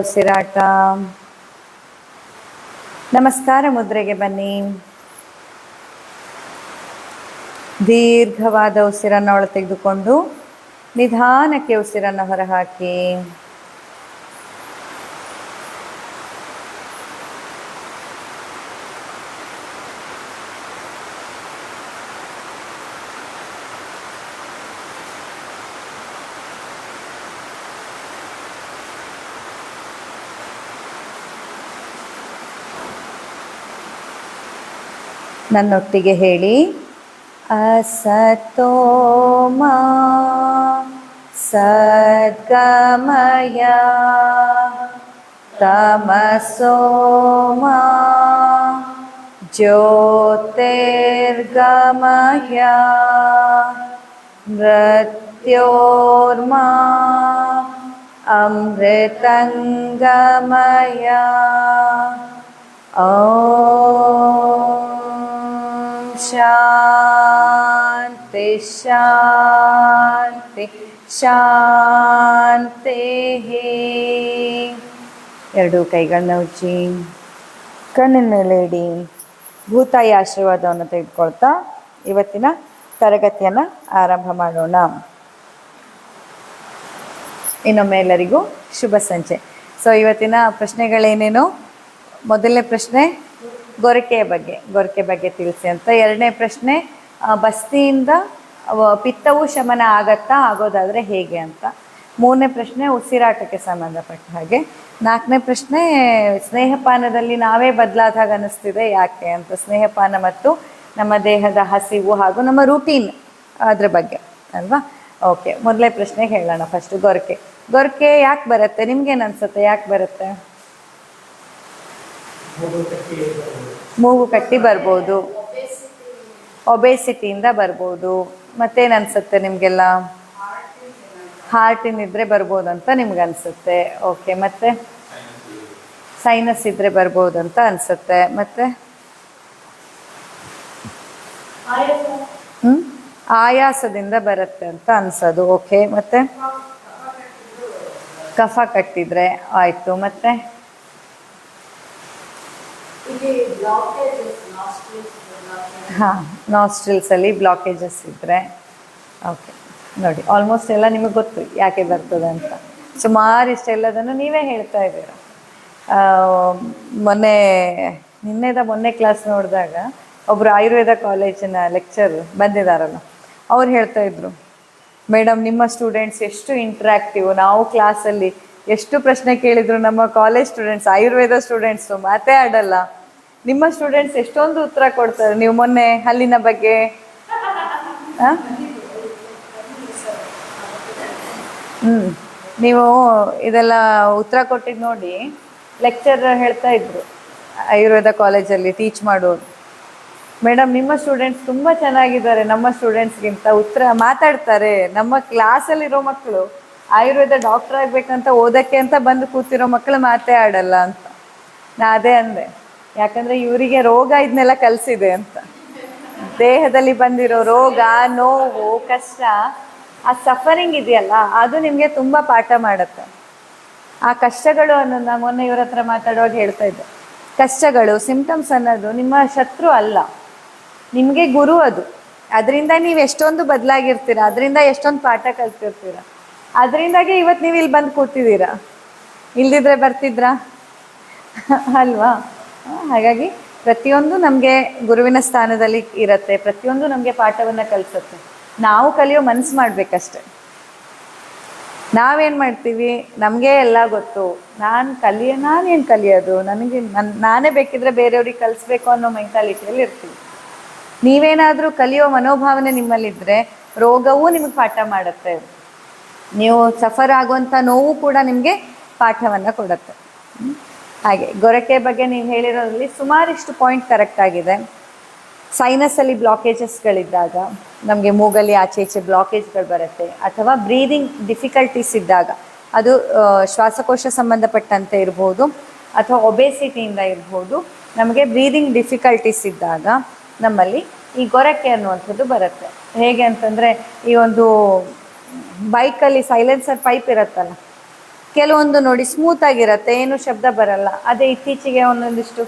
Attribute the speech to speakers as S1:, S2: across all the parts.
S1: ಉಸಿರಾಟ. ನಮಸ್ಕಾರ ಮುದ್ರೆಗೆ ಬನ್ನಿ. ದೀರ್ಘವಾದ ಉಸಿರನ್ನು ಒಳ ತೆಗೆದುಕೊಂಡು ನಿಧಾನಕ್ಕೆ ಉಸಿರನ್ನು ಹೊರಹಾಕಿ. ನನ್ನೊಟ್ಟಿಗೆ ಹೇಳಿ, ಅಸತೋಮ ಸದ್ಗಮಯ ತಮಸೋಮ ಜ್ಯೋತಿರ್ಗಮಯ ಮೃತ್ಯೋರ್ಮಾ ಅಮೃತಂಗಮಯ. ಶಾಂತಿ ಶಾಂತಿ ಶಾಂತಿ. ಎರಡು ಕೈಗಳನ್ನ ಉಜ್ಜಿ ಕಣ್ಣಿನ ಮೇಲೆ ಇಡಿ. ಭೂತಾಯಿ ಆಶೀರ್ವಾದವನ್ನು ತೆಗೆದುಕೊಳ್ತಾ ಇವತ್ತಿನ ತರಗತಿಯನ್ನು ಆರಂಭ ಮಾಡೋಣ. ಇನ್ನೊಮ್ಮೆ ಎಲ್ಲರಿಗೂ ಶುಭ ಸಂಜೆ. ಸೊ ಇವತ್ತಿನ ಪ್ರಶ್ನೆಗಳೇನೇನು? ಮೊದಲನೇ ಪ್ರಶ್ನೆ ಗೊರಕೆ ಬಗ್ಗೆ ತಿಳಿಸಿ ಅಂತ. ಎರಡನೇ ಪ್ರಶ್ನೆ ಬಸ್ತಿಯಿಂದ ಪಿತ್ತವು ಶಮನ ಆಗೋದಾದರೆ ಹೇಗೆ ಅಂತ. ಮೂರನೇ ಪ್ರಶ್ನೆ ಉಸಿರಾಟಕ್ಕೆ ಸಂಬಂಧಪಟ್ಟ ಹಾಗೆ. ನಾಲ್ಕನೇ ಪ್ರಶ್ನೆ ಸ್ನೇಹಪಾನದಲ್ಲಿ ನಾವೇ ಬದಲಾದಾಗ ಅನ್ನಿಸ್ತಿದೆ ಯಾಕೆ ಅಂತ. ಸ್ನೇಹಪಾನ ಮತ್ತು ನಮ್ಮ ದೇಹದ ಹಸಿವು ಹಾಗೂ ನಮ್ಮ ರೂಟೀನ್ ಅದ್ರ ಬಗ್ಗೆ ಅಲ್ವಾ. ಓಕೆ, ಮೊದಲನೇ ಪ್ರಶ್ನೆಗೆ ಹೇಳೋಣ. ಫಸ್ಟು ಗೊರಕೆ ಯಾಕೆ ಬರುತ್ತೆ? ನಿಮ್ಗೇನು ಅನ್ಸುತ್ತೆ ಯಾಕೆ ಬರುತ್ತೆ? ಮೂಗು ಕಟ್ಟಿ ಬರ್ಬೋದು, ಒಬೇಸಿಟಿಯಿಂದ ಬರ್ಬೋದು. ಮತ್ತೇನು ಅನ್ಸುತ್ತೆ ನಿಮಗೆಲ್ಲ? ಹಾರ್ಟಿನಿದ್ರೆ ಬರ್ಬೋದು ಅಂತ ನಿಮ್ಗೆ ಅನ್ಸುತ್ತೆ. ಓಕೆ, ಮತ್ತೆ ಸೈನಸ್ ಇದ್ರೆ ಬರ್ಬೋದು ಅಂತ ಅನ್ಸುತ್ತೆ. ಮತ್ತೆ ಆಯಾಸದಿಂದ ಬರುತ್ತೆ ಅಂತ ಅನ್ಸೋದು. ಓಕೆ, ಮತ್ತೆ ಕಫ ಕಟ್ಟಿದ್ರೆ ಆಯ್ತು. ಮತ್ತೆ ನಾಸ್ಟ್ರಿಲ್ಸಲ್ಲಿ ಬ್ಲಾಕೇಜಸ್ ಇದ್ದರೆ. ಓಕೆ, ನೋಡಿ ಆಲ್ಮೋಸ್ಟ್ ಎಲ್ಲ ನಿಮಗೆ ಗೊತ್ತು ಯಾಕೆ ಬರ್ತದೆ ಅಂತ. ಸುಮಾರು ಇಷ್ಟೆಲ್ಲದನ್ನು ನೀವೇ ಹೇಳ್ತಾ ಇದ್ದೀರ. ಮೊನ್ನೆ ಕ್ಲಾಸ್ ನೋಡಿದಾಗ ಒಬ್ಬರು ಆಯುರ್ವೇದ ಕಾಲೇಜಿನ ಲೆಕ್ಚರ್ ಬಂದಿದ್ದಾರಲ್ಲ, ಅವ್ರು ಹೇಳ್ತಾ ಇದ್ರು, ಮೇಡಮ್ ನಿಮ್ಮ ಸ್ಟೂಡೆಂಟ್ಸ್ ಎಷ್ಟು ಇಂಟ್ರಾಕ್ಟಿವ್, ನಾವು ಕ್ಲಾಸಲ್ಲಿ ಎಷ್ಟು ಪ್ರಶ್ನೆ ಕೇಳಿದ್ರು ನಮ್ಮ ಕಾಲೇಜ್ ಸ್ಟೂಡೆಂಟ್ಸ್, ಆಯುರ್ವೇದ ಸ್ಟೂಡೆಂಟ್ಸು ಮಾತೇ ಆಡಲ್ಲ, ನಿಮ್ಮ ಸ್ಟೂಡೆಂಟ್ಸ್ ಎಷ್ಟೊಂದು ಉತ್ತರ ಕೊಡ್ತಾರೆ. ನೀವು ಮೊನ್ನೆ ಹಲ್ಲಿನ ಬಗ್ಗೆ ನೀವು ಇದೆಲ್ಲ ಉತ್ತರ ಕೊಟ್ಟಿದ್ದು ನೋಡಿ ಲೆಕ್ಚರ್ ಹೇಳ್ತಾ ಇದ್ರು ಆಯುರ್ವೇದ ಕಾಲೇಜಲ್ಲಿ ಟೀಚ್ ಮಾಡೋರು, ಮೇಡಮ್ ನಿಮ್ಮ ಸ್ಟೂಡೆಂಟ್ಸ್ ತುಂಬ ಚೆನ್ನಾಗಿದ್ದಾರೆ, ನಮ್ಮ ಸ್ಟೂಡೆಂಟ್ಸ್ಗಿಂತ ಉತ್ತರ ಮಾತಾಡ್ತಾರೆ. ನಮ್ಮ ಕ್ಲಾಸಲ್ಲಿರೋ ಮಕ್ಕಳು ಆಯುರ್ವೇದ ಡಾಕ್ಟರ್ ಆಗಬೇಕಂತ ಓದೋಕ್ಕೆ ಅಂತ ಬಂದು ಕೂತಿರೋ ಮಕ್ಕಳು ಮಾತೇ ಆಡಲ್ಲ ಅಂತ. ನಾ ಅದೇ ಅಂದೆ, ಯಾಕಂದರೆ ಇವರಿಗೆ ರೋಗ ಇದನ್ನೆಲ್ಲ ಕಲಿಸಿದೆ ಅಂತ. ದೇಹದಲ್ಲಿ ಬಂದಿರೋ ರೋಗ, ನೋವು, ಕಷ್ಟ, ಆ ಸಫರಿಂಗ್ ಇದೆಯಲ್ಲ ಅದು ನಿಮಗೆ ತುಂಬ ಪಾಠ ಮಾಡುತ್ತೆ. ಆ ಕಷ್ಟಗಳು ಅನ್ನೋದು ಮೊನ್ನೆ ಇವ್ರ ಹತ್ರ ಮಾತಾಡುವಾಗ ಹೇಳ್ತಾ ಇದ್ದೆ, ಕಷ್ಟಗಳು ಸಿಂಪ್ಟಮ್ಸ್ ಅನ್ನೋದು ನಿಮ್ಮ ಶತ್ರು ಅಲ್ಲ, ನಿಮಗೆ ಗುರು ಅದು. ಅದರಿಂದ ನೀವು ಎಷ್ಟೊಂದು ಬದಲಾಗಿರ್ತೀರ, ಅದರಿಂದ ಎಷ್ಟೊಂದು ಪಾಠ ಕಲ್ತಿರ್ತೀರ. ಅದರಿಂದಾಗೆ ಇವತ್ತು ನೀವು ಇಲ್ಲಿ ಬಂದು ಕೂತಿದ್ದೀರಾ, ಇಲ್ದಿದ್ರೆ ಬರ್ತಿದ್ರಾ ಅಲ್ವಾ? ಹಾಗಾಗಿ ಪ್ರತಿಯೊಂದು ನಮಗೆ ಗುರುವಿನ ಸ್ಥಾನದಲ್ಲಿ ಇರುತ್ತೆ, ಪ್ರತಿಯೊಂದು ನಮಗೆ ಪಾಠವನ್ನು ಕಲಿಸುತ್ತೆ. ನಾವು ಕಲಿಯೋ ಮನಸ್ಸು ಮಾಡಬೇಕಷ್ಟೆ. ನಾವೇನು ಮಾಡ್ತೀವಿ, ನಮಗೆ ಎಲ್ಲ ಗೊತ್ತು, ನಾನೇನು ಕಲಿಯೋದು, ನಾನೇ ಬೇಕಿದ್ರೆ ಬೇರೆಯವ್ರಿಗೆ ಕಲಿಸ್ಬೇಕು ಅನ್ನೋ ಮೆಂಟಾಲಿಟಿಯಲ್ಲಿ ಇರ್ತೀವಿ. ನೀವೇನಾದರೂ ಕಲಿಯೋ ಮನೋಭಾವನೆ ನಿಮ್ಮಲ್ಲಿದ್ದರೆ ರೋಗವೂ ನಿಮಗೆ ಪಾಠ ಮಾಡುತ್ತೆ. ನೀವು ಸಫರ್ ಆಗುವಂಥ ನೋವು ಕೂಡ ನಿಮಗೆ ಪಾಠವನ್ನು ಕೊಡುತ್ತೆ. ಹಾಗೆ ಗೊರಕೆ ಬಗ್ಗೆ ನೀವು ಹೇಳಿರೋದ್ರಲ್ಲಿ ಸುಮಾರಿಷ್ಟು ಪಾಯಿಂಟ್ ಕರೆಕ್ಟ್ ಆಗಿದೆ. ಸೈನಸಲ್ಲಿ ಬ್ಲಾಕೇಜಸ್ಗಳಿದ್ದಾಗ ನಮಗೆ ಮೂಗಲ್ಲಿ ಆಚೆ ಈಚೆ ಬ್ಲಾಕೇಜ್ಗಳು ಬರುತ್ತೆ, ಅಥವಾ ಬ್ರೀದಿಂಗ್ ಡಿಫಿಕಲ್ಟೀಸ್ ಇದ್ದಾಗ ಅದು ಶ್ವಾಸಕೋಶ ಸಂಬಂಧಪಟ್ಟಂತೆ ಇರ್ಬೋದು, ಅಥವಾ ಒಬೇಸಿಟಿಯಿಂದ ಇರ್ಬೋದು. ನಮಗೆ ಬ್ರೀದಿಂಗ್ ಡಿಫಿಕಲ್ಟೀಸ್ ಇದ್ದಾಗ ನಮ್ಮಲ್ಲಿ ಈ ಗೊರಕೆ ಅನ್ನುವಂಥದ್ದು ಬರುತ್ತೆ. ಹೇಗೆ ಅಂತಂದರೆ, ಈ ಒಂದು ಬೈಕಲ್ಲಿ ಸೈಲೆನ್ಸರ್ ಪೈಪ್ ಇರುತ್ತಲ್ಲ, ಕೆಲವೊಂದು ನೋಡಿ ಸ್ಮೂತ್ ಆಗಿರತ್ತೆ, ಏನು ಶಬ್ದ ಬರಲ್ಲ. ಅದೇ ಇತ್ತೀಚೆಗೆ ಒಂದೊಂದಿಷ್ಟು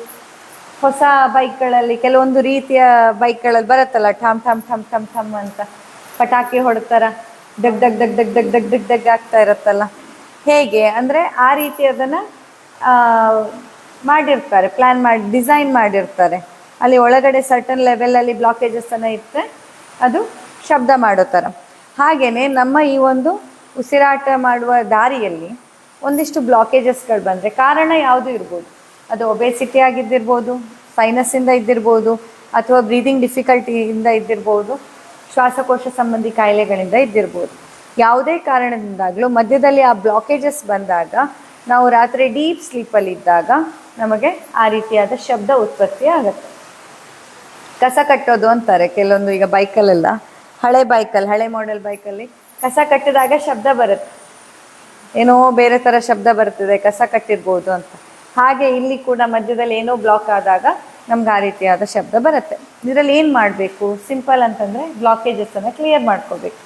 S1: ಹೊಸ ಬೈಕ್ಗಳಲ್ಲಿ ಕೆಲವೊಂದು ರೀತಿಯ ಬೈಕ್ಗಳಲ್ಲಿ ಬರುತ್ತಲ್ಲ, ಠಮ್ ಠಮ್ ಠಮ್ ಠಮ್ ಠಮ್ ಅಂತ ಪಟಾಕಿ ಹೊಡ್ತಾರ, ಡಗ್ ಡಗ್ ಡಗ್ ಡಗ್ ಡಗ್ ಡಗ್ ಡಗ್ ಡಗ್ ಆಗ್ತಾ ಇರತ್ತಲ್ಲ. ಹೇಗೆ ಅಂದರೆ ಆ ರೀತಿ ಅದನ್ನು ಮಾಡಿರ್ತಾರೆ, ಪ್ಲ್ಯಾನ್ ಮಾಡಿ ಡಿಸೈನ್ ಮಾಡಿರ್ತಾರೆ. ಅಲ್ಲಿ ಒಳಗಡೆ ಸರ್ಟನ್ ಲೆವೆಲಲ್ಲಿ ಬ್ಲಾಕೇಜಸ್ಸನ್ನು ಇಟ್ಟರೆ ಅದು ಶಬ್ದ ಮಾಡೋ ಥರ. ಹಾಗೆಯೇ ನಮ್ಮ ಈ ಒಂದು ಉಸಿರಾಟ ಮಾಡುವ ದಾರಿಯಲ್ಲಿ ಒಂದಿಷ್ಟು ಬ್ಲಾಕೇಜಸ್ಗಳು ಬಂದರೆ ಕಾರಣ ಯಾವುದು ಇರ್ಬೋದು. ಅದು ಒಬೇಸಿಟಿ ಆಗಿದ್ದಿರ್ಬೋದು, ಸೈನಸ್ಸಿಂದ ಇದ್ದಿರ್ಬೋದು, ಅಥವಾ ಬ್ರೀದಿಂಗ್ ಡಿಫಿಕಲ್ಟಿಯಿಂದ ಇದ್ದಿರ್ಬೋದು, ಶ್ವಾಸಕೋಶ ಸಂಬಂಧಿ ಕಾಯಿಲೆಗಳಿಂದ ಇದ್ದಿರ್ಬೋದು. ಯಾವುದೇ ಕಾರಣದಿಂದಾಗಲೂ ಮಧ್ಯದಲ್ಲಿ ಆ ಬ್ಲಾಕೇಜಸ್ ಬಂದಾಗ, ನಾವು ರಾತ್ರಿ ಡೀಪ್ ಸ್ಲೀಪಲ್ಲಿದ್ದಾಗ ನಮಗೆ ಆ ರೀತಿಯಾದ ಶಬ್ದ ಉತ್ಪತ್ತಿ ಆಗುತ್ತೆ. ಕಸ ಕಟ್ಟೋದು ಅಂತಾರೆ ಕೆಲವೊಂದು. ಈಗ ಬೈಕಲ್ಲೆಲ್ಲ ಹಳೆ ಮಾಡೆಲ್ ಬೈಕಲ್ಲಿ ಕಸ ಕಟ್ಟಿದಾಗ ಶಬ್ದ ಬರುತ್ತೆ, ಏನೋ ಬೇರೆ ಥರ ಶಬ್ದ ಬರ್ತಿದೆ, ಕಸ ಕಟ್ಟಿರ್ಬೋದು ಅಂತ. ಹಾಗೆ ಇಲ್ಲಿ ಕೂಡ ಮಧ್ಯದಲ್ಲಿ ಏನೋ ಬ್ಲಾಕ್ ಆದಾಗ ನಮ್ಗೆ ಆ ರೀತಿಯಾದ ಶಬ್ದ ಬರುತ್ತೆ. ಇದರಲ್ಲಿ ಏನು ಮಾಡಬೇಕು? ಸಿಂಪಲ್ ಅಂತಂದರೆ ಬ್ಲಾಕೇಜಸ್ಸನ್ನು ಕ್ಲಿಯರ್ ಮಾಡ್ಕೋಬೇಕು.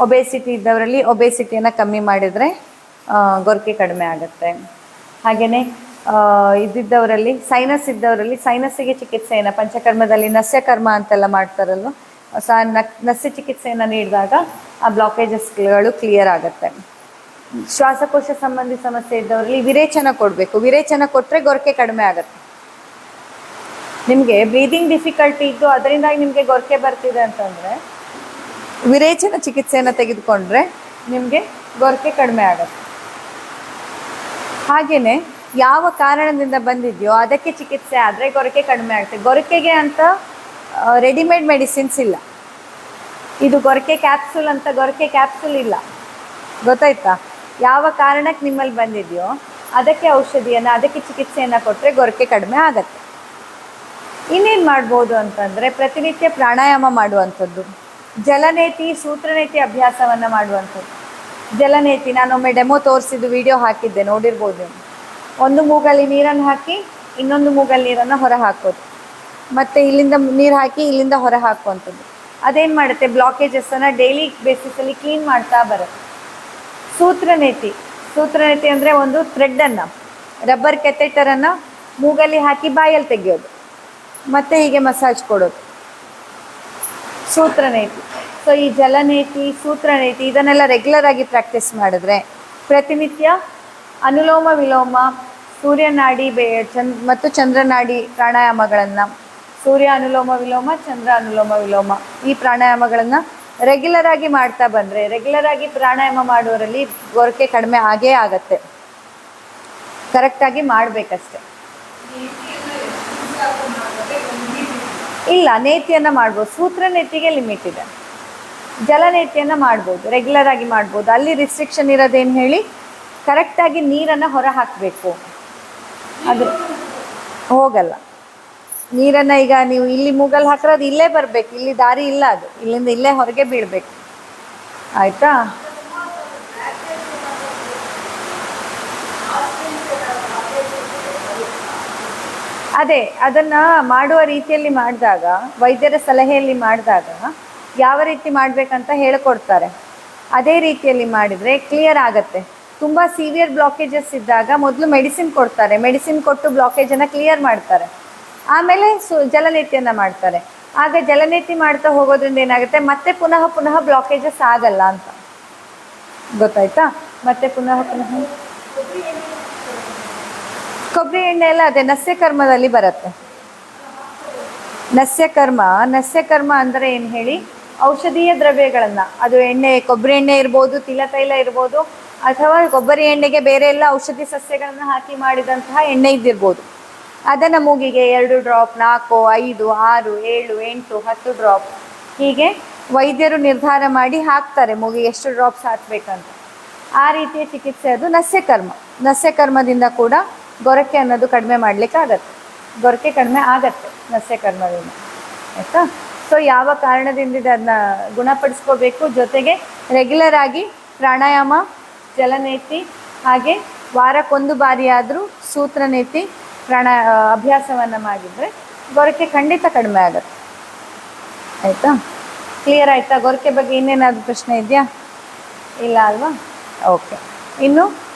S1: ಒಬೇಸಿಟಿ ಇದ್ದವರಲ್ಲಿ ಒಬೇಸಿಟಿಯನ್ನು ಕಮ್ಮಿ ಮಾಡಿದರೆ ಗೊರಕೆ ಕಡಿಮೆ ಆಗುತ್ತೆ. ಹಾಗೆಯೇ ಇದ್ದಿದ್ದವರಲ್ಲಿ ಸೈನಸ್ ಇದ್ದವರಲ್ಲಿ ಸೈನಸ್ಸಿಗೆ ಚಿಕಿತ್ಸೆಯನ್ನು ಪಂಚಕರ್ಮದಲ್ಲಿ ನಸ್ಯಕರ್ಮ ಅಂತೆಲ್ಲ ಮಾಡ್ತಾರಲ್ವ, ನಸ್ಯ ಚಿಕಿತ್ಸೆಯನ್ನು ನೀಡಿದಾಗ ಆ ಬ್ಲಾಕೇಜಸ್ಗಳು ಕ್ಲಿಯರ್ ಆಗುತ್ತೆ. ಶ್ವಾಸಕೋಶ ಸಂಬಂಧಿ ಸಮಸ್ಯೆ ಇದ್ದವರಲ್ಲಿ ವಿರೇಚನ ಕೊಡಬೇಕು. ವಿರೇಚನ ಕೊಟ್ಟರೆ ಗೊರಕೆ ಕಡಿಮೆ ಆಗುತ್ತೆ. ನಿಮಗೆ ಬ್ರೀದಿಂಗ್ ಡಿಫಿಕಲ್ಟಿ ಇದ್ದು ಅದರಿಂದಾಗಿ ನಿಮಗೆ ಗೊರಕೆ ಬರ್ತಿದೆ ಅಂತಂದರೆ ವಿರೇಚನ ಚಿಕಿತ್ಸೆಯನ್ನು ತೆಗೆದುಕೊಂಡ್ರೆ ನಿಮಗೆ ಗೊರಕೆ ಕಡಿಮೆ ಆಗುತ್ತೆ. ಹಾಗೆಯೇ ಯಾವ ಕಾರಣದಿಂದ ಬಂದಿದೆಯೋ ಅದಕ್ಕೆ ಚಿಕಿತ್ಸೆ ಆದರೆ ಗೊರಕೆ ಕಡಿಮೆ ಆಗುತ್ತೆ. ಗೊರಕೆಗೆ ಅಂತ ರೆಡಿಮೇಡ್ ಮೆಡಿಸಿನ್ಸ್ ಇಲ್ಲ. ಇದು ಗೊರಕೆ ಕ್ಯಾಪ್ಸೂಲ್ ಅಂತ ಗೊರಕೆ ಕ್ಯಾಪ್ಸೂಲ್ ಇಲ್ಲ, ಗೊತ್ತಾಯ್ತಾ? ಯಾವ ಕಾರಣಕ್ಕೆ ನಿಮ್ಮಲ್ಲಿ ಬಂದಿದೆಯೋ ಅದಕ್ಕೆ ಔಷಧಿಯನ್ನು, ಅದಕ್ಕೆ ಚಿಕಿತ್ಸೆಯನ್ನು ಕೊಟ್ಟರೆ ಗೊರಕೆ ಕಡಿಮೆ ಆಗುತ್ತೆ. ಇನ್ನೇನು ಮಾಡ್ಬೋದು ಅಂತಂದರೆ ಪ್ರತಿನಿತ್ಯ ಪ್ರಾಣಾಯಾಮ ಮಾಡುವಂಥದ್ದು, ಜಲನೇತಿ ಸೂತ್ರನೇತಿ ಅಭ್ಯಾಸವನ್ನು ಮಾಡುವಂಥದ್ದು. ಜಲನೇತಿ ನಾನೊಮ್ಮೆ ಡೆಮೋ ತೋರಿಸಿದ್ದು ವಿಡಿಯೋ ಹಾಕಿದ್ದೆ, ನೋಡಿರ್ಬೋದು. ಒಂದು ಮೂಗಲ್ಲಿ ನೀರನ್ನು ಹಾಕಿ ಇನ್ನೊಂದು ಮೂಗಲ್ಲಿ ನೀರನ್ನು ಹೊರ ಹಾಕೋದು, ಮತ್ತು ಇಲ್ಲಿಂದ ನೀರು ಹಾಕಿ ಇಲ್ಲಿಂದ ಹೊರ ಹಾಕುವಂಥದ್ದು. ಅದೇನು ಮಾಡುತ್ತೆ? ಬ್ಲಾಕೇಜಸ್ಸನ್ನು ಡೈಲಿ ಬೇಸಿಸಲ್ಲಿ ಕ್ಲೀನ್ ಮಾಡ್ತಾ ಬರುತ್ತೆ. ಸೂತ್ರನೇತಿ ಅಂದರೆ ಒಂದು ಥ್ರೆಡ್ಡನ್ನು, ರಬ್ಬರ್ ಕೆಥೆಟರನ್ನು ಮೂಗಲ್ಲಿ ಹಾಕಿ ಬಾಯಲ್ಲಿ ತೆಗೆಯೋದು, ಮತ್ತು ಹೀಗೆ ಮಸಾಜ್ ಕೊಡೋದು, ಸೂತ್ರನೇತಿ. ಸೊ ಈ ಜಲನೇತಿ, ಸೂತ್ರನೇತಿ ಇದನ್ನೆಲ್ಲ ರೆಗ್ಯುಲರ್ ಆಗಿ ಪ್ರಾಕ್ಟೀಸ್ ಮಾಡಿದ್ರೆ ಪ್ರತಿನಿತ್ಯ ಅನುಲೋಮ ವಿಲೋಮ, ಸೂರ್ಯನಾಡಿ ಮತ್ತು ಚಂದ್ರನಾಡಿ ಪ್ರಾಣಾಯಾಮಗಳನ್ನು, ಸೂರ್ಯ ಅನುಲೋಮ ವಿಲೋಮ, ಚಂದ್ರ ಅನುಲೋಮ ವಿಲೋಮ, ಈ ಪ್ರಾಣಾಯಾಮಗಳನ್ನು ರೆಗ್ಯುಲರ್ ಆಗಿ ಮಾಡ್ತಾ ಬಂದರೆ, ರೆಗ್ಯುಲರ್ ಆಗಿ ಪ್ರಾಣಾಯಾಮ ಮಾಡುವವರಲ್ಲಿ ಗೊರಕೆ ಕಡಿಮೆ ಆಗೇ ಆಗತ್ತೆ. ಕರೆಕ್ಟಾಗಿ ಮಾಡಬೇಕಷ್ಟೆ. ಇಲ್ಲ, ನೇತಿಯನ್ನು ಮಾಡ್ಬೋದು. ಸೂತ್ರನೇತಿಗೆ ಲಿಮಿಟ್ ಇದೆ. ಜಲನೇತಿಯನ್ನು ಮಾಡ್ಬೋದು, ರೆಗ್ಯುಲರ್ ಆಗಿ ಮಾಡ್ಬೋದು. ಅಲ್ಲಿ ರಿಸ್ಟ್ರಿಕ್ಷನ್ ಇರೋದೇನು ಹೇಳಿ, ಕರೆಕ್ಟಾಗಿ ನೀರನ್ನು ಹೊರ ಹಾಕಬೇಕು. ಅದು ಹೋಗಲ್ಲ. ನೀರನ್ನು ಈಗ ನೀವು ಇಲ್ಲಿ ಮೂಗಲ್ಲಿ ಹಾಕಿದ್ರೆ ಅದು ಇಲ್ಲೇ ಬರಬೇಕು, ಇಲ್ಲಿ ದಾರಿ ಇಲ್ಲ, ಅದು ಇಲ್ಲಿಂದ ಇಲ್ಲೇ ಹೊರಗೆ ಬೀಳಬೇಕು. ಆಯಿತಾ? ಅದೇ ಅದನ್ನು ಮಾಡುವ ರೀತಿಯಲ್ಲಿ ಮಾಡಿದಾಗ, ವೈದ್ಯರ ಸಲಹೆಯಲ್ಲಿ ಮಾಡಿದಾಗ ಯಾವ ರೀತಿ ಮಾಡಬೇಕಂತ ಹೇಳಿಕೊಡ್ತಾರೆ. ಅದೇ ರೀತಿಯಲ್ಲಿ ಮಾಡಿದರೆ ಕ್ಲಿಯರ್ ಆಗುತ್ತೆ. ತುಂಬ ಸೀವಿಯರ್ ಬ್ಲಾಕೇಜಸ್ ಇದ್ದಾಗ ಮೊದಲು ಮೆಡಿಸಿನ್ ಕೊಡ್ತಾರೆ, ಮೆಡಿಸಿನ್ ಕೊಟ್ಟು ಬ್ಲಾಕೇಜನ್ನು ಕ್ಲಿಯರ್ ಮಾಡ್ತಾರೆ, ಆಮೇಲೆ ಜಲನೇತಿಯನ್ನು ಮಾಡ್ತಾರೆ. ಆಗ ಜಲನೇತಿ ಮಾಡ್ತಾ ಹೋಗೋದ್ರಿಂದ ಏನಾಗುತ್ತೆ, ಮತ್ತೆ ಪುನಃ ಬ್ಲಾಕೇಜಸ್ ಆಗಲ್ಲ ಅಂತ. ಗೊತ್ತಾಯ್ತಾ? ಮತ್ತೆ ಪುನಃ ಕೊಬ್ಬರಿ ಎಣ್ಣೆ ಎಲ್ಲ ಅದೇ ನಸ್ಯಕರ್ಮದಲ್ಲಿ ಬರುತ್ತೆ. ನಸ್ಯಕರ್ಮ ಅಂದರೆ ಏನು ಹೇಳಿ, ಔಷಧೀಯ ದ್ರವ್ಯಗಳನ್ನು, ಅದು ಎಣ್ಣೆ, ಕೊಬ್ಬರಿ ಎಣ್ಣೆ ಇರ್ಬೋದು, ತಿಲತೈಲ ಇರ್ಬೋದು, ಅಥವಾ ಕೊಬ್ಬರಿ ಎಣ್ಣೆಗೆ ಬೇರೆ ಎಲ್ಲ ಔಷಧಿ ಸಸ್ಯಗಳನ್ನು ಹಾಕಿ ಮಾಡಿದಂತಹ ಎಣ್ಣೆ ಇದ್ದಿರ್ಬೋದು. ಅದನ್ನು ಮೂಗಿಗೆ 2 ಡ್ರಾಪ್, 4, 5, 6, 7, 8, 10 ಡ್ರಾಪ್ ಹೀಗೆ ವೈದ್ಯರು ನಿರ್ಧಾರ ಮಾಡಿ ಹಾಕ್ತಾರೆ ಮೂಗಿಗೆ ಎಷ್ಟು ಡ್ರಾಪ್ಸ್ ಹಾಕಬೇಕಂತ. ಆ ರೀತಿಯ ಚಿಕಿತ್ಸೆ ಅದು ನಸ್ಯಕರ್ಮದಿಂದ ಕೂಡ ಗೊರಕೆ ಅನ್ನೋದು ಕಡಿಮೆ ಮಾಡಲಿಕ್ಕಾಗತ್ತೆ. ಗೊರಕೆ ಕಡಿಮೆ ಆಗತ್ತೆ ನಸ್ಯಕರ್ಮದಿಂದ. ಆಯಿತಾ? ಸೊ ಯಾವ ಕಾರಣದಿಂದ ಅದನ್ನ ಗುಣಪಡಿಸ್ಕೋಬೇಕು, ಜೊತೆಗೆ ರೆಗ್ಯುಲರ್ ಆಗಿ ಪ್ರಾಣಾಯಾಮ, ಜಲನೇತಿ, ಹಾಗೆ ವಾರಕ್ಕೊಂದು ಬಾರಿ ಆದರೂ ಸೂತ್ರನೇತಿ ಅಭ್ಯಾಸವನ್ನು ಮಾಡಿದರೆ ಗೊರಕೆ ಖಂಡಿತ ಕಡಿಮೆ ಆಗುತ್ತೆ. ಆಯಿತಾ? ಕ್ಲಿಯರ್ ಆಯಿತಾ? ಗೊರಕೆ ಬಗ್ಗೆ ಇನ್ನೇನಾದರೂ ಪ್ರಶ್ನೆ ಇದೆಯಾ? ಇಲ್ಲ ಅಲ್ವಾ? ಓಕೆ. ಇನ್ನು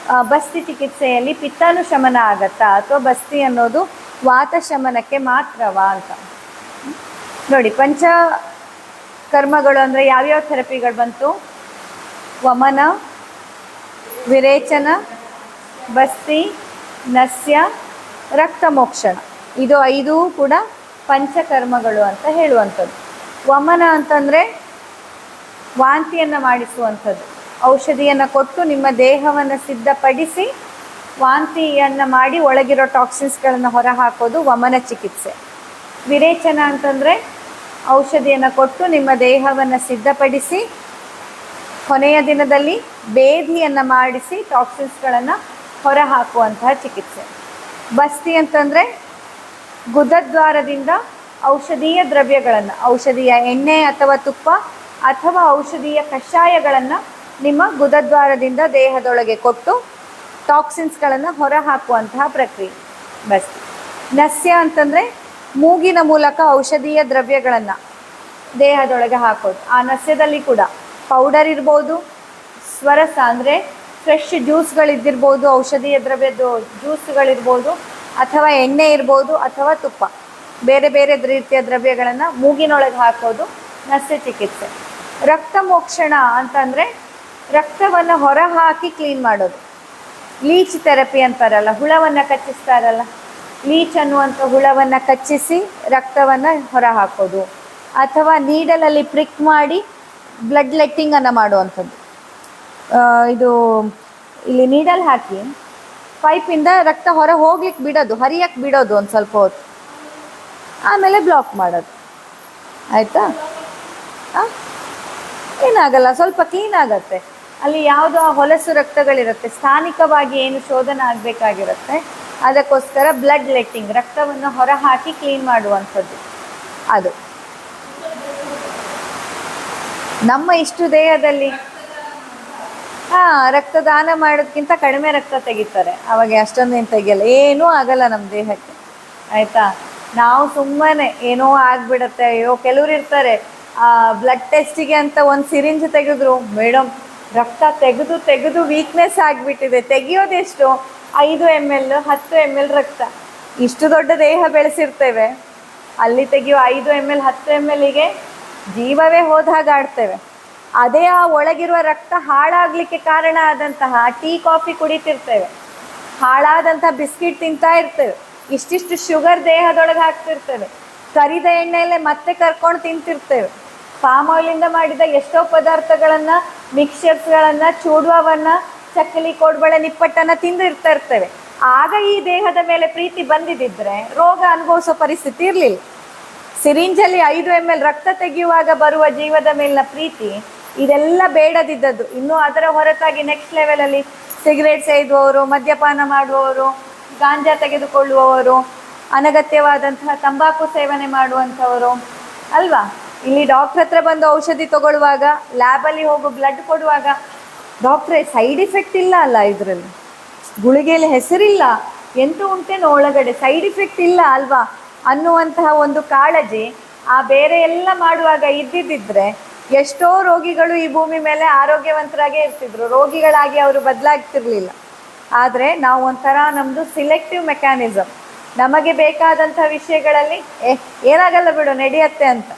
S1: ಬಸ್ತಿ ಚಿಕಿತ್ಸೆಯಲ್ಲಿ ಪಿತ್ತನು ಶಮನ ಆಗತ್ತಾ ಅಥವಾ ಬಸ್ತಿ ಅನ್ನೋದು ವಾತ ಶಮನಕ್ಕೆ ಮಾತ್ರವಾ ಅಂತ ನೋಡಿ. ಪಂಚ ಕರ್ಮಗಳು ಅಂದರೆ ಯಾವ್ಯಾವ ಥೆರಪಿಗಳು ಬಂತು? ವಮನ, ವಿರೇಚನ, ಬಸ್ತಿ, ನಸ್ಯ, ರಕ್ತ ಮೋಕ್ಷಣ. ಇದು 5 ಕೂಡ ಪಂಚಕರ್ಮಗಳು ಅಂತ ಹೇಳುವಂಥದ್ದು. ವಮನ ಅಂತಂದರೆ ವಾಂತಿಯನ್ನು ಮಾಡಿಸುವಂಥದ್ದು. ಔಷಧಿಯನ್ನು ಕೊಟ್ಟು ನಿಮ್ಮ ದೇಹವನ್ನು ಸಿದ್ಧಪಡಿಸಿ ವಾಂತಿಯನ್ನು ಮಾಡಿ ಒಳಗಿರೋ ಟಾಕ್ಸಿನ್ಸ್ಗಳನ್ನು ಹೊರಹಾಕೋದು ವಮನ ಚಿಕಿತ್ಸೆ. ವಿರೇಚನ ಅಂತಂದರೆ ಔಷಧಿಯನ್ನು ಕೊಟ್ಟು ನಿಮ್ಮ ದೇಹವನ್ನು ಸಿದ್ಧಪಡಿಸಿ ಕೊನೆಯ ದಿನದಲ್ಲಿ ಬೇಧಿಯನ್ನು ಮಾಡಿಸಿ ಟಾಕ್ಸಿನ್ಸ್ಗಳನ್ನು ಹೊರಹಾಕುವಂತಹ ಚಿಕಿತ್ಸೆ. ಬಸ್ತಿ ಅಂತಂದರೆ ಗುದದ್ವಾರದಿಂದ ಔಷಧೀಯ ದ್ರವ್ಯಗಳನ್ನು, ಔಷಧೀಯ ಎಣ್ಣೆ ಅಥವಾ ತುಪ್ಪ ಅಥವಾ ಔಷಧೀಯ ಕಷಾಯಗಳನ್ನು ನಿಮ್ಮ ಗುದದ್ವಾರದಿಂದ ದೇಹದೊಳಗೆ ಕೊಟ್ಟು ಟಾಕ್ಸಿನ್ಸ್ಗಳನ್ನು ಹೊರಹಾಕುವಂತಹ ಪ್ರಕ್ರಿಯೆ ಬಸ್ತಿ. ನಸ್ಯ ಅಂತಂದರೆ ಮೂಗಿನ ಮೂಲಕ ಔಷಧೀಯ ದ್ರವ್ಯಗಳನ್ನು ದೇಹದೊಳಗೆ ಹಾಕೋದು. ಆ ನಸ್ಯದಲ್ಲಿ ಕೂಡ ಪೌಡರ್ ಇರ್ಬೋದು, ಸ್ವರಸ ಅಂದರೆ ಫ್ರೆಶ್ ಜ್ಯೂಸ್ಗಳಿದ್ದಿರ್ಬೋದು, ಔಷಧೀಯ ದ್ರವ್ಯದ ಜ್ಯೂಸ್ಗಳಿರ್ಬೋದು, ಅಥವಾ ಎಣ್ಣೆ ಇರ್ಬೋದು, ಅಥವಾ ತುಪ್ಪ, ಬೇರೆ ಬೇರೆ ರೀತಿಯ ದ್ರವ್ಯಗಳನ್ನು ಮೂಗಿನೊಳಗೆ ಹಾಕೋದು ನಸ್ಯ ಚಿಕಿತ್ಸೆ. ರಕ್ತ ಮೋಕ್ಷಣ ಅಂತಂದರೆ ರಕ್ತವನ್ನು ಹೊರಹಾಕಿ ಕ್ಲೀನ್ ಮಾಡೋದು. ಲೀಚ್ ಥೆರಪಿ ಅಂತಾರಲ್ಲ, ಹುಳವನ್ನು ಕಚ್ಚಿಸ್ತಾರಲ್ಲ, ಲೀಚ್ ಅನ್ನುವಂಥ ಹುಳವನ್ನು ಕಚ್ಚಿಸಿ ರಕ್ತವನ್ನು ಹೊರ ಹಾಕೋದು. ಅಥವಾ ನೀಡಲಲ್ಲಿ ಪ್ರಿಕ್ ಮಾಡಿ ಬ್ಲಡ್ ಲೆಟ್ಟಿಂಗನ್ನು ಮಾಡುವಂಥದ್ದು. ಇದು ಇಲ್ಲಿ ನೀಡಲ್ ಹಾಕಿ ಪೈಪಿಂದ ರಕ್ತ ಹೊರ ಹೋಗ್ಲಿಕ್ಕೆ ಬಿಡೋದು, ಹರಿಯಕ್ಕೆ ಬಿಡೋದು ಒಂದು ಸ್ವಲ್ಪ ಹೊತ್ತು, ಆಮೇಲೆ ಬ್ಲಾಕ್ ಮಾಡೋದು. ಆಯಿತಾ? ಏನಾಗಲ್ಲ, ಸ್ವಲ್ಪ ಕ್ಲೀನ್ ಆಗತ್ತೆ. ಅಲ್ಲಿ ಯಾವುದೋ ಹೊಲಸು ರಕ್ತಗಳಿರುತ್ತೆ, ಸ್ಥಾನಿಕವಾಗಿ ಏನು ಶೋಧನೆ ಆಗಬೇಕಾಗಿರುತ್ತೆ, ಅದಕ್ಕೋಸ್ಕರ ಬ್ಲಡ್ ಲೆಟ್ಟಿಂಗ್, ರಕ್ತವನ್ನು ಹೊರ ಹಾಕಿ ಕ್ಲೀನ್ ಮಾಡುವಂಥದ್ದು. ಅದು ನಮ್ಮ ಇಷ್ಟು ದೇಹದಲ್ಲಿ ರಕ್ತದಾನ ಮಾಡೋದಕ್ಕಿಂತ ಕಡಿಮೆ ರಕ್ತ ತೆಗಿತಾರೆ, ಅವಾಗ ಅಷ್ಟೊಂದೇನು ತೆಗಿಯಲ್ಲ, ಏನೂ ಆಗಲ್ಲ ನಮ್ಮ ದೇಹಕ್ಕೆ. ಆಯಿತಾ? ನಾವು ಸುಮ್ಮನೆ ಏನೋ ಆಗಿಬಿಡತ್ತೆ. ಅಯ್ಯೋ, ಕೆಲವ್ರು ಇರ್ತಾರೆ ಬ್ಲಡ್ ಟೆಸ್ಟಿಗೆ ಅಂತ ಒಂದು ಸಿರಿಂಜ್ ತೆಗೆದ್ರು, ಮೇಡಮ್ ರಕ್ತ ತೆಗೆದು ತೆಗೆದು ವೀಕ್ನೆಸ್ ಆಗಿಬಿಟ್ಟಿದೆ, ತೆಗಿಯೋದೆಷ್ಟು 5 ml 10 ml ರಕ್ತ. ಇಷ್ಟು ದೊಡ್ಡ ದೇಹ ಬೆಳೆಸಿರ್ತೇವೆ, ಅಲ್ಲಿ ತೆಗಿಯೋ 5 ml 10 mlಗೆ ಜೀವವೇ ಹೋದಾಗ ಆಡ್ತೇವೆ. ಅದೇ ಆ ಒಳಗಿರುವ ರಕ್ತ ಹಾಳಾಗಲಿಕ್ಕೆ ಕಾರಣ ಆದಂತಹ ಟೀ ಕಾಫಿ ಕುಡಿತಿರ್ತೇವೆ, ಹಾಳಾದಂಥ ಬಿಸ್ಕಿಟ್ ತಿಂತಾ ಇರ್ತೇವೆ, ಇಷ್ಟಿಷ್ಟು ಶುಗರ್ ದೇಹದೊಳಗೆ ಹಾಕ್ತಿರ್ತೇವೆ, ಕರಿದ ಎಣ್ಣೆಯಲ್ಲೇ ಮತ್ತೆ ಕರ್ಕೊಂಡು ತಿಂತಿರ್ತೇವೆ, ಪಾಮ್ ಆಯಿಲಿಂದ ಮಾಡಿದ ಎಷ್ಟೋ ಪದಾರ್ಥಗಳನ್ನು, ಮಿಕ್ಸ್ಚರ್ಸ್ಗಳನ್ನು, ಚೂಡುವವನ್ನು, ಚಕ್ಕಲಿ, ಕೋಡ್ಬಳೆ, ನಿಪ್ಪಟ್ಟನ್ನು ತಿಂದಿರ್ತಾ ಇರ್ತೇವೆ. ಆಗ ಈ ದೇಹದ ಮೇಲೆ ಪ್ರೀತಿ ಬಂದಿದ್ದರೆ ರೋಗ ಅನುಭವಿಸೋ ಪರಿಸ್ಥಿತಿ ಇರಲಿಲ್ಲ. ಸಿರಿಂಜಲ್ಲಿ 5 ml ರಕ್ತ ತೆಗೆಯುವಾಗ ಬರುವ ಜೀವದ ಮೇಲಿನ ಪ್ರೀತಿ ಇದೆಲ್ಲ ಬೇಡದಿದ್ದದ್ದು. ಇನ್ನು ಅದರ ಹೊರತಾಗಿ ನೆಕ್ಸ್ಟ್ ಲೆವೆಲಲ್ಲಿ ಸಿಗರೇಟ್ ಸೇದುವವರು, ಮದ್ಯಪಾನ ಮಾಡುವವರು, ಗಾಂಜಾ ತೆಗೆದುಕೊಳ್ಳುವವರು, ಅನಗತ್ಯವಾದಂತಹ ತಂಬಾಕು ಸೇವನೆ ಮಾಡುವಂಥವರು ಅಲ್ವಾ. ಇಲ್ಲಿ ಡಾಕ್ಟ್ರ್ ಹತ್ರ ಬಂದು ಔಷಧಿ ತಗೊಳ್ಳುವಾಗ, ಲ್ಯಾಬಲ್ಲಿ ಹೋಗು ಬ್ಲಡ್ ಕೊಡುವಾಗ, ಡಾಕ್ಟ್ರೇ ಸೈಡ್ ಇಫೆಕ್ಟ್ ಇಲ್ಲ ಅಲ್ಲ, ಇದರಲ್ಲಿ ಗುಳಿಗೆಯಲ್ಲಿ ಹೆಸರಿಲ್ಲ, ಎಂತ ಉಂಟೇನೋ ಒಳಗಡೆ, ಸೈಡ್ ಇಫೆಕ್ಟ್ ಇಲ್ಲ ಅಲ್ವಾ ಅನ್ನುವಂತಹ ಒಂದು ಕಾಳಜಿ ಆ ಬೇರೆ ಎಲ್ಲ ಮಾಡುವಾಗ ಇದ್ದಿದ್ದರೆ ಎಷ್ಟೋ ರೋಗಿಗಳು ಈ ಭೂಮಿ ಮೇಲೆ ಆರೋಗ್ಯವಂತರಾಗೇ ಇರ್ತಿದ್ರು, ರೋಗಿಗಳಾಗಿ ಅವರು ಬದಲಾಗ್ತಿರ್ಲಿಲ್ಲ. ಆದರೆ ನಾವು ಒಂಥರ ನಮ್ಮದು ಸಿಲೆಕ್ಟಿವ್ ಮೆಕ್ಯಾನಿಸಮ್, ನಮಗೆ ಬೇಕಾದಂಥ ವಿಷಯಗಳಲ್ಲಿ ಏನಾಗಲ್ಲ ಬಿಡು ನಡೆಯುತ್ತೆ ಅಂತ,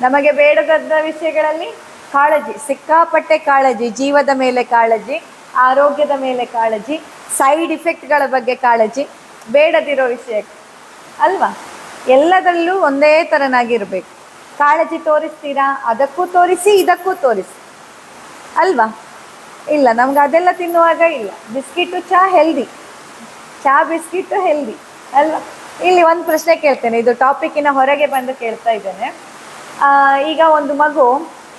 S1: ನಮಗೆ ಬೇಡದ ವಿಷಯಗಳಲ್ಲಿ ಕಾಳಜಿ, ಸಿಕ್ಕಾಪಟ್ಟೆ ಕಾಳಜಿ, ಜೀವದ ಮೇಲೆ ಕಾಳಜಿ, ಆರೋಗ್ಯದ ಮೇಲೆ ಕಾಳಜಿ, ಸೈಡ್ ಇಫೆಕ್ಟ್ಗಳ ಬಗ್ಗೆ ಕಾಳಜಿ, ಬೇಡದಿರೋ ವಿಷಯಕ್ಕೆ ಅಲ್ವಾ. ಎಲ್ಲದರಲ್ಲೂ ಒಂದೇ ಥರನಾಗಿರಬೇಕು. ಕಾಳಜಿ ತೋರಿಸ್ತೀರಾ, ಅದಕ್ಕೂ ತೋರಿಸಿ, ಇದಕ್ಕೂ ತೋರಿಸಿ ಅಲ್ವಾ. ಇಲ್ಲ, ನಮ್ಗೆ ಅದೆಲ್ಲ ತಿನ್ನುವಾಗ ಇಲ್ಲ. ಬಿಸ್ಕಿಟು ಚಹಾ ಹೆಲ್ದಿ, ಚಹಾ ಬಿಸ್ಕಿಟು ಹೆಲ್ದಿ ಅಲ್ವಾ. ಇಲ್ಲಿ ಒಂದು ಪ್ರಶ್ನೆ ಕೇಳ್ತೇನೆ, ಇದು ಟಾಪಿಕ್ಕಿನ ಹೊರಗೆ ಬಂದು ಕೇಳ್ತಾ ಇದ್ದೇನೆ. ಈಗ ಒಂದು ಮಗು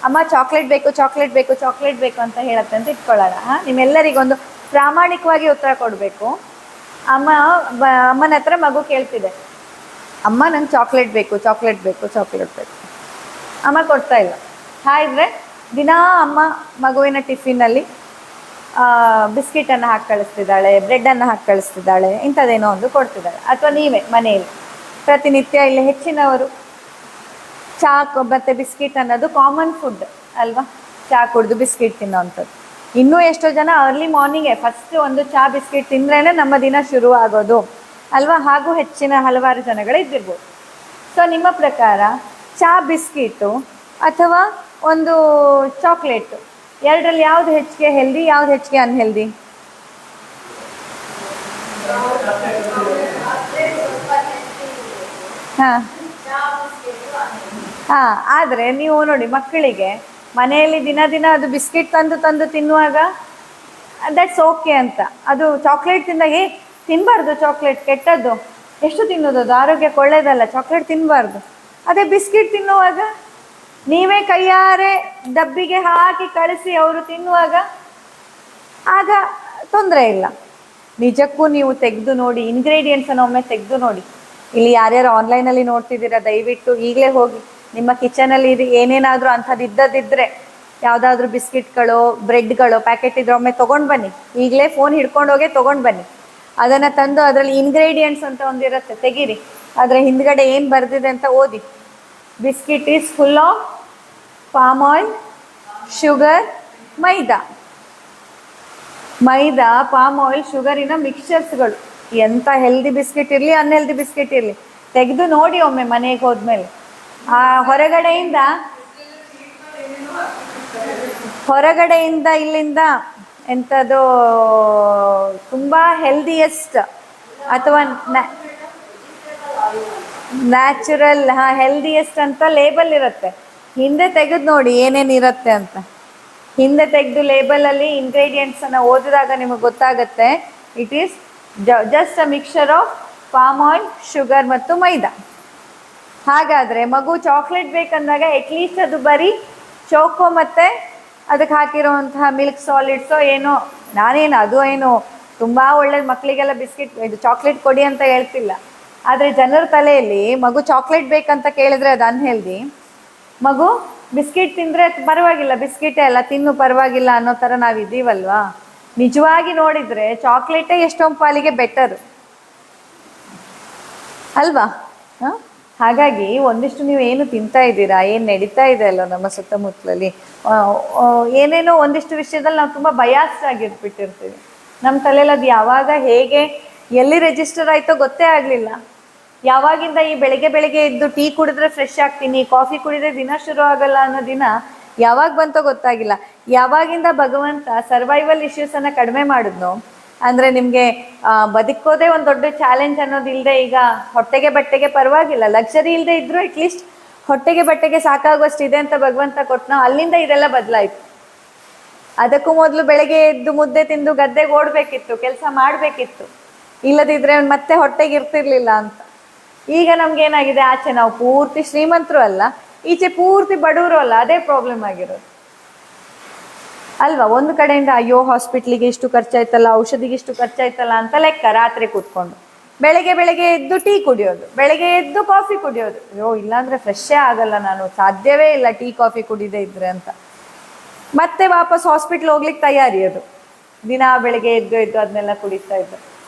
S1: ಅಮ್ಮ ಚಾಕ್ಲೇಟ್ ಬೇಕು, ಚಾಕ್ಲೇಟ್ ಬೇಕು, ಚಾಕ್ಲೇಟ್ ಬೇಕು ಅಂತ ಹೇಳುತ್ತೆ ಅಂತ ಇಟ್ಕೊಳ್ಳೋಣ. ನಿಮ್ಮೆಲ್ಲರಿಗೊಂದು ಪ್ರಾಮಾಣಿಕವಾಗಿ ಉತ್ತರ ಕೊಡಬೇಕು. ಅಮ್ಮನ ಹತ್ರ ಮಗು ಕೇಳ್ತಿದೆ, ಅಮ್ಮ ನಂಗೆ ಚಾಕ್ಲೇಟ್ ಬೇಕು, ಚಾಕ್ಲೇಟ್ ಬೇಕು, ಚಾಕ್ಲೇಟ್ ಬೇಕು. ಅಮ್ಮ ಕೊಡ್ತಾ ಇಲ್ಲ. ಹಾಯಿದ್ರೆ ದಿನಾ ಅಮ್ಮ ಮಗುವಿನ ಟಿಫಿನಲ್ಲಿ ಬಿಸ್ಕಿಟನ್ನು ಹಾಕಿ ಕಳಿಸ್ತಿದ್ದಾಳೆ, ಬ್ರೆಡ್ಡನ್ನು ಹಾಕಿ ಕಳಿಸ್ತಿದ್ದಾಳೆ, ಇಂಥದ್ದೇನೋ ಒಂದು ಕೊಡ್ತಿದ್ದಾಳೆ. ಅಥವಾ ನೀವೇ ಮನೆಯಲ್ಲಿ ಪ್ರತಿನಿತ್ಯ ಇಲ್ಲಿ ಹೆಚ್ಚಿನವರು ಚಹಾ ಮತ್ತು ಬಿಸ್ಕಿಟ್ ಅನ್ನೋದು ಕಾಮನ್ ಫುಡ್ ಅಲ್ವಾ. ಚಹಾ ಕುಡಿದು ಬಿಸ್ಕಿಟ್ ತಿನ್ನೋವಂಥದ್ದು. ಇನ್ನೂ ಎಷ್ಟೋ ಜನ ಅರ್ಲಿ ಮಾರ್ನಿಂಗೇ ಫಸ್ಟ್ ಒಂದು ಚಹಾ ಬಿಸ್ಕೆಟ್ ತಿಂದ್ರೇ ನಮ್ಮ ದಿನ ಶುರು ಆಗೋದು ಅಲ್ವಾ, ಹಾಗೂ ಹೆಚ್ಚಿನ ಹಲವಾರು ಜನಗಳು ಇದ್ದಿರ್ಬೋದು. ಸೊ ನಿಮ್ಮ ಪ್ರಕಾರ ಚಹಾ ಬಿಸ್ಕಿಟು ಅಥವಾ ಒಂದು ಚಾಕ್ಲೇಟು ಎರಡರಲ್ಲಿ ಯಾವುದು ಹೆಚ್ಚಿಗೆ ಹೆಲ್ದಿ, ಯಾವ್ದು ಹೆಚ್ಚಿಗೆ ಅನ್ಹೆಲ್ದಿ? ಹಾಂ ಹಾಂ, ಆದರೆ ನೀವು ನೋಡಿ ಮಕ್ಕಳಿಗೆ ಮನೆಯಲ್ಲಿ ದಿನ ದಿನ ಅದು ಬಿಸ್ಕಿಟ್ ತಂದು ತಂದು ತಿನ್ನುವಾಗ ದಟ್ಸ್ ಓಕೆ ಅಂತ. ಅದು ಚಾಕ್ಲೇಟ್ ತಿಂದಾಗ ತಿನ್ನಬಾರ್ದು, ಚಾಕ್ಲೇಟ್ ಕೆಟ್ಟದ್ದು, ಎಷ್ಟು ತಿನ್ನೋದು, ಅದು ಆರೋಗ್ಯಕ್ಕೆ ಒಳ್ಳೆಯದಲ್ಲ, ಚಾಕ್ಲೇಟ್ ತಿನ್ನಬಾರ್ದು. ಅದೇ ಬಿಸ್ಕಿಟ್ ತಿನ್ನುವಾಗ ನೀವೇ ಕೈಯಾರೆ ಡಬ್ಬಿಗೆ ಹಾಕಿ ಕಳಿಸಿ ಅವರು ತಿನ್ನುವಾಗ ಆಗ ತೊಂದರೆ ಇಲ್ಲ. ನಿಜಕ್ಕೂ ನೀವು ತೆಗೆದು ನೋಡಿ, ಇಂಗ್ರೀಡಿಯೆಂಟ್ಸನ್ನು ಒಮ್ಮೆ ತೆಗೆದು ನೋಡಿ. ಇಲ್ಲಿ ಯಾರ್ಯಾರು ಆನ್ಲೈನಲ್ಲಿ ನೋಡ್ತಿದ್ದೀರಾ ದಯವಿಟ್ಟು ಈಗಲೇ ಹೋಗಿ ನಿಮ್ಮ ಕಿಚನಲ್ಲಿ ಏನೇನಾದರೂ ಅಂಥದ್ದು ಇದ್ದದಿದ್ದರೆ, ಯಾವುದಾದ್ರೂ ಬಿಸ್ಕಿಟ್ಗಳು ಬ್ರೆಡ್ಗಳು ಪ್ಯಾಕೆಟ್ ಇದ್ರೆ ಒಮ್ಮೆ ತೊಗೊಂಡು ಬನ್ನಿ. ಈಗಲೇ ಫೋನ್ ಹಿಡ್ಕೊಂಡು ಹೋಗಿ ತೊಗೊಂಡು ಬನ್ನಿ. ಅದನ್ನು ತಂದು ಅದರಲ್ಲಿ ಇಂಗ್ರೀಡಿಯೆಂಟ್ಸ್ ಅಂತ ಒಂದಿರುತ್ತೆ, ತೆಗೀರಿ, ಅದರ ಹಿಂದ್ಗಡೆ ಏನು ಬರೆದಿದೆ ಅಂತ ಓದಿ. Biscuit is full of palm oil, sugar, maida, palm oil, ಶುಗರಿನ ಮಿಕ್ಸ್ಚರ್ಸ್ಗಳು. ಎಂಥ ಹೆಲ್ದಿ ಬಿಸ್ಕಿಟ್ ಇರಲಿ ಅನ್ಹೆಲ್ದಿ ಬಿಸ್ಕಿಟ್ ಇರಲಿ ತೆಗೆದು ನೋಡಿ ಒಮ್ಮೆ ಮನೆಗೆ ಹೋದ್ಮೇಲೆ. ಆ ಹೊರಗಡೆಯಿಂದ ಇಲ್ಲಿಂದ ಎಂಥದ್ದು ತುಂಬ ಹೆಲ್ದಿಯೆಸ್ಟ್ ಅಥವಾ ನ್ಯಾಚುರಲ್ ಹೆಲ್ದಿಯೆಸ್ಟ್ ಅಂತ ಲೇಬಲ್ ಇರುತ್ತೆ. ಹಿಂದೆ ತೆಗೆದು ನೋಡಿ ಏನೇನಿರುತ್ತೆ ಅಂತ. ಹಿಂದೆ ತೆಗೆದು ಲೇಬಲಲ್ಲಿ ಇಂಗ್ರೀಡಿಯೆಂಟ್ಸನ್ನು ಓದಿದಾಗ ನಿಮಗೆ ಗೊತ್ತಾಗುತ್ತೆ it is just a mixture of palm oil, sugar ಮತ್ತು ಮೈದಾ. ಹಾಗಾದರೆ ಮಗು ಚಾಕ್ಲೇಟ್ ಬೇಕಂದಾಗ ಅಟ್ಲೀಸ್ಟ್ ಅದು ಬರೀ ಚೋಕೋ ಮತ್ತು ಅದಕ್ಕೆ ಹಾಕಿರೋವಂತಹ ಮಿಲ್ಕ್ ಸಾಲಿಡ್ಸೋ ಏನೋ, ನಾನೇನು ಅದು ಏನು ತುಂಬ ಒಳ್ಳೇದು ಮಕ್ಕಳಿಗೆಲ್ಲ ಬಿಸ್ಕಿಟ್ ಇದು ಚಾಕ್ಲೇಟ್ ಕೊಡಿ ಅಂತ ಹೇಳ್ತಿಲ್ಲ. ಆದರೆ ಜನರ ತಲೆಯಲ್ಲಿ ಮಗು ಚಾಕ್ಲೇಟ್ ಬೇಕಂತ ಕೇಳಿದ್ರೆ ಅದು ಅನ್ಹೆಲ್ದಿ, ಮಗು ಬಿಸ್ಕಿಟ್ ತಿಂದರೆ ಪರವಾಗಿಲ್ಲ, ಬಿಸ್ಕಿಟೇ ಎಲ್ಲ ತಿನ್ನು ಪರವಾಗಿಲ್ಲ ಅನ್ನೋ ಥರ ನಾವಿದ್ದೀವಲ್ವಾ. ನಿಜವಾಗಿ ನೋಡಿದರೆ ಚಾಕ್ಲೇಟೇ ಎಷ್ಟೊಂದು ಪಾಲಿಗೆ ಬೆಟರು ಅಲ್ವಾ. ಹಾಗಾಗಿ ಒಂದಿಷ್ಟು ನೀವು ಏನು ತಿಂತಾ ಇದ್ದೀರಾ, ಏನು ನಡೀತಾ ಇದೆ ಅಲ್ವ ನಮ್ಮ ಸುತ್ತಮುತ್ತಲಲ್ಲಿ, ಏನೇನೋ ಒಂದಿಷ್ಟು ವಿಷಯದಲ್ಲಿ ನಾವು ತುಂಬ ಬಯಾಸ್ಡ್ ಆಗಿರ್ಬಿಟ್ಟಿರ್ತೀವಿ. ನಮ್ಮ ತಲೆಯಲ್ಲಿ ಅದು ಯಾವಾಗ ಹೇಗೆ ಎಲ್ಲಿ ರಿಜಿಸ್ಟರ್ ಆಯಿತೋ ಗೊತ್ತೇ ಆಗಲಿಲ್ಲ. ಯಾವಾಗಿಂದ ಈ ಬೆಳಗ್ಗೆ ಎದ್ದು ಟೀ ಕುಡಿದ್ರೆ ಫ್ರೆಶ್ ಆಗ್ತೀನಿ, ಕಾಫಿ ಕುಡಿದ್ರೆ ದಿನ ಶುರು ಆಗಲ್ಲ ಅನ್ನೋ ದಿನ ಯಾವಾಗ ಬಂತೋ ಗೊತ್ತಾಗಿಲ್ಲ. ಯಾವಾಗಿಂದ ಭಗವಂತ ಸರ್ವೈವಲ್ ಇಶ್ಯೂಸನ್ನು ಕಡಿಮೆ ಮಾಡಿದ್ನೋ, ಅಂದರೆ ನಿಮಗೆ ಬದುಕೋದೇ ಒಂದು ದೊಡ್ಡ ಚಾಲೆಂಜ್ ಅನ್ನೋದಿಲ್ಲದೆ, ಈಗ ಹೊಟ್ಟೆಗೆ ಬಟ್ಟೆಗೆ ಪರವಾಗಿಲ್ಲ, ಲಕ್ಸರಿ ಇಲ್ಲದೆ ಇದ್ದರೂ ಅಟ್ಲೀಸ್ಟ್ ಹೊಟ್ಟೆಗೆ ಬಟ್ಟೆಗೆ ಸಾಕಾಗುವಷ್ಟು ಇದೆ ಅಂತ ಭಗವಂತ ಕೊಟ್ಟನೋ, ಅಲ್ಲಿಂದ ಇದೆಲ್ಲ ಬದಲಾಯಿತು. ಅದಕ್ಕೂ ಮೊದಲು ಬೆಳಗ್ಗೆ ಎದ್ದು ಮುದ್ದೆ ತಿಂದು ಗದ್ದೆಗೆ ಓಡಬೇಕಿತ್ತು, ಕೆಲಸ ಮಾಡಬೇಕಿತ್ತು, ಇಲ್ಲದಿದ್ದರೆ ಮತ್ತೆ ಹೊಟ್ಟೆಗೆ ಇರ್ತಿರ್ಲಿಲ್ಲ ಅಂತ. ಈಗ ನಮಗೇನಾಗಿದೆ, ಆಚೆ ನಾವು ಪೂರ್ತಿ ಶ್ರೀಮಂತರು ಅಲ್ಲ, ಈಚೆ ಪೂರ್ತಿ ಬಡವರು ಅಲ್ಲ, ಅದೇ ಪ್ರಾಬ್ಲಮ್ ಆಗಿರೋದು ಅಲ್ವಾ. ಒಂದು ಕಡೆಯಿಂದ ಅಯ್ಯೋ ಹಾಸ್ಪಿಟ್ಲಿಗೆ ಇಷ್ಟು ಖರ್ಚಾಯ್ತಲ್ಲ, ಔಷಧಿಗೆ ಇಷ್ಟು ಖರ್ಚಾಯ್ತಲ್ಲ ಅಂತ ಲೆಕ್ಕ, ರಾತ್ರಿ ಕೂತ್ಕೊಂಡು ಬೆಳಗ್ಗೆ ಎದ್ದು ಟೀ ಕುಡಿಯೋದು, ಬೆಳಗ್ಗೆ ಎದ್ದು ಕಾಫಿ ಕುಡಿಯೋದು. ಅಯ್ಯೋ ಇಲ್ಲಾಂದರೆ ಫ್ರೆಶ್ಶೇ ಆಗಲ್ಲ, ನಾನು ಸಾಧ್ಯವೇ ಇಲ್ಲ ಟೀ ಕಾಫಿ ಕುಡಿದೇ ಇದ್ರೆ ಅಂತ. ಮತ್ತೆ ವಾಪಸ್ ಹಾಸ್ಪಿಟ್ಲ್ ಹೋಗ್ಲಿಕ್ಕೆ ತಯಾರಿ, ಅದು ದಿನ ಬೆಳಗ್ಗೆ ಎದ್ದು ಅದನ್ನೆಲ್ಲ ಕುಡಿತಾ ಇದ್ದು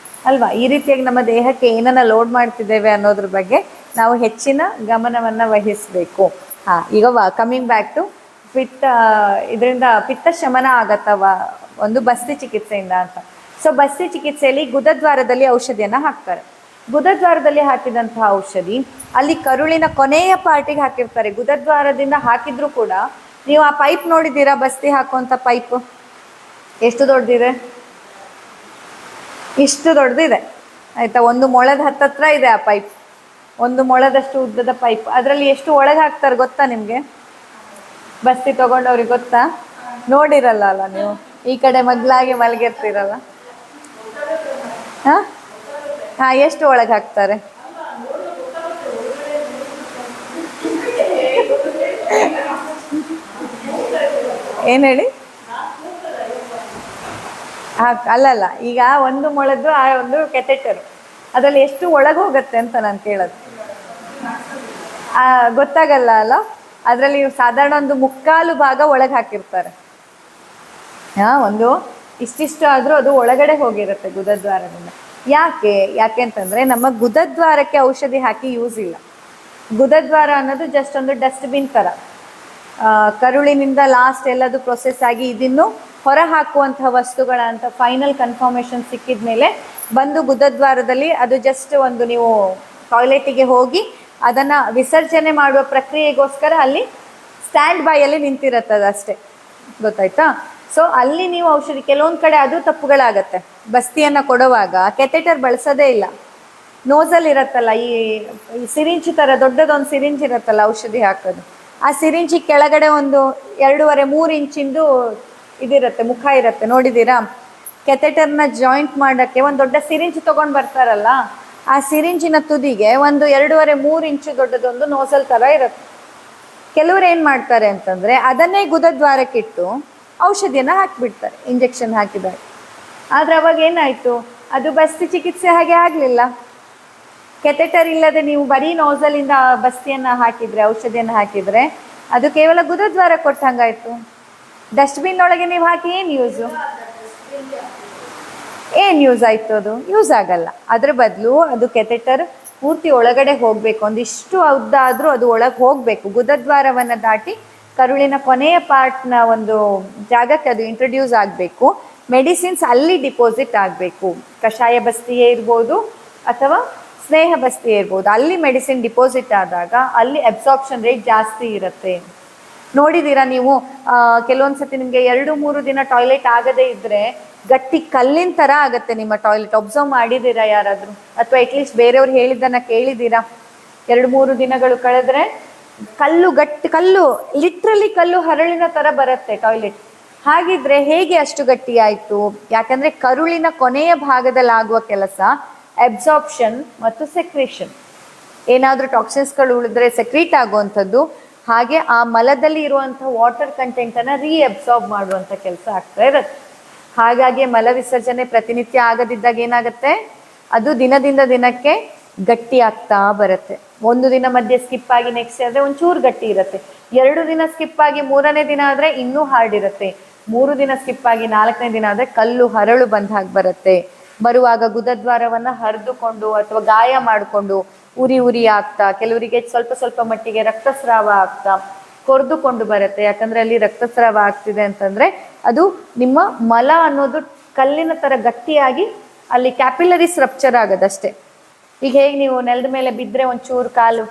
S1: ಅಲ್ವಾ. ಈ ರೀತಿಯಾಗಿ ನಮ್ಮ ದೇಹಕ್ಕೆ ಏನನ್ನ ಲೋಡ್ ಮಾಡ್ತಿದ್ದೇವೆ ಅನ್ನೋದ್ರ ಬಗ್ಗೆ ನಾವು ಹೆಚ್ಚಿನ ಗಮನವನ್ನು ವಹಿಸಬೇಕು. ಈಗ ಕಮಿಂಗ್ ಬ್ಯಾಕ್ ಟು ಇದರಿಂದ ಪಿತ್ತ ಶಮನ ಆಗತ್ತವ ಒಂದು ಬಸ್ತಿ ಚಿಕಿತ್ಸೆಯಿಂದ ಅಂತ. ಸೊ ಬಸ್ತಿ ಚಿಕಿತ್ಸೆಯಲ್ಲಿ ಗುದದ್ವಾರದಲ್ಲಿ ಔಷಧಿಯನ್ನು ಹಾಕ್ತಾರೆ. ಗುದದ್ವಾರದಲ್ಲಿ ಹಾಕಿದಂತಹ ಔಷಧಿ ಅಲ್ಲಿ ಕರುಳಿನ ಕೊನೆಯ ಪಾರ್ಟಿಗೆ ಹಾಕಿರ್ತಾರೆ. ಗುದದ್ವಾರದಿಂದ ಹಾಕಿದ್ರು ಕೂಡ ನೀವು ಆ ಪೈಪ್ ನೋಡಿದ್ದೀರಾ, ಬಸ್ತಿ ಹಾಕುವಂಥ ಪೈಪ್ ಎಷ್ಟು ದೊಡ್ಡದಿದೆ, ಇಷ್ಟು ದೊಡ್ಡದಿದೆ ಆಯಿತಾ. ಒಂದು ಮೊಳದ ಹತ್ತತ್ರ ಇದೆ ಆ ಪೈಪ್, ಒಂದು ಮೊಳದಷ್ಟು ಉದ್ದದ ಪೈಪ್. ಅದರಲ್ಲಿ ಎಷ್ಟು ಒಳಗೆ ಹಾಕ್ತಾರೆ ಗೊತ್ತಾ ನಿಮಗೆ? ಬಸ್ತಿ ತೊಗೊಂಡವ್ರಿಗೆ ಗೊತ್ತಾ? ನೋಡಿರಲ್ಲ ಅಲ್ಲ ನೀವು, ಈ ಕಡೆ ಮಗ್ಲಾಗಿ ಮಲಗಿರ್ತೀರಲ್ಲ. ಹಾಂ ಎಷ್ಟು ಒಳಗೆ ಹಾಕ್ತಾರೆ? ಏನು ಹೇಳಿ? ಅಲ್ಲಲ್ಲ, ಈಗ ಒಂದು ಮೊಳದ್ದು ಆ ಒಂದು ಕೆಥೆಟರ್ ಅದರಲ್ಲಿ ಎಷ್ಟು ಒಳಗೆ ಹೋಗುತ್ತೆ ಅಂತ ನಾನು ಕೇಳೋದು. ಗೊತ್ತಾಗಲ್ಲ ಅಲ್ಲ. ಅದರಲ್ಲಿ ಸಾಧಾರಣ ಒಂದು ಮುಕ್ಕಾಲು ಭಾಗ ಒಳಗೆ ಹಾಕಿರ್ತಾರೆ. ಒಂದು ಇಷ್ಟಿಷ್ಟು ಆದರೂ ಅದು ಒಳಗಡೆ ಹೋಗಿರುತ್ತೆ ಗುದದ್ವಾರದಿಂದ. ಯಾಕೆ ಅಂತಂದರೆ ನಮ್ಮ ಗುದದ್ವಾರಕ್ಕೆ ಔಷಧಿ ಹಾಕಿ ಯೂಸ್ ಇಲ್ಲ. ಗುದದ್ವಾರ ಅನ್ನೋದು ಜಸ್ಟ್ ಒಂದು ಡಸ್ಟ್ಬಿನ್ ಥರ. ಕರುಳಿನಿಂದ ಲಾಸ್ಟ್ ಎಲ್ಲದು ಪ್ರೊಸೆಸ್ ಆಗಿ ಇದನ್ನು ಹೊರ ಹಾಕುವಂತಹ ವಸ್ತುಗಳ ಅಂತ ಫೈನಲ್ ಕನ್ಫರ್ಮೇಷನ್ ಸಿಕ್ಕಿದ ಮೇಲೆ ಬಂದು ಗುದದ್ವಾರದಲ್ಲಿ ಅದು ಜಸ್ಟ್ ಒಂದು ನೀವು ಟಾಯ್ಲೆಟಿಗೆ ಹೋಗಿ ಅದನ್ನು ವಿಸರ್ಜನೆ ಮಾಡುವ ಪ್ರಕ್ರಿಯೆಗೋಸ್ಕರ ಅಲ್ಲಿ ಸ್ಟ್ಯಾಂಡ್ ಬೈಯಲ್ಲಿ ನಿಂತಿರುತ್ತದೆ ಅಷ್ಟೇ, ಗೊತ್ತಾಯ್ತಾ? ಸೊ ಅಲ್ಲಿ ನೀವು ಔಷಧಿ, ಕೆಲವೊಂದು ಕಡೆ ಅದು ತಪ್ಪುಗಳಾಗತ್ತೆ. ಬಸ್ತಿಯನ್ನು ಕೊಡುವಾಗ ಕೆಥೆಟರ್ ಬಳಸೋದೇ ಇಲ್ಲ, ನೋಸಲ್ ಇರತ್ತಲ್ಲ, ಈ ಸಿರಿಂಜ್ ಥರ ದೊಡ್ಡದೊಂದು ಸಿರಿಂಜ್ ಇರತ್ತಲ್ಲ ಔಷಧಿ ಹಾಕೋದು, ಆ ಸಿರಿಂಜಿ ಕೆಳಗಡೆ ಒಂದು 2.5-3 ಇಂಚಿಂದು ಇದಿರುತ್ತೆ, ಮುಖ ಇರುತ್ತೆ, ನೋಡಿದ್ದೀರಾ? ಕೆಥೆಟರ್ನ ಜಾಯಿಂಟ್ ಮಾಡೋಕ್ಕೆ ಒಂದು ದೊಡ್ಡ ಸಿರಿಂಜ್ ತೊಗೊಂಡು ಬರ್ತಾರಲ್ಲ, ಆ ಸಿರಿಂಜಿನ ತುದಿಗೆ ಒಂದು 2.5-3 ಇಂಚು ದೊಡ್ಡದೊಂದು ನೋಸಲ್ ಥರ ಇರುತ್ತೆ. ಕೆಲವರು ಏನು ಮಾಡ್ತಾರೆ ಅಂತಂದರೆ ಅದನ್ನೇ ಗುದದ್ವಾರಕ್ಕಿಟ್ಟು ಔಷಧಿಯನ್ನು ಹಾಕಿಬಿಡ್ತಾರೆ, ಇಂಜೆಕ್ಷನ್ ಹಾಕಿದ್ದಾರೆ. ಆದರೆ ಅವಾಗ ಏನಾಯಿತು, ಅದು ಬಸ್ತಿ ಚಿಕಿತ್ಸೆ ಹಾಗೆ ಆಗಲಿಲ್ಲ. ಕೆಥೆಟರ್ ಇಲ್ಲದೆ ನೀವು ಬರೀ ನೋಸಲಿಂದ ಬಸ್ತಿಯನ್ನು ಹಾಕಿದರೆ, ಔಷಧಿಯನ್ನು ಹಾಕಿದರೆ ಅದು ಕೇವಲ ಗುದದ್ವಾರ ಕೊಟ್ಟಂಗಾಯಿತು. ಡಸ್ಟ್ಬಿನ್ ಒಳಗೆ ನೀವು ಹಾಕಿ ಏನು ಯೂಸು? ಏನು ಯೂಸ್ ಆಯಿತು? ಅದು ಯೂಸ್ ಆಗಲ್ಲ. ಅದ್ರ ಬದಲು ಅದು ಕೆಥೆಟರ್ ಪೂರ್ತಿ ಒಳಗಡೆ ಹೋಗಬೇಕು, ಒಂದಿಷ್ಟು ಉದ್ದ ಆದರೂ ಅದು ಒಳಗೆ ಹೋಗಬೇಕು, ಗುದದ್ವಾರವನ್ನು ದಾಟಿ ಕರುಳಿನ ಕೊನೆಯ ಪಾರ್ಟ್ನ ಒಂದು ಜಾಗಕ್ಕೆ ಅದು ಇಂಟ್ರೊಡ್ಯೂಸ್ ಆಗಬೇಕು. ಮೆಡಿಸಿನ್ಸ್ ಅಲ್ಲಿ ಡಿಪಾಸಿಟ್ ಆಗಬೇಕು, ಕಷಾಯ ಬಸ್ತಿಯೇ ಇರ್ಬೋದು ಅಥವಾ ಸ್ನೇಹ ಬಸ್ತಿಯೇ ಇರ್ಬೋದು. ಅಲ್ಲಿ ಮೆಡಿಸಿನ್ ಡಿಪಾಸಿಟ್ ಆದಾಗ ಅಲ್ಲಿ ಅಬ್ಸಾರ್ಪ್ಷನ್ ರೇಟ್ ಜಾಸ್ತಿ ಇರುತ್ತೆ. ನೋಡಿದ್ದೀರಾ ನೀವು, ಕೆಲವೊಂದು ಸತಿ ನಿಮಗೆ 2-3 ದಿನ ಟಾಯ್ಲೆಟ್ ಆಗದೇ ಇದ್ದರೆ ಗಟ್ಟಿ ಕಲ್ಲಿನ ಥರ ಆಗುತ್ತೆ ನಿಮ್ಮ ಟಾಯ್ಲೆಟ್. ಒಬ್ಸರ್ವ್ ಮಾಡಿದ್ದೀರಾ ಯಾರಾದರೂ? ಅಥವಾ ಅಟ್ಲೀಸ್ಟ್ ಬೇರೆಯವ್ರು ಹೇಳಿದ್ದನ್ನು ಕೇಳಿದ್ದೀರಾ? 2-3 ದಿನಗಳು ಕಳೆದ್ರೆ ಕಲ್ಲು ಲಿಟ್ರಲಿ ಕಲ್ಲು ಹರಳಿನ ಥರ ಬರುತ್ತೆ ಟಾಯ್ಲೆಟ್. ಹಾಗಿದ್ರೆ ಹೇಗೆ ಅಷ್ಟು ಗಟ್ಟಿ ಆಯಿತು? ಯಾಕಂದರೆ ಕರುಳಿನ ಕೊನೆಯ ಭಾಗದಲ್ಲಿ ಆಗುವ ಕೆಲಸ ಅಬ್ಸಾರ್ಪ್ಷನ್ ಮತ್ತು ಸೆಕ್ರೇಷನ್. ಏನಾದರೂ ಟಾಕ್ಸಿನ್ಸ್ಗಳು ಉಳಿದ್ರೆ ಸೆಕ್ರೀಟ್ ಆಗುವಂಥದ್ದು, ಹಾಗೆ ಆ ಮಲದಲ್ಲಿ ಇರುವಂಥ ವಾಟರ್ ಕಂಟೆಂಟನ್ನು ರೀಅಬ್ಸಾರ್ಬ್ ಮಾಡುವಂಥ ಕೆಲಸ ಆಗ್ತಾ ಇರುತ್ತೆ. ಹಾಗಾಗಿ ಮಲ ವಿಸರ್ಜನೆ ಪ್ರತಿನಿತ್ಯ ಆಗದಿದ್ದಾಗ ಏನಾಗುತ್ತೆ, ಅದು ದಿನದಿಂದ ದಿನಕ್ಕೆ ಗಟ್ಟಿ ಆಗ್ತಾ ಬರುತ್ತೆ. 1 ದಿನ ಮಧ್ಯೆ ಸ್ಕಿಪ್ ಆಗಿ ನೆಕ್ಸ್ಟ್ ಆದರೆ ಒಂಚೂರು ಗಟ್ಟಿ ಇರುತ್ತೆ, 2 ದಿನ ಸ್ಕಿಪ್ ಆಗಿ 3ನೇ ದಿನ ಆದರೆ ಇನ್ನೂ ಹಾರ್ಡ್ ಇರುತ್ತೆ, 3 ದಿನ ಸ್ಕಿಪ್ ಆಗಿ 4ನೇ ದಿನ ಆದರೆ ಕಲ್ಲು ಹರಳು ಬಂದ ಹಾಗೆ ಬರುತ್ತೆ. ಬರುವಾಗ ಗುದದ್ವಾರವನ್ನು ಹರಿದುಕೊಂಡು ಅಥವಾ ಗಾಯ ಮಾಡಿಕೊಂಡು ಉರಿ ಆಗ್ತಾ, ಕೆಲವರಿಗೆ ಸ್ವಲ್ಪ ಮಟ್ಟಿಗೆ ರಕ್ತಸ್ರಾವ ಆಗ್ತಾ ಕೊರೆದುಕೊಂಡು ಬರುತ್ತೆ. ಯಾಕಂದರೆ ಅಲ್ಲಿ ರಕ್ತಸ್ರಾವ ಆಗ್ತಿದೆ ಅಂತಂದರೆ ಅದು ನಿಮ್ಮ ಮಲ ಅನ್ನೋದು ಕಲ್ಲಿನ ಥರ ಗಟ್ಟಿಯಾಗಿ ಅಲ್ಲಿ ಕ್ಯಾಪಿಲರೀಸ್ ರಪ್ಚರ್ ಆಗೋದಷ್ಟೇ. ಈಗ ಹೇಗೆ ನೀವು ನೆಲದ ಮೇಲೆ ಬಿದ್ದರೆ ಒಂಚೂರು ಕಾಲು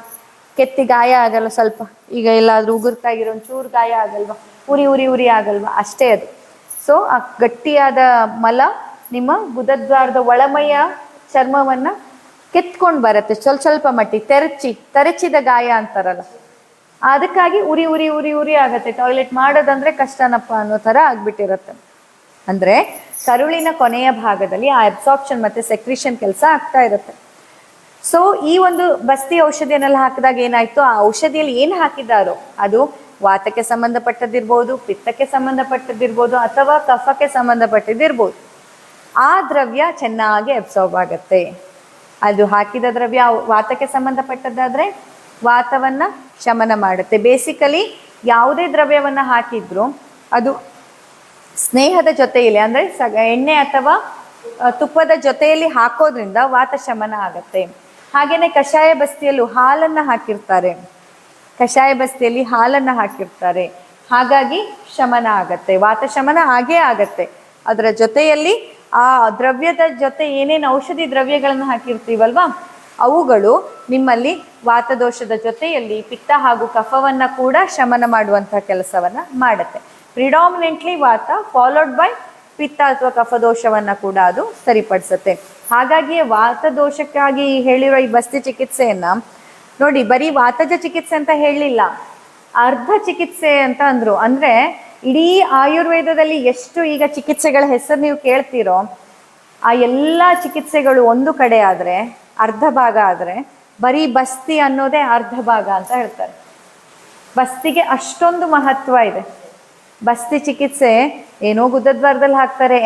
S1: ಕೆತ್ತಿ ಗಾಯ ಆಗಲ್ಲ, ಸ್ವಲ್ಪ ಈಗ ಎಲ್ಲಾದರೂ ಉಗುರ್ತಾಗಿರೋ ಒಂಚೂರು ಗಾಯ ಆಗಲ್ವಾ, ಉರಿ ಆಗಲ್ವಾ, ಅಷ್ಟೇ ಅದು. ಸೊ ಆ ಗಟ್ಟಿಯಾದ ಮಲ ನಿಮ್ಮ ಗುದದ್ವಾರದ ಒಳಮೈಯ ಚರ್ಮವನ್ನು ಕೆತ್ಕೊಂಡು ಬರುತ್ತೆ, ಸ್ವಲ್ಪ ಮಟ್ಟಿಗೆ ತೆರಚಿದ ಗಾಯ ಅಂತಾರಲ್ಲ, ಅದಕ್ಕಾಗಿ ಉರಿ ಆಗುತ್ತೆ. ಟಾಯ್ಲೆಟ್ ಮಾಡೋದಂದ್ರೆ ಕಷ್ಟನಪ್ಪ ಅನ್ನೋ ಥರ ಆಗ್ಬಿಟ್ಟಿರುತ್ತೆ. ಅಂದರೆ ಕರುಳಿನ ಕೊನೆಯ ಭಾಗದಲ್ಲಿ ಆ ಅಬ್ಸಾರ್ಪ್ಷನ್ ಮತ್ತು ಸೆಕ್ರಿಷನ್ ಕೆಲಸ ಆಗ್ತಾ ಇರುತ್ತೆ. ಸೊ ಈ ಒಂದು ಬಸ್ತಿ ಔಷಧಿಯನ್ನೆಲ್ಲ ಹಾಕಿದಾಗ ಏನಾಯಿತು, ಆ ಔಷಧಿಯಲ್ಲಿ ಏನು ಹಾಕಿದ್ದಾರೋ ಅದು ವಾತಕ್ಕೆ ಸಂಬಂಧಪಟ್ಟದ್ದಿರ್ಬೋದು, ಪಿತ್ತಕ್ಕೆ ಸಂಬಂಧಪಟ್ಟದ್ದಿರ್ಬೋದು, ಅಥವಾ ಕಫಕ್ಕೆ ಸಂಬಂಧಪಟ್ಟದ್ದಿರ್ಬೋದು. ಆ ದ್ರವ್ಯ ಚೆನ್ನಾಗಿ ಅಬ್ಸಾರ್ಬ್ ಆಗುತ್ತೆ. ಅದು ಹಾಕಿದ ದ್ರವ್ಯ ವಾತಕ್ಕೆ ಸಂಬಂಧಪಟ್ಟದ್ದಾದರೆ ವಾತವನ್ನು ಶಮನ ಮಾಡುತ್ತೆ. ಬೇಸಿಕಲಿ ಯಾವುದೇ ದ್ರವ್ಯವನ್ನು ಹಾಕಿದ್ರು ಅದು ಸ್ನೇಹದ ಜೊತೆಯಲ್ಲಿ, ಅಂದರೆ ಎಣ್ಣೆ ಅಥವಾ ತುಪ್ಪದ ಜೊತೆಯಲ್ಲಿ ಹಾಕೋದ್ರಿಂದ ವಾತ ಶಮನ ಆಗುತ್ತೆ. ಹಾಗೆಯೇ ಕಷಾಯ ಬಸ್ತಿಯಲ್ಲೂ ಹಾಲನ್ನು ಹಾಕಿರ್ತಾರೆ, ಹಾಗಾಗಿ ಶಮನ ಆಗತ್ತೆ, ವಾತ ಶಮನ ಆಗೇ ಆಗತ್ತೆ. ಅದರ ಜೊತೆಯಲ್ಲಿ ಆ ದ್ರವ್ಯದ ಜೊತೆ ಏನೇನು ಔಷಧಿ ದ್ರವ್ಯಗಳನ್ನು ಹಾಕಿರ್ತೀವಲ್ವಾ, ಅವುಗಳು ನಿಮ್ಮಲ್ಲಿ ವಾತದೋಷದ ಜೊತೆಯಲ್ಲಿ ಪಿತ್ತ ಹಾಗೂ ಕಫವನ್ನು ಕೂಡ ಶಮನ ಮಾಡುವಂಥ ಕೆಲಸವನ್ನು ಮಾಡುತ್ತೆ. ಪ್ರಿಡಾಮಿನೆಂಟ್ಲಿ ವಾತ ಫಾಲೋಡ್ ಬೈ ಪಿತ್ತ ಅಥವಾ ಕಫದೋಷವನ್ನು ಕೂಡ ಅದು ಸರಿಪಡಿಸುತ್ತೆ. ಹಾಗಾಗಿಯೇ ವಾತದೋಷಕ್ಕಾಗಿ ಹೇಳಿರೋ ಈ ಬಸ್ತಿ ಚಿಕಿತ್ಸೆಯನ್ನು ನೋಡಿ, ಬರೀ ವಾತಜ ಚಿಕಿತ್ಸೆ ಅಂತ ಹೇಳಲಿಲ್ಲ, ಅರ್ಧ ಚಿಕಿತ್ಸೆ ಅಂತ ಅಂದರು. ಅಂದರೆ ಇಡೀ ಆಯುರ್ವೇದದಲ್ಲಿ ಎಷ್ಟು ಈಗ ಚಿಕಿತ್ಸೆಗಳ ಹೆಸರು ನೀವು ಕೇಳ್ತೀರೋ, ಆ ಎಲ್ಲ ಚಿಕಿತ್ಸೆಗಳು ಒಂದು ಕಡೆ ಆದರೆ, ಅರ್ಧ ಭಾಗ ಆದರೆ, ಬರೀ ಬಸ್ತಿ ಅನ್ನೋದೇ ಅರ್ಧ ಭಾಗ ಅಂತ ಹೇಳ್ತಾರೆ. ಬಸ್ತಿಗೆ ಅಷ್ಟೊಂದು ಮಹತ್ವ ಇದೆ. ಬಸ್ತಿ ಚಿಕಿತ್ಸೆ ಏನೋ ಗುದದ್ವಾರದಲ್ಲಿ ಹಾಕ್ತಾರೆ,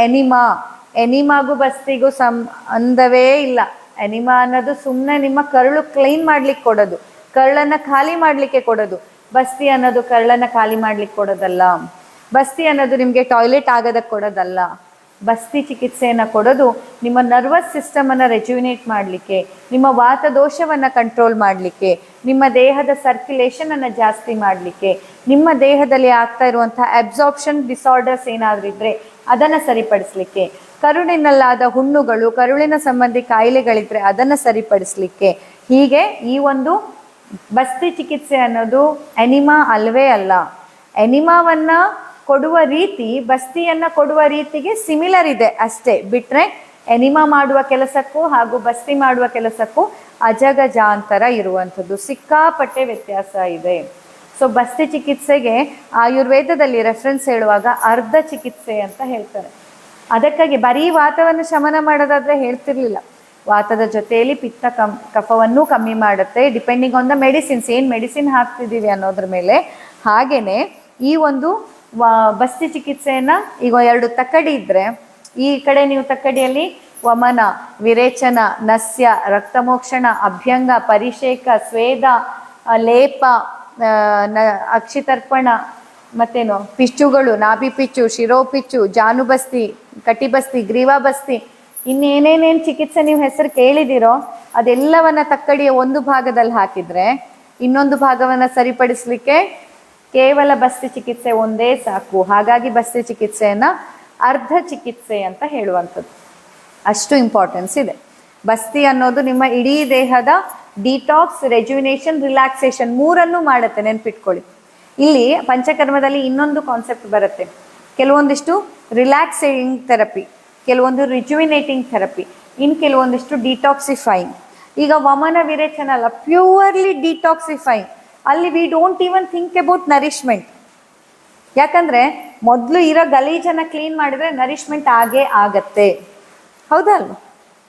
S1: ಎನಿಮಾಗೂ ಬಸ್ತಿಗೂ ಸಂಬಂಧವೇ ಇಲ್ಲ. ಎನಿಮಾ ಅನ್ನೋದು ಸುಮ್ಮನೆ ನಿಮ್ಮ ಕರುಳು ಕ್ಲೀನ್ ಮಾಡ್ಲಿಕ್ಕೆ ಕೊಡೋದು, ಕರುಳನ್ನು ಖಾಲಿ ಮಾಡಲಿಕ್ಕೆ ಕೊಡೋದು. ಬಸ್ತಿ ಅನ್ನೋದು ಕರುಳನ್ನು ಖಾಲಿ ಮಾಡ್ಲಿಕ್ಕೆ ಕೊಡೋದಲ್ಲ. ಬಸ್ತಿ ಅನ್ನೋದು ನಿಮಗೆ ಟಾಯ್ಲೆಟ್ ಆಗೋದಕ್ಕೆ ಕೊಡೋದಲ್ಲ. ಬಸ್ತಿ ಚಿಕಿತ್ಸೆಯನ್ನು ಕೊಡೋದು ನಿಮ್ಮ ನರ್ವಸ್ ಸಿಸ್ಟಮನ್ನು ರೆಜ್ಯುನೇಟ್ ಮಾಡಲಿಕ್ಕೆ, ನಿಮ್ಮ ವಾತದೋಷವನ್ನು ಕಂಟ್ರೋಲ್ ಮಾಡಲಿಕ್ಕೆ, ನಿಮ್ಮ ದೇಹದ ಸರ್ಕ್ಯುಲೇಷನನ್ನು ಜಾಸ್ತಿ ಮಾಡಲಿಕ್ಕೆ, ನಿಮ್ಮ ದೇಹದಲ್ಲಿ ಆಗ್ತಾ ಇರುವಂಥ ಅಬ್ಸಾರ್ಪ್ಷನ್ ಡಿಸಾರ್ಡರ್ಸ್ ಏನಾದರೂ ಇದ್ದರೆ ಅದನ್ನು ಸರಿಪಡಿಸಲಿಕ್ಕೆ, ಕರುಳಿನಲ್ಲಾದ ಹುಣ್ಣುಗಳು, ಕರುಳಿನ ಸಂಬಂಧಿ ಕಾಯಿಲೆಗಳಿದ್ರೆ ಅದನ್ನು ಸರಿಪಡಿಸಲಿಕ್ಕೆ. ಹೀಗೆ ಈ ಒಂದು ಬಸ್ತಿ ಚಿಕಿತ್ಸೆ ಅನ್ನೋದು ಎನಿಮಾ ಅಲ್ವೇ ಅಲ್ಲ. ಎನಿಮಾವನ್ನು ಕೊಡುವ ರೀತಿ ಬಸ್ತಿಯನ್ನು ಕೊಡುವ ರೀತಿಗೆ ಸಿಮಿಲರ್ ಇದೆ ಅಷ್ಟೇ, ಬಿಟ್ಟರೆ ಎನಿಮಾ ಮಾಡುವ ಕೆಲಸಕ್ಕೂ ಹಾಗೂ ಬಸ್ತಿ ಮಾಡುವ ಕೆಲಸಕ್ಕೂ ಅಜಗಜಾಂತರ ಇರುವಂಥದ್ದು, ಸಿಕ್ಕಾಪಟ್ಟೆ ವ್ಯತ್ಯಾಸ ಇದೆ. ಸೊ ಬಸ್ತಿ ಚಿಕಿತ್ಸೆಗೆ ಆಯುರ್ವೇದದಲ್ಲಿ ರೆಫರೆನ್ಸ್ ಹೇಳುವಾಗ ಅರ್ಧ ಚಿಕಿತ್ಸೆ ಅಂತ ಹೇಳ್ತಾರೆ. ಅದಕ್ಕಾಗಿ ಬರೀ ವಾತವನ್ನು ಶಮನ ಮಾಡೋದಾದರೆ ಹೇಳ್ತಿರ್ಲಿಲ್ಲ. ವಾತದ ಜೊತೆಯಲ್ಲಿ ಪಿತ್ತ ಕಫವನ್ನು ಕಮ್ಮಿ ಮಾಡುತ್ತೆ, ಡಿಪೆಂಡಿಂಗ್ ಆನ್ ದ ಮೆಡಿಸಿನ್ಸ್, ಏನು ಮೆಡಿಸಿನ್ ಹಾಕ್ತಿದ್ದೀವಿ ಅನ್ನೋದ್ರ ಮೇಲೆ. ಹಾಗೆಯೇ ಈ ಒಂದು ಬಸ್ತಿ ಚಿಕಿತ್ಸೆಯನ್ನು ಈಗ 2 ತಕ್ಕಡಿ ಇದ್ದರೆ, ಈ ಕಡೆ ನೀವು ತಕ್ಕಡಿಯಲ್ಲಿ ವಮನ, ವಿರೇಚನ, ನಸ್ಯ, ರಕ್ತಮೋಕ್ಷಣ, ಅಭ್ಯಂಗ, ಪರಿಷೇಕ, ಸ್ವೇದ, ಲೇಪ, ಅಕ್ಷಿತರ್ಪಣ, ಮತ್ತೇನು ಪಿಚ್ಚುಗಳು, ನಾಭಿಪಿಚ್ಚು, ಶಿರೋಪಿಚ್ಚು, ಜಾನುಬಸ್ತಿ, ಕಟಿಬಸ್ತಿ, ಗ್ರೀವಾಬಸ್ತಿ, ಇನ್ನೇನೇನೇನು ಚಿಕಿತ್ಸೆ ನೀವು ಹೆಸರು ಕೇಳಿದಿರೋ ಅದೆಲ್ಲವನ್ನ ತಕ್ಕಡಿಯ ಒಂದು ಭಾಗದಲ್ಲಿ ಹಾಕಿದರೆ ಇನ್ನೊಂದು ಭಾಗವನ್ನು ಸರಿಪಡಿಸಲಿಕ್ಕೆ ಕೇವಲ ಬಸ್ತಿ ಚಿಕಿತ್ಸೆ ಒಂದೇ ಸಾಕು. ಹಾಗಾಗಿ ಬಸ್ತಿ ಚಿಕಿತ್ಸೆಯನ್ನು ಅರ್ಧ ಚಿಕಿತ್ಸೆ ಅಂತ ಹೇಳುವಂಥದ್ದು. ಅಷ್ಟು ಇಂಪಾರ್ಟೆನ್ಸ್ ಇದೆ. ಬಸ್ತಿ ಅನ್ನೋದು ನಿಮ್ಮ ಇಡೀ ದೇಹದ ಡಿಟಾಕ್ಸ್, ರೆಜ್ಯುನೇಷನ್, ರಿಲ್ಯಾಕ್ಸೇಷನ್ ಮೂರನ್ನು ಮಾಡುತ್ತೆ, ನೆನ್ಪಿಟ್ಕೊಳ್ಳಿ. ಇಲ್ಲಿ ಪಂಚಕರ್ಮದಲ್ಲಿ ಇನ್ನೊಂದು ಕಾನ್ಸೆಪ್ಟ್ ಬರುತ್ತೆ. ಕೆಲವೊಂದಿಷ್ಟು ರಿಲ್ಯಾಕ್ಸಿಂಗ್ ಥೆರಪಿ, ಕೆಲವೊಂದು ರಿಜುವಿನೇಟಿಂಗ್ ಥೆರಪಿ, ಇನ್ನು ಕೆಲವೊಂದಿಷ್ಟು ಡಿಟಾಕ್ಸಿಫೈಯಿಂಗ್. ಈಗ ವಮನ ವಿರೇಚನ ಅಲ್ಲ, ಪ್ಯೂರ್ಲಿ ಡಿಟಾಕ್ಸಿಫೈಯಿಂಗ್. ಅಲ್ಲಿ we don't even think about nourishment. ಯಾಕಂದರೆ ಮೊದಲು ಇರೋ ಗಲೀಜನ್ನು ಕ್ಲೀನ್ ಮಾಡಿದರೆ ನರಿಶ್ಮೆಂಟ್ ಆಗೇ ಆಗತ್ತೆ, ಹೌದಲ್ವ?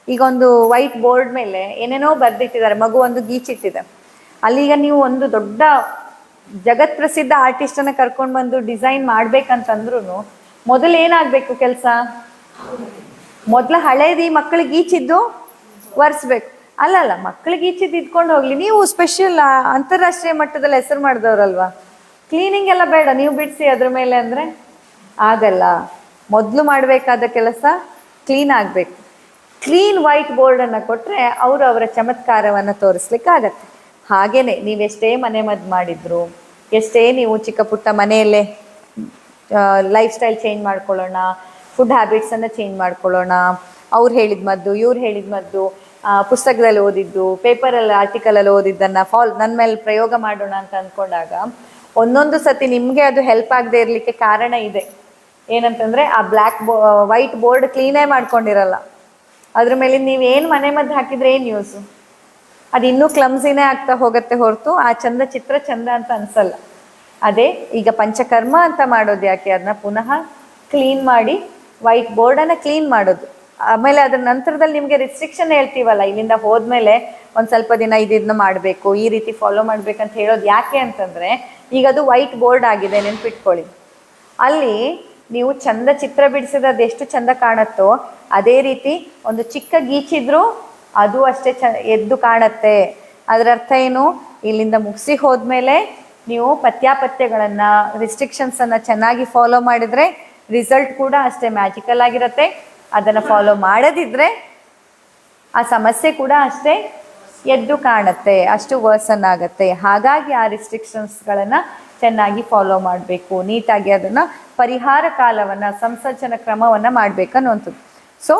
S1: ಈಗ ಒಂದು ವೈಟ್ ಬೋರ್ಡ್ ಮೇಲೆ ಏನೇನೋ ಬರೆದಿಟ್ಟಿದ್ದಾರೆ, ಮಗು ಒಂದು ಗೀಚಿಟ್ಟಿದೆ. ಅಲ್ಲಿಗ ನೀವು ಒಂದು ದೊಡ್ಡ ಜಗತ್ ಪ್ರಸಿದ್ಧ ಆರ್ಟಿಸ್ಟನ್ನು ಕರ್ಕೊಂಡು ಬಂದು ಡಿಸೈನ್ ಮಾಡ್ಬೇಕಂತಂದ್ರೂ ಮೊದಲು ಏನಾಗಬೇಕು ಕೆಲಸ? ಮೊದಲು ಹಳೇದು ಈ ಮಕ್ಕಳಿಗೆ ಗೀಚಿದ್ದು ಒರೆಸ್ಬೇಕು. ಅಲ್ಲಲ್ಲ, ಮಕ್ಕಳಿಗೆ ಈಚಿದ್ದು ಇದ್ಕೊಂಡು ಹೋಗ್ಲಿ, ನೀವು ಸ್ಪೆಷಲ್ ಅಂತಾರಾಷ್ಟ್ರೀಯ ಮಟ್ಟದಲ್ಲಿ ಹೆಸರು ಮಾಡಿದವ್ರಲ್ವಾ, ಕ್ಲೀನಿಂಗ್ ಎಲ್ಲ ಬೇಡ, ನೀವು ಬಿಡಿಸಿ ಅದ್ರ ಮೇಲೆ ಅಂದರೆ ಆಗಲ್ಲ. ಮೊದಲು ಮಾಡಬೇಕಾದ ಕೆಲಸ ಕ್ಲೀನ್ ಆಗಬೇಕು. ಕ್ಲೀನ್ ವೈಟ್ ಬೋರ್ಡನ್ನು ಕೊಟ್ಟರೆ ಅವರು ಅವರ ಚಮತ್ಕಾರವನ್ನು ತೋರಿಸ್ಲಿಕ್ಕಾಗತ್ತೆ. ಹಾಗೇ ನೀವೆಷ್ಟೇ ಮನೆ ಮದ್ದು ಮಾಡಿದ್ರು, ಎಷ್ಟೇ ನೀವು ಚಿಕ್ಕ ಪುಟ್ಟ ಮನೆಯಲ್ಲೇ ಲೈಫ್ ಸ್ಟೈಲ್ ಚೇಂಜ್ ಮಾಡ್ಕೊಳ್ಳೋಣ, ಫುಡ್ ಹ್ಯಾಬಿಟ್ಸನ್ನು ಚೇಂಜ್ ಮಾಡ್ಕೊಳ್ಳೋಣ, ಅವ್ರು ಹೇಳಿದ ಮದ್ದು, ಇವ್ರು ಹೇಳಿದ ಮದ್ದು, ಪುಸ್ತಕದಲ್ಲಿ ಓದಿದ್ದು, ಪೇಪರಲ್ಲಿ ಆರ್ಟಿಕಲಲ್ಲಿ ಓದಿದ್ದನ್ನು ನನ್ನ ಮೇಲೆ ಪ್ರಯೋಗ ಮಾಡೋಣ ಅಂತ ಅಂದ್ಕೊಂಡಾಗ ಒಂದೊಂದು ಸತಿ ನಿಮಗೆ ಅದು ಹೆಲ್ಪ್ ಆಗದೆ ಇರಲಿಕ್ಕೆ ಕಾರಣ ಇದೆ. ಏನಂತಂದರೆ ಆ ವೈಟ್ ಬೋರ್ಡ್ ಕ್ಲೀನೇ ಮಾಡ್ಕೊಂಡಿರಲ್ಲ. ಅದ್ರ ಮೇಲೆ ನೀವೇನು ಮನೆ ಮದ್ದು ಹಾಕಿದರೆ ಏನು ಯೂಸು? ಅದು ಇನ್ನೂ ಕ್ಲಮ್ಸಿನೇ ಆಗ್ತಾ ಹೋಗುತ್ತೆ ಹೊರತು ಆ ಚಿತ್ರ ಚಂದ ಅಂತ ಅನಿಸಲ್ಲ. ಅದೇ ಈಗ ಪಂಚಕರ್ಮ ಅಂತ ಮಾಡೋದು ಯಾಕೆ? ಅದನ್ನ ಪುನಃ ಕ್ಲೀನ್ ಮಾಡಿ ವೈಟ್ ಬೋರ್ಡನ್ನು ಕ್ಲೀನ್ ಮಾಡೋದು. ಆಮೇಲೆ ಅದ್ರ ನಂತರದಲ್ಲಿ ನಿಮಗೆ ರಿಸ್ಟ್ರಿಕ್ಷನ್ ಹೇಳ್ತೀವಲ್ಲ, ಇಲ್ಲಿಂದ ಹೋದ್ಮೇಲೆ ಒಂದು ಸ್ವಲ್ಪ ದಿನ ಇದನ್ನ ಮಾಡಬೇಕು, ಈ ರೀತಿ ಫಾಲೋ ಮಾಡ್ಬೇಕಂತ ಹೇಳೋದು ಯಾಕೆ ಅಂತಂದರೆ, ಈಗ ಅದು ವೈಟ್ ಬೋರ್ಡ್ ಆಗಿದೆ, ನೆನ್ಪಿಟ್ಕೊಳ್ಳಿ. ಅಲ್ಲಿ ನೀವು ಚಂದ ಚಿತ್ರ ಬಿಡಿಸಿದ್ರೆ ಅದೆಷ್ಟು ಚಂದ ಕಾಣುತ್ತೋ ಅದೇ ರೀತಿ ಒಂದು ಚಿಕ್ಕ ಗೀಚಿದ್ರೂ ಅದು ಅಷ್ಟೇ ಎದ್ದು ಕಾಣುತ್ತೆ. ಅದರ ಅರ್ಥ ಏನು? ಇಲ್ಲಿಂದ ಮುಗಿಸಿ ಹೋದ್ಮೇಲೆ ನೀವು ಪಥ್ಯಗಳನ್ನು, ರಿಸ್ಟ್ರಿಕ್ಷನ್ಸನ್ನು ಚೆನ್ನಾಗಿ ಫಾಲೋ ಮಾಡಿದರೆ ರಿಸಲ್ಟ್ ಕೂಡ ಅಷ್ಟೇ ಮ್ಯಾಜಿಕಲ್ ಆಗಿರುತ್ತೆ. ಅದನ್ನು ಫಾಲೋ ಮಾಡದಿದ್ದರೆ ಆ ಸಮಸ್ಯೆ ಕೂಡ ಅಷ್ಟೇ ಎದ್ದು ಕಾಣುತ್ತೆ, ಅಷ್ಟು ವರ್ಸನ್ ಆಗುತ್ತೆ. ಹಾಗಾಗಿ ಆ ರಿಸ್ಟ್ರಿಕ್ಷನ್ಸ್ಗಳನ್ನು ಚೆನ್ನಾಗಿ ಫಾಲೋ ಮಾಡಬೇಕು, ನೀಟಾಗಿ ಅದನ್ನು ಪರಿಹಾರ ಕಾಲವನ್ನು, ಸಂಸರ್ಜನ ಕ್ರಮವನ್ನು ಮಾಡಬೇಕನ್ನುವಂಥದ್ದು. ಸೊ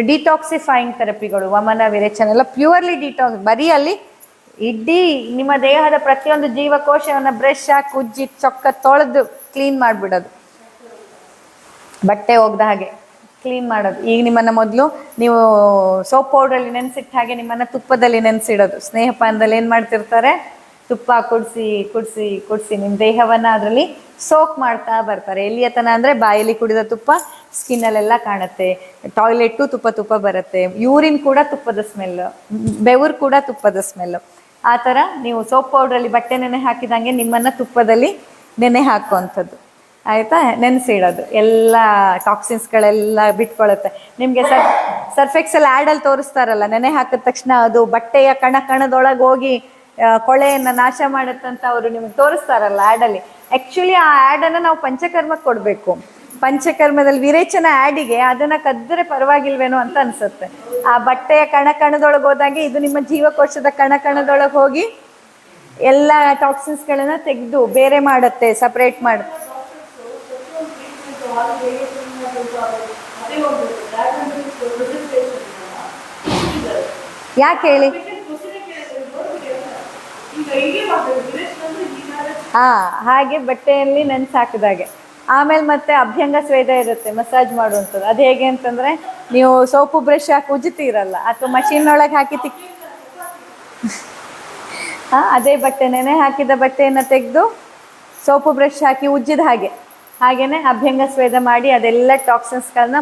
S1: ಡಿಟಾಕ್ಸಿಫೈಯಿಂಗ್ ಥೆರಪಿಗಳು, ವಮನ ವಿರೇಚನ ಎಲ್ಲ ಪ್ಯೂರ್ಲಿ ಡಿಟಾಕ್ಸ್. ಬರೀ ಅಲ್ಲಿ ಇಡೀ ನಿಮ್ಮ ದೇಹದ ಪ್ರತಿಯೊಂದು ಜೀವಕೋಶವನ್ನು ಬ್ರಷ್ ಹಾಕಿ ಉಜ್ಜಿ ಚೊಕ್ಕ ತೊಳೆದು ಕ್ಲೀನ್ ಮಾಡಿಬಿಡೋದು, ಬಟ್ಟೆ ಒಗ್ದ ಹಾಗೆ ಕ್ಲೀನ್ ಮಾಡೋದು. ಈಗ ನಿಮ್ಮನ್ನು ಮೊದಲು ನೀವು ಸೋಪ್ ಪೌಡ್ರಲ್ಲಿ ನೆನೆಸಿಟ್ಟ ಹಾಗೆ ನಿಮ್ಮನ್ನು ತುಪ್ಪದಲ್ಲಿ ನೆನೆಸಿಡೋದು. ಸ್ನೇಹಪಾನದಲ್ಲಿ ಏನು ಮಾಡ್ತಿರ್ತಾರೆ? ತುಪ್ಪ ಕುಡಿಸಿ ಕುಡಿಸಿ ಕುಡಿಸಿ ನಿಮ್ಮ ದೇಹವನ್ನು ಅದರಲ್ಲಿ ಸೋಕ್ ಮಾಡ್ತಾ ಬರ್ತಾರೆ. ಎಲ್ಲಿಯತನ ಅಂದರೆ ಬಾಯಲ್ಲಿ ಕುಡಿದ ತುಪ್ಪ ಸ್ಕಿನ್ನಲ್ಲೆಲ್ಲ ಕಾಣುತ್ತೆ, ಟಾಯ್ಲೆಟು ತುಪ್ಪ ತುಪ್ಪ ಬರುತ್ತೆ, ಯೂರಿನ್ ಕೂಡ ತುಪ್ಪದ ಸ್ಮೆಲ್ಲು, ಬೆವರು ಕೂಡ ತುಪ್ಪದ ಸ್ಮೆಲ್ಲು. ಆ ಥರ ನೀವು ಸೋಪ್ ಪೌಡ್ರಲ್ಲಿ ಬಟ್ಟೆ ನೆನೆ ಹಾಕಿದಂಗೆ ನಿಮ್ಮನ್ನು ತುಪ್ಪದಲ್ಲಿ ನೆನೆ ಹಾಕುವಂಥದ್ದು, ಆಯಿತಾ? ನೆನೆಸಿಡೋದು, ಎಲ್ಲ ಟಾಕ್ಸಿನ್ಸ್ಗಳೆಲ್ಲ ಬಿಟ್ಕೊಳ್ಳುತ್ತೆ. ನಿಮಗೆ ಸರ್ಫೆಕ್ಸಲ್ಲಿ ಆ್ಯಡಲ್ಲಿ ತೋರಿಸ್ತಾರಲ್ಲ, ನೆನೆ ಹಾಕಿದ ತಕ್ಷಣ ಅದು ಬಟ್ಟೆಯ ಕಣದೊಳಗೆ ಹೋಗಿ ಕೊಳೆಯನ್ನು ನಾಶ ಮಾಡುತ್ತಂತ ಅವರು ನಿಮಗೆ ತೋರಿಸ್ತಾರಲ್ಲ ಆ್ಯಡಲ್ಲಿ. ಆ್ಯಕ್ಚುಲಿ ಆ ಆ್ಯಡನ್ನು ನಾವು ಪಂಚಕರ್ಮಕ್ಕೆ ಕೊಡಬೇಕು. ಪಂಚಕರ್ಮದಲ್ಲಿ ವಿರೇಚನ ಆ್ಯಡಿಗೆ ಅದನ್ನ ಕದ್ದರೆ ಪರವಾಗಿಲ್ವೇನೋ ಅಂತ ಅನ್ಸುತ್ತೆ. ಆ ಬಟ್ಟೆಯ ಕಣಕಣದೊಳಗೆ ಹೋದಾಗೆ ಇದು ನಿಮ್ಮ ಜೀವಕೋಶದ ಕಣಕಣದೊಳಗೆ ಹೋಗಿ ಎಲ್ಲ ಟಾಕ್ಸಿನ್ಸ್ಗಳನ್ನ ತೆಗೆದು ಬೇರೆ ಮಾಡುತ್ತೆ, ಸಪ್ರೇಟ್ ಮಾಡುತ್ತೆ. ಯಾಕೆ ಹೇಳಿ? ಹಾ, ಹಾಗೆ ಬಟ್ಟೆಯಲ್ಲಿ ನೆನ್ಸು ಹಾಕಿದಾಗೆ. ಆಮೇಲೆ ಮತ್ತೆ ಅಭ್ಯಂಗ ಸ್ವೇದ ಇರುತ್ತೆ, ಮಸಾಜ್ ಮಾಡುವಂಥದ್ದು. ಅದು ಹೇಗೆ ಅಂತಂದ್ರೆ, ನೀವು ಸೋಪು ಬ್ರಷ್ ಹಾಕಿ ಉಜ್ಜುತ್ತೀರಲ್ಲ, ಅಥವಾ ಮಷೀನ್ ಒಳಗೆ ಹಾಕಿ ಅದೇ ಬಟ್ಟೆ, ನೆನೆ ಹಾಕಿದ ಬಟ್ಟೆಯನ್ನು ತೆಗೆದು ಸೋಪು ಬ್ರಷ್ ಹಾಕಿ ಉಜ್ಜಿದ ಹಾಗೇನೆ ಅಭ್ಯಂಗ ಸ್ವೇದ ಮಾಡಿ ಅದೆಲ್ಲ ಟಾಕ್ಸಿನ್ಸ್ಗಳನ್ನ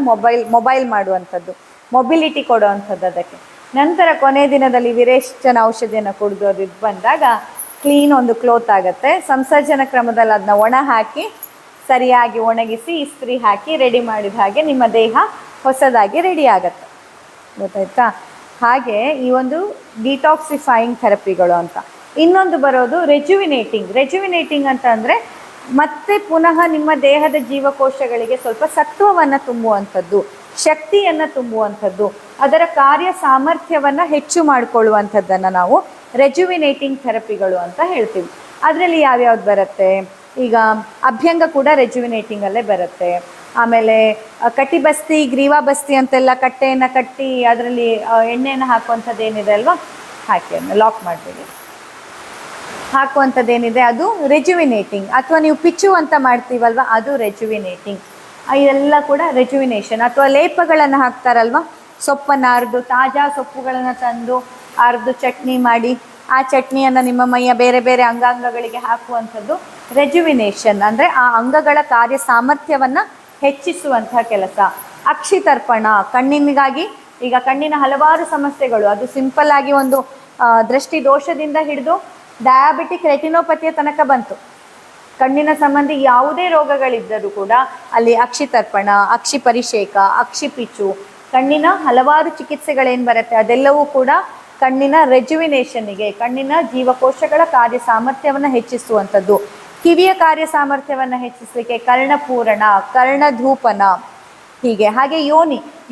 S1: ಮೊಬೈಲ್ ಮಾಡುವಂಥದ್ದು, ಮೊಬಿಲಿಟಿ ಕೊಡುವಂಥದ್ದು ಅದಕ್ಕೆ. ನಂತರ ಕೊನೆ ದಿನದಲ್ಲಿ ವಿರೇಚನ ಔಷಧಿಯನ್ನು ಕುಡಿದು ಅದು ಇದು ಬಂದಾಗ ಕ್ಲೀನ್ ಒಂದು ಕ್ಲೋತ್ ಆಗುತ್ತೆ. ಸಂಸರ್ಜನ ಕ್ರಮದಲ್ಲಿ ಅದನ್ನ ಒಣ ಹಾಕಿ ಸರಿಯಾಗಿ ಒಣಗಿಸಿ ಇಸ್ತ್ರಿ ಹಾಕಿ ರೆಡಿ ಮಾಡಿದ ಹಾಗೆ ನಿಮ್ಮ ದೇಹ ಹೊಸದಾಗಿ ರೆಡಿ ಆಗುತ್ತೆ. ಗೊತ್ತಾಯ್ತಾ? ಹಾಗೆ ಈ ಒಂದು ಡಿಟಾಕ್ಸಿಫೈಯಿಂಗ್ ಥೆರಪಿಗಳು ಅಂತ. ಇನ್ನೊಂದು ಬರೋದು ರೆಜುವಿನೇಟಿಂಗ್ ಅಂತ ಅಂದರೆ ಮತ್ತೆ ಪುನಃ ನಿಮ್ಮ ದೇಹದ ಜೀವಕೋಶಗಳಿಗೆ ಸ್ವಲ್ಪ ಸತ್ವವನ್ನು ತುಂಬುವಂಥದ್ದು, ಶಕ್ತಿಯನ್ನು ತುಂಬುವಂಥದ್ದು, ಅದರ ಕಾರ್ಯ ಸಾಮರ್ಥ್ಯವನ್ನು ಹೆಚ್ಚು ಮಾಡಿಕೊಳ್ಳುವಂಥದ್ದನ್ನು ನಾವು ರೆಜುವಿನೇಟಿಂಗ್ ಥೆರಪಿಗಳು ಅಂತ ಹೇಳ್ತೀವಿ. ಅದರಲ್ಲಿ ಯಾವ್ಯಾವ್ದು ಬರುತ್ತೆ? ಈಗ ಅಭ್ಯಂಗ ಕೂಡ ರೆಜುವಿನೇಟಿಂಗಲ್ಲೇ ಬರುತ್ತೆ. ಆಮೇಲೆ ಕಟಿಬಸ್ತಿ, ಗ್ರೀವಾಬಸ್ತಿ ಅಂತೆಲ್ಲ ಕಟ್ಟೆಯನ್ನು ಕಟ್ಟಿ ಅದರಲ್ಲಿ ಎಣ್ಣೆಯನ್ನು ಹಾಕುವಂಥದ್ದು ಏನಿದೆ ಅಲ್ವಾ, ಹಾಕಿ ಅದನ್ನು ಲಾಕ್ ಮಾಡಬೇಡಿ, ಹಾಕುವಂಥದ್ದೇನಿದೆ ಅದು ರೆಜುವಿನೇಟಿಂಗ್. ಅಥವಾ ನೀವು ಪಿಚ್ಚು ಅಂತ ಮಾಡ್ತೀವಲ್ವ, ಅದು ರೆಜುವಿನೇಟಿಂಗ್. ಇದೆಲ್ಲ ಕೂಡ ರೆಜುವಿನೇಷನ್. ಅಥವಾ ಲೇಪಗಳನ್ನು ಹಾಕ್ತಾರಲ್ವ, ಸೊಪ್ಪನ್ನು ಅರ್ದು, ತಾಜಾ ಸೊಪ್ಪುಗಳನ್ನು ತಂದು ಅರ್ದು ಚಟ್ನಿ ಮಾಡಿ ಆ ಚಟ್ನಿಯನ್ನು ನಿಮ್ಮ ಮೈಯ ಬೇರೆ ಬೇರೆ ಅಂಗಾಂಗಗಳಿಗೆ ಹಾಕುವಂಥದ್ದು ರೆಜುವಿನೇಷನ್. ಅಂದರೆ ಆ ಅಂಗಗಳ ಕಾರ್ಯ ಸಾಮರ್ಥ್ಯವನ್ನು ಹೆಚ್ಚಿಸುವಂತಹ ಕೆಲಸ. ಅಕ್ಷಿತರ್ಪಣ, ಕಣ್ಣಿನಿಗಾಗಿ ಈಗ ಕಣ್ಣಿನ ಹಲವಾರು ಸಮಸ್ಯೆಗಳು, ಅದು ಸಿಂಪಲ್ ಆಗಿ ಒಂದು ದೃಷ್ಟಿ ದೋಷದಿಂದ ಹಿಡಿದು ಡಯಾಬಿಟಿಕ್ ರೆಟಿನೋಪತಿಯ ತನಕ ಬಂತು. ಕಣ್ಣಿನ ಸಂಬಂಧಿ ಯಾವುದೇ ರೋಗಗಳಿದ್ದರೂ ಕೂಡ ಅಲ್ಲಿ ಅಕ್ಷಿತರ್ಪಣ, ಅಕ್ಷಿ ಪರಿಷೇಕ, ಅಕ್ಷಿಪಿಚ್ಚು, ಕಣ್ಣಿನ ಹಲವಾರು ಚಿಕಿತ್ಸೆಗಳೇನು ಬರುತ್ತೆ ಅದೆಲ್ಲವೂ ಕೂಡ ಕಣ್ಣಿನ ರೆಜುವಿನೇಷನ್ನಿಗೆ, ಕಣ್ಣಿನ ಜೀವಕೋಶಗಳ ಕಾರ್ಯ ಸಾಮರ್ಥ್ಯವನ್ನು ಹೆಚ್ಚಿಸುವಂಥದ್ದು. ಕಿವಿಯ ಕಾರ್ಯ ಸಾಮರ್ಥ್ಯವನ್ನು ಹೆಚ್ಚಿಸಲಿಕ್ಕೆ ಕರ್ಣಪೂರಣ, ಕರ್ಣಧೂಪನ, ಹೀಗೆ. ಹಾಗೆ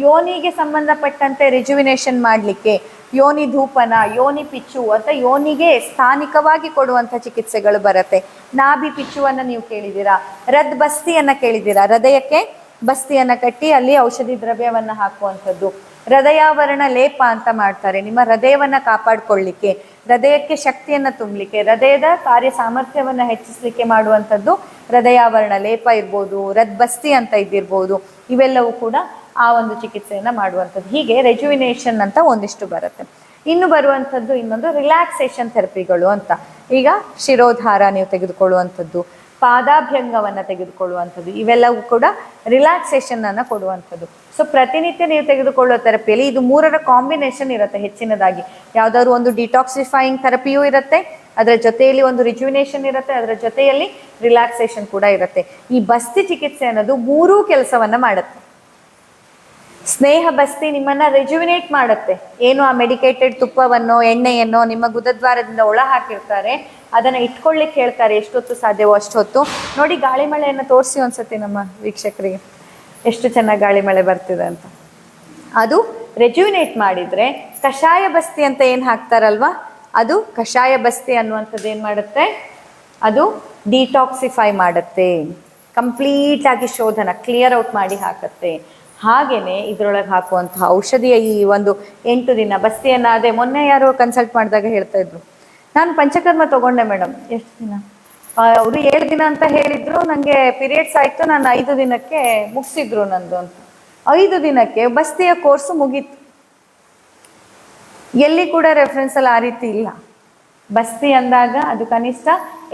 S1: ಯೋನಿಗೆ ಸಂಬಂಧಪಟ್ಟಂತೆ ರೆಜುವಿನೇಷನ್ ಮಾಡಲಿಕ್ಕೆ ಯೋನಿ ಧೂಪನ, ಯೋನಿ ಪಿಚ್ಚು ಅಂತ ಯೋನಿಗೆ ಸ್ಥಾನಿಕವಾಗಿ ಕೊಡುವಂಥ ಚಿಕಿತ್ಸೆಗಳು ಬರುತ್ತೆ. ನಾಭಿ ಪಿಚ್ಚುವನ್ನು ನೀವು ಕೇಳಿದ್ದೀರಾ, ಬಸ್ತಿಯನ್ನು ಕೇಳಿದ್ದೀರಾ, ಹೃದಯಕ್ಕೆ ಬಸ್ತಿಯನ್ನು ಕಟ್ಟಿ ಅಲ್ಲಿ ಔಷಧಿ ದ್ರವ್ಯವನ್ನು ಹಾಕುವಂಥದ್ದು. ಹೃದಯಾವರಣ ಲೇಪ ಅಂತ ಮಾಡ್ತಾರೆ, ನಿಮ್ಮ ಹೃದಯವನ್ನು ಕಾಪಾಡಿಕೊಳ್ಳಿಕ್ಕೆ, ಹೃದಯಕ್ಕೆ ಶಕ್ತಿಯನ್ನು ತುಂಬಲಿಕ್ಕೆ, ಹೃದಯದ ಕಾರ್ಯ ಸಾಮರ್ಥ್ಯವನ್ನು ಹೆಚ್ಚಿಸಲಿಕ್ಕೆ ಮಾಡುವಂಥದ್ದು ಹೃದಯಾವರಣ ಲೇಪ ಇರ್ಬೋದು, ಬಸ್ತಿ ಅಂತ ಇದ್ದಿರ್ಬೋದು. ಇವೆಲ್ಲವೂ ಕೂಡ ಆ ಒಂದು ಚಿಕಿತ್ಸೆಯನ್ನು ಮಾಡುವಂಥದ್ದು. ಹೀಗೆ ರೆಜುವಿನೇಷನ್ ಅಂತ ಒಂದಿಷ್ಟು ಬರುತ್ತೆ. ಇನ್ನು ಬರುವಂಥದ್ದು ಇನ್ನೊಂದು ರಿಲ್ಯಾಕ್ಸೇಷನ್ ಥೆರಪಿಗಳು ಅಂತ. ಈಗ ಶಿರೋಧಾರ ನೀವು ತೆಗೆದುಕೊಳ್ಳುವಂಥದ್ದು, ಪಾದಾಭ್ಯಂಗವನ್ನು ತೆಗೆದುಕೊಳ್ಳುವಂಥದ್ದು, ಇವೆಲ್ಲವೂ ಕೂಡ ರಿಲ್ಯಾಕ್ಸೇಷನನ್ನು ಕೊಡುವಂಥದ್ದು. ಸೊ ಪ್ರತಿನಿತ್ಯ ನೀವು ತೆಗೆದುಕೊಳ್ಳುವ ಥೆರಪಿಯಲ್ಲಿ ಇದು ಮೂರರ ಕಾಂಬಿನೇಷನ್ ಇರುತ್ತೆ ಹೆಚ್ಚಿನದಾಗಿ. ಯಾವುದಾದ್ರು ಒಂದು ಡಿಟಾಕ್ಸಿಫೈಯಿಂಗ್ ಥೆರಪಿಯೂ ಇರುತ್ತೆ, ಅದರ ಜೊತೆಯಲ್ಲಿ ಒಂದು ರಿಜುವಿನೇಷನ್ ಇರುತ್ತೆ, ಅದರ ಜೊತೆಯಲ್ಲಿ ರಿಲ್ಯಾಕ್ಸೇಷನ್ ಕೂಡ ಇರುತ್ತೆ. ಈ ಬಸ್ತಿ ಚಿಕಿತ್ಸೆ ಅನ್ನೋದು ಮೂರೂ ಕೆಲಸವನ್ನು ಮಾಡುತ್ತೆ. ಸ್ನೇಹ ಬಸ್ತಿ ನಿಮ್ಮನ್ನು ರೆಜುವಿನೇಟ್ ಮಾಡುತ್ತೆ. ಏನು ಆ ಮೆಡಿಕೇಟೆಡ್ ತುಪ್ಪವನ್ನು, ಎಣ್ಣೆಯನ್ನು ನಿಮ್ಮ ಗುದದ್ವಾರದಿಂದ ಒಳ ಹಾಕಿರ್ತಾರೆ, ಅದನ್ನು ಇಟ್ಕೊಳ್ಳಿಕ್ಕೆ ಹೇಳ್ತಾರೆ ಎಷ್ಟೊತ್ತು ಸಾಧ್ಯವೋ ಅಷ್ಟೊತ್ತು. ನೋಡಿ, ಗಾಳಿ ಮಳೆಯನ್ನು ತೋರಿಸಿ ಒಂದ್ಸತಿ ನಮ್ಮ ವೀಕ್ಷಕರಿಗೆ ಎಷ್ಟು ಚೆನ್ನಾಗಿ ಗಾಳಿ ಮಳೆ ಬರ್ತಿದೆ ಅಂತ. ಅದು ರೆಜುವಿನೇಟ್ ಮಾಡಿದರೆ ಕಷಾಯ ಬಸ್ತಿ ಅಂತ ಏನು ಹಾಕ್ತಾರಲ್ವ, ಅದು ಕಷಾಯ ಬಸ್ತಿ ಅನ್ನುವಂಥದ್ದು ಏನು ಮಾಡುತ್ತೆ, ಅದು ಡಿಟಾಕ್ಸಿಫೈ ಮಾಡುತ್ತೆ, ಕಂಪ್ಲೀಟಾಗಿ ಶೋಧನ ಕ್ಲಿಯರ್ ಔಟ್ ಮಾಡಿ ಹಾಕತ್ತೆ. ಹಾಗೆಯೇ ಇದರೊಳಗೆ ಹಾಕುವಂತಹ ಔಷಧಿಯ ಈ ಒಂದು 8 ದಿನ ಬಸ್ತಿಯನ್ನು, ಅದೇ ಮೊನ್ನೆ ಯಾರೋ ಕನ್ಸಲ್ಟ್ ಮಾಡಿದಾಗ ಹೇಳ್ತಾ ಇದ್ರು, ನಾನು ಪಂಚಕರ್ಮ ತೊಗೊಂಡೆ ಮೇಡಮ್, ಎಷ್ಟು ದಿನ ಅವರು 7 ದಿನ ಅಂತ ಹೇಳಿದ್ರು, ನನಗೆ ಪೀರಿಯಡ್ಸ್ ಆಯಿತು, ನಾನು 5 ದಿನಕ್ಕೆ ಮುಗಿಸಿದ್ರು ನಂದು ಅಂತ. 5 ದಿನಕ್ಕೆ ಬಸ್ತಿಯ ಕೋರ್ಸು ಮುಗೀತು. ಎಲ್ಲಿ ಕೂಡ ರೆಫರೆನ್ಸಲ್ಲಿ ಆ ರೀತಿ ಇಲ್ಲ. ಬಸ್ತಿ ಅಂದಾಗ ಅದು ಕನಿಷ್ಠ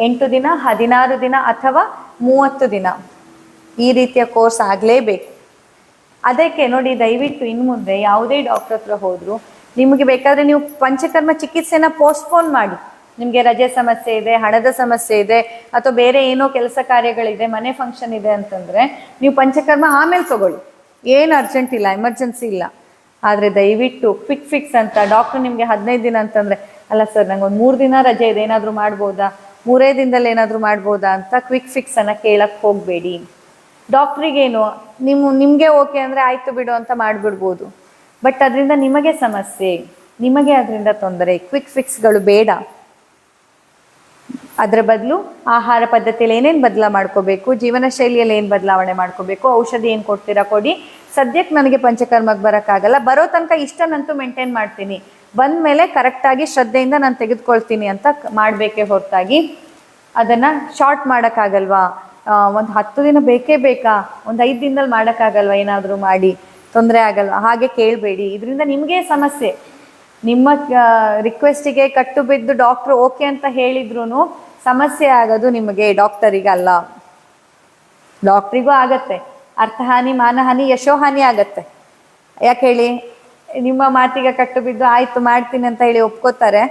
S1: 8 ದಿನ, 16 ದಿನ ಅಥವಾ 30 ದಿನ ಈ ರೀತಿಯ ಕೋರ್ಸ್ ಆಗಲೇಬೇಕು. ಅದಕ್ಕೆ ನೋಡಿ, ದಯವಿಟ್ಟು ಇನ್ನು ಮುಂದೆ ಯಾವುದೇ ಡಾಕ್ಟರ್ ಹತ್ರ ಹೋದರೂ ನಿಮಗೆ ಬೇಕಾದರೆ ನೀವು ಪಂಚಕರ್ಮ ಚಿಕಿತ್ಸೆನ ಪೋಸ್ಟ್ಪೋನ್ ಮಾಡಿ. ನಿಮಗೆ ರಜೆ ಸಮಸ್ಯೆ ಇದೆ, ಹಣದ ಸಮಸ್ಯೆ ಇದೆ, ಅಥವಾ ಬೇರೆ ಏನೋ ಕೆಲಸ ಕಾರ್ಯಗಳಿದೆ, ಮನೆ ಫಂಕ್ಷನ್ ಇದೆ ಅಂತಂದರೆ ನೀವು ಪಂಚಕರ್ಮ ಆಮೇಲೆ ತಗೊಳ್ಳಿ, ಏನು ಅರ್ಜೆಂಟ್ ಇಲ್ಲ, ಎಮರ್ಜೆನ್ಸಿ ಇಲ್ಲ. ಆದರೆ ದಯವಿಟ್ಟು ಕ್ವಿಕ್ ಫಿಕ್ಸ್ ಅಂತ ಡಾಕ್ಟ್ರು ನಿಮಗೆ 15 ದಿನ ಅಂತಂದರೆ, ಅಲ್ಲ ಸರ್ ನಂಗೆ ಒಂದು 3 ದಿನ ರಜೆ ಇದೆ, ಏನಾದರೂ ಮಾಡ್ಬೋದಾ, 3 ದಿನದಲ್ಲಿ ಏನಾದರೂ ಮಾಡ್ಬೋದಾ ಅಂತ ಕ್ವಿಕ್ ಫಿಕ್ಸನ್ನು ಕೇಳಕ್ಕೆ ಹೋಗಬೇಡಿ. ಡಾಕ್ಟ್ರಿಗೇನು ನಿಮಗೆ ಓಕೆ ಅಂದರೆ ಆಯಿತು ಬಿಡು ಅಂತ ಮಾಡಿಬಿಡ್ಬೋದು. ಬಟ್ ಅದರಿಂದ ನಿಮಗೆ ಸಮಸ್ಯೆ, ನಿಮಗೆ ಅದರಿಂದ ತೊಂದರೆ. ಕ್ವಿಕ್ ಫಿಕ್ಸ್ಗಳು ಬೇಡ. ಅದರ ಬದಲು ಆಹಾರ ಪದ್ಧತಿಯಲ್ಲಿ ಏನೇನು ಬದಲಾವಣೆ ಮಾಡ್ಕೋಬೇಕು, ಜೀವನ ಶೈಲಿಯಲ್ಲಿ ಏನು ಬದಲಾವಣೆ ಮಾಡ್ಕೋಬೇಕು, ಔಷಧಿ ಏನು ಕೊಡ್ತೀರಾ ಕೊಡಿ. ಸದ್ಯಕ್ಕೆ ನನಗೆ ಪಂಚಕರ್ಮಕ್ಕೆ ಬರೋಕ್ಕಾಗಲ್ಲ, ಬರೋ ತನಕ ಇಷ್ಟನ್ನಂತೂ ಮೇಂಟೈನ್ ಮಾಡ್ತೀನಿ, ಬಂದ ಮೇಲೆ ಕರೆಕ್ಟಾಗಿ ಶ್ರದ್ಧೆಯಿಂದ ನಾನು ತೆಗೆದುಕೊಳ್ತೀನಿ ಅಂತ ಮಾಡಬೇಕೇ ಹೊರತಾಗಿ ಅದನ್ನು ಶಾರ್ಟ್ ಮಾಡೋಕ್ಕಾಗಲ್ವಾ, ಒಂದು 10 ದಿನ ಬೇಕೇ ಬೇಕಾ, ಒಂದು 5 ದಿನದಲ್ಲಿ ಮಾಡೋಕ್ಕಾಗಲ್ವ, ಏನಾದರೂ ಮಾಡಿ ತೊಂದರೆ ಆಗಲ್ವಾ, ಹಾಗೆ ಕೇಳಬೇಡಿ. ಇದರಿಂದ ನಿಮಗೆ ಸಮಸ್ಯೆ. ನಿಮ್ಮ ರಿಕ್ವೆಸ್ಟಿಗೆ ಕಟ್ಟು ಬಿದ್ದು ಡಾಕ್ಟ್ರು ಓಕೆ ಅಂತ ಹೇಳಿದ್ರು ಸಮಸ್ಯೆ ಆಗೋದು ನಿಮಗೆ, ಡಾಕ್ಟರಿಗಲ್ಲ. ಡಾಕ್ಟ್ರಿಗೂ ಆಗತ್ತೆ ಅರ್ಥಹಾನಿ, ಮಾನಹಾನಿ, ಯಶೋಹಾನಿ ಆಗತ್ತೆ. ಯಾಕೆ ಹೇಳಿ, ನಿಮ್ಮ ಮಾತಿಗೆ ಕಟ್ಟು ಬಿದ್ದು ಆಯಿತು ಮಾಡ್ತೀನಿ ಅಂತ ಹೇಳಿ ಒಪ್ಕೋತಾರೆ.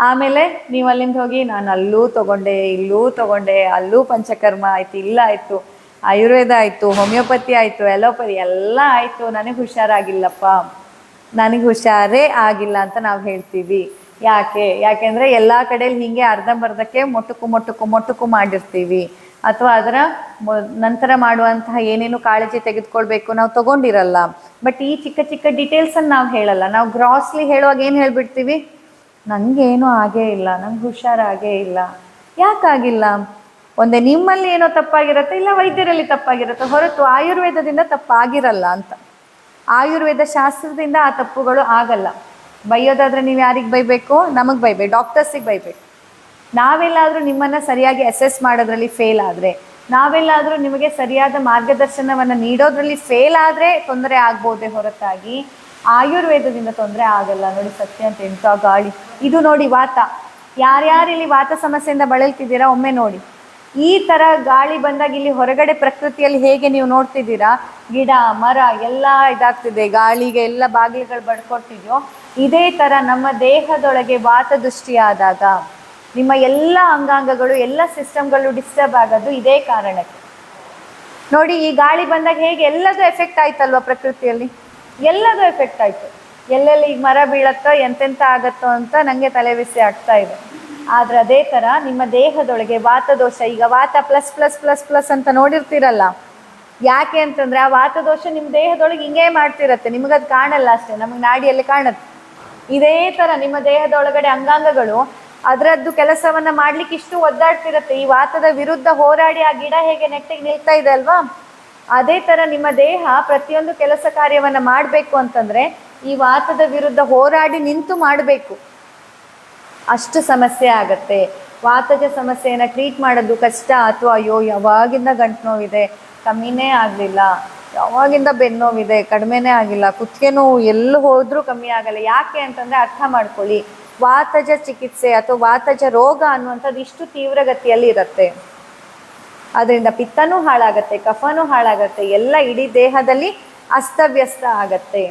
S1: ಆಮೇಲೆ ನೀವು ಅಲ್ಲಿಂದ ಹೋಗಿ ನಾನು ಅಲ್ಲೂ ತೊಗೊಂಡೆ, ಇಲ್ಲೂ ತೊಗೊಂಡೆ, ಅಲ್ಲೂ ಪಂಚಕರ್ಮ ಆಯಿತು, ಇಲ್ಲ ಆಯಿತು, ಆಯುರ್ವೇದ ಆಯಿತು, ಹೋಮಿಯೋಪತಿ ಆಯಿತು, ಎಲೋಪತಿ ಎಲ್ಲ ಆಯಿತು, ನನಗೆ ಹುಷಾರಾಗಿಲ್ಲಪ್ಪ, ನನಗೆ ಹುಷಾರೇ ಆಗಿಲ್ಲ ಅಂತ ನಾವು ಹೇಳ್ತೀವಿ. ಯಾಕೆಂದರೆ ಎಲ್ಲ ಕಡೆಯಲ್ಲಿ ಹೀಗೆ ಅರ್ಧಂಬರ್ಧಕ್ಕೆ ಮೊಟುಕು ಮಾಡಿರ್ತೀವಿ, ಅಥವಾ ಅದರ ನಂತರ ಮಾಡುವಂತಹ ಏನೇನು ಕಾಳಜಿ ತೆಗೆದುಕೊಳ್ಬೇಕು ನಾವು ತಗೊಂಡಿರಲ್ಲ. ಬಟ್ ಈ ಚಿಕ್ಕ ಚಿಕ್ಕ ಡೀಟೇಲ್ಸನ್ನು ನಾವು ಹೇಳಲ್ಲ. ನಾವು ಗ್ರಾಸ್ಲಿ ಹೇಳುವಾಗ ಏನು ಹೇಳ್ಬಿಡ್ತೀವಿ, ನನಗೇನೂ ಆಗೇ ಇಲ್ಲ, ನಂಗೆ ಹುಷಾರಾಗೇ ಇಲ್ಲ. ಯಾಕಾಗಿಲ್ಲ? ಒಂದೇ ನಿಮ್ಮಲ್ಲಿ ಏನೋ ತಪ್ಪಾಗಿರುತ್ತೆ, ಇಲ್ಲ ವೈದ್ಯರಲ್ಲಿ ತಪ್ಪಾಗಿರುತ್ತೆ, ಹೊರತು ಆಯುರ್ವೇದದಿಂದ ತಪ್ಪಾಗಿರಲ್ಲ ಅಂತ. ಆಯುರ್ವೇದ ಶಾಸ್ತ್ರದಿಂದ ಆ ತಪ್ಪುಗಳು ಆಗಲ್ಲ. ಬೈಯೋದಾದರೆ ನೀವು ಯಾರಿಗೆ ಬೈಬೇಕು? ನಮಗೆ ಬೈಬೇಕು, ಡಾಕ್ಟರ್ಸಿಗೆ ಬೈಬೇಕು. ನಾವೆಲ್ಲಾದರೂ ನಿಮ್ಮನ್ನು ಸರಿಯಾಗಿ ಅಸೆಸ್ ಮಾಡೋದ್ರಲ್ಲಿ ಫೇಲ್ ಆದರೆ, ನಾವೆಲ್ಲಾದರೂ ನಿಮಗೆ ಸರಿಯಾದ ಮಾರ್ಗದರ್ಶನವನ್ನು ನೀಡೋದ್ರಲ್ಲಿ ಫೇಲ್ ಆದರೆ ತೊಂದರೆ ಆಗ್ಬೋದೇ ಹೊರತಾಗಿ ಆಯುರ್ವೇದದಿಂದ ತೊಂದರೆ ಆಗಲ್ಲ. ನೋಡಿ ಸತ್ಯ ಅಂತ, ಎಂಥ ಗಾಳಿ ಇದು ನೋಡಿ. ವಾತ, ಯಾರ್ಯಾರಿಲ್ಲಿ ವಾತ ಸಮಸ್ಯೆಯಿಂದ ಬಳಲ್ತಿದ್ದೀರಾ ಒಮ್ಮೆ ನೋಡಿ. ಈ ಥರ ಗಾಳಿ ಬಂದಾಗ ಇಲ್ಲಿ ಹೊರಗಡೆ ಪ್ರಕೃತಿಯಲ್ಲಿ ಹೇಗೆ ನೀವು ನೋಡ್ತಿದ್ದೀರಾ, ಗಿಡ ಮರ ಎಲ್ಲ ಇದಾಗ್ತಿದೆ, ಗಾಳಿಗೆ ಎಲ್ಲ ಬಾಗಿಲುಗಳು ಬಡ್ಕೊಟ್ಟಿದೆಯೋ, ಇದೇ ಥರ ನಮ್ಮ ದೇಹದೊಳಗೆ ವಾತ ದೃಷ್ಟಿಯಾದಾಗ ನಿಮ್ಮ ಎಲ್ಲ ಅಂಗಾಂಗಗಳು, ಎಲ್ಲ ಸಿಸ್ಟಮ್ಗಳು ಡಿಸ್ಟರ್ಬ್ ಆಗೋದು ಇದೇ ಕಾರಣಕ್ಕೆ. ನೋಡಿ, ಈ ಗಾಳಿ ಬಂದಾಗ ಹೇಗೆ ಎಲ್ಲದೂ ಎಫೆಕ್ಟ್ ಆಯ್ತಲ್ವ ಪ್ರಕೃತಿಯಲ್ಲಿ, ಎಲ್ಲದೂ ಎಫೆಕ್ಟ್ ಆಯಿತು. ಎಲ್ಲೆಲ್ಲಿ ಈಗ ಮರ ಬೀಳತ್ತೋ ಎಂತೆಂಥ ಆಗತ್ತೋ ಅಂತ ನನಗೆ ತಲೆಬಿಸಿ ಆಗ್ತಾ ಇದೆ. ಆದರೆ ಅದೇ ಥರ ನಿಮ್ಮ ದೇಹದೊಳಗೆ ವಾತದೋಷ, ಈಗ ವಾತ ಪ್ಲಸ್ ಪ್ಲಸ್ ಪ್ಲಸ್ ಪ್ಲಸ್ ಅಂತ ನೋಡಿರ್ತೀರಲ್ಲ, ಯಾಕೆ ಅಂತಂದರೆ ಆ ವಾತದೋಷ ನಿಮ್ಮ ದೇಹದೊಳಗೆ ಹಿಂಗೇ ಮಾಡ್ತಿರತ್ತೆ, ನಿಮಗದು ಕಾಣಲ್ಲ ಅಷ್ಟೇ, ನಮಗೆ ನಾಡಿಯಲ್ಲಿ ಕಾಣುತ್ತೆ. ಇದೇ ಥರ ನಿಮ್ಮ ದೇಹದೊಳಗಡೆ ಅಂಗಾಂಗಗಳು ಅದರದ್ದು ಕೆಲಸವನ್ನು ಮಾಡಲಿಕ್ಕೆ ಇಷ್ಟು ಒದ್ದಾಡ್ತಿರತ್ತೆ. ಈ ವಾತದ ವಿರುದ್ಧ ಹೋರಾಡಿ ಆ ಗಿಡ ಹೇಗೆ ನೆಟ್ಟಿಗೆ ನಿಲ್ತಾ ಇದೆ ಅಲ್ವಾ, ಅದೇ ಥರ ನಿಮ್ಮ ದೇಹ ಪ್ರತಿಯೊಂದು ಕೆಲಸ ಕಾರ್ಯವನ್ನು ಮಾಡಬೇಕು ಅಂತಂದರೆ ಈ ವಾತದ ವಿರುದ್ಧ ಹೋರಾಡಿ ನಿಂತು ಮಾಡಬೇಕು. ಅಷ್ಟು ಸಮಸ್ಯೆ ಆಗತ್ತೆ. ವಾತಜ ಸಮಸ್ಯೆಯನ್ನು ಟ್ರೀಟ್ ಮಾಡೋದು ಕಷ್ಟ. ಅಥವಾ ಅಯ್ಯೋ ಯಾವಾಗಿಂದ ಗಂಟು ನೋವಿದೆ, ಕಮ್ಮಿನೇ ಆಗಲಿಲ್ಲ, ಯಾವಾಗಿಂದ ಬೆನ್ನೋವಿದೆ, ಕಡಿಮೆನೇ ಆಗಿಲ್ಲ, ಕುತ್ತಿಗೆ ನೋವು ಎಲ್ಲಿ ಹೋದರೂ ಕಮ್ಮಿ ಆಗಲ್ಲ. ಯಾಕೆ ಅಂತಂದರೆ ಅರ್ಥ ಮಾಡ್ಕೊಳ್ಳಿ, ವಾತಜ ಚಿಕಿತ್ಸೆ ಅಥವಾ ವಾತಜ ರೋಗ ಅನ್ನುವಂಥದ್ದು ಇಷ್ಟು ತೀವ್ರಗತಿಯಲ್ಲಿ ಇರುತ್ತೆ. ಅದರಿಂದ ಪಿತ್ತನೂ ಹಾಳಾಗತ್ತೆ, ಕಫನೂ ಹಾಳಾಗತ್ತೆ, ಎಲ್ಲ ಇಡೀ ದೇಹದಲ್ಲಿ ಅಸ್ತವ್ಯಸ್ತ ಆಗತ್ತೆ.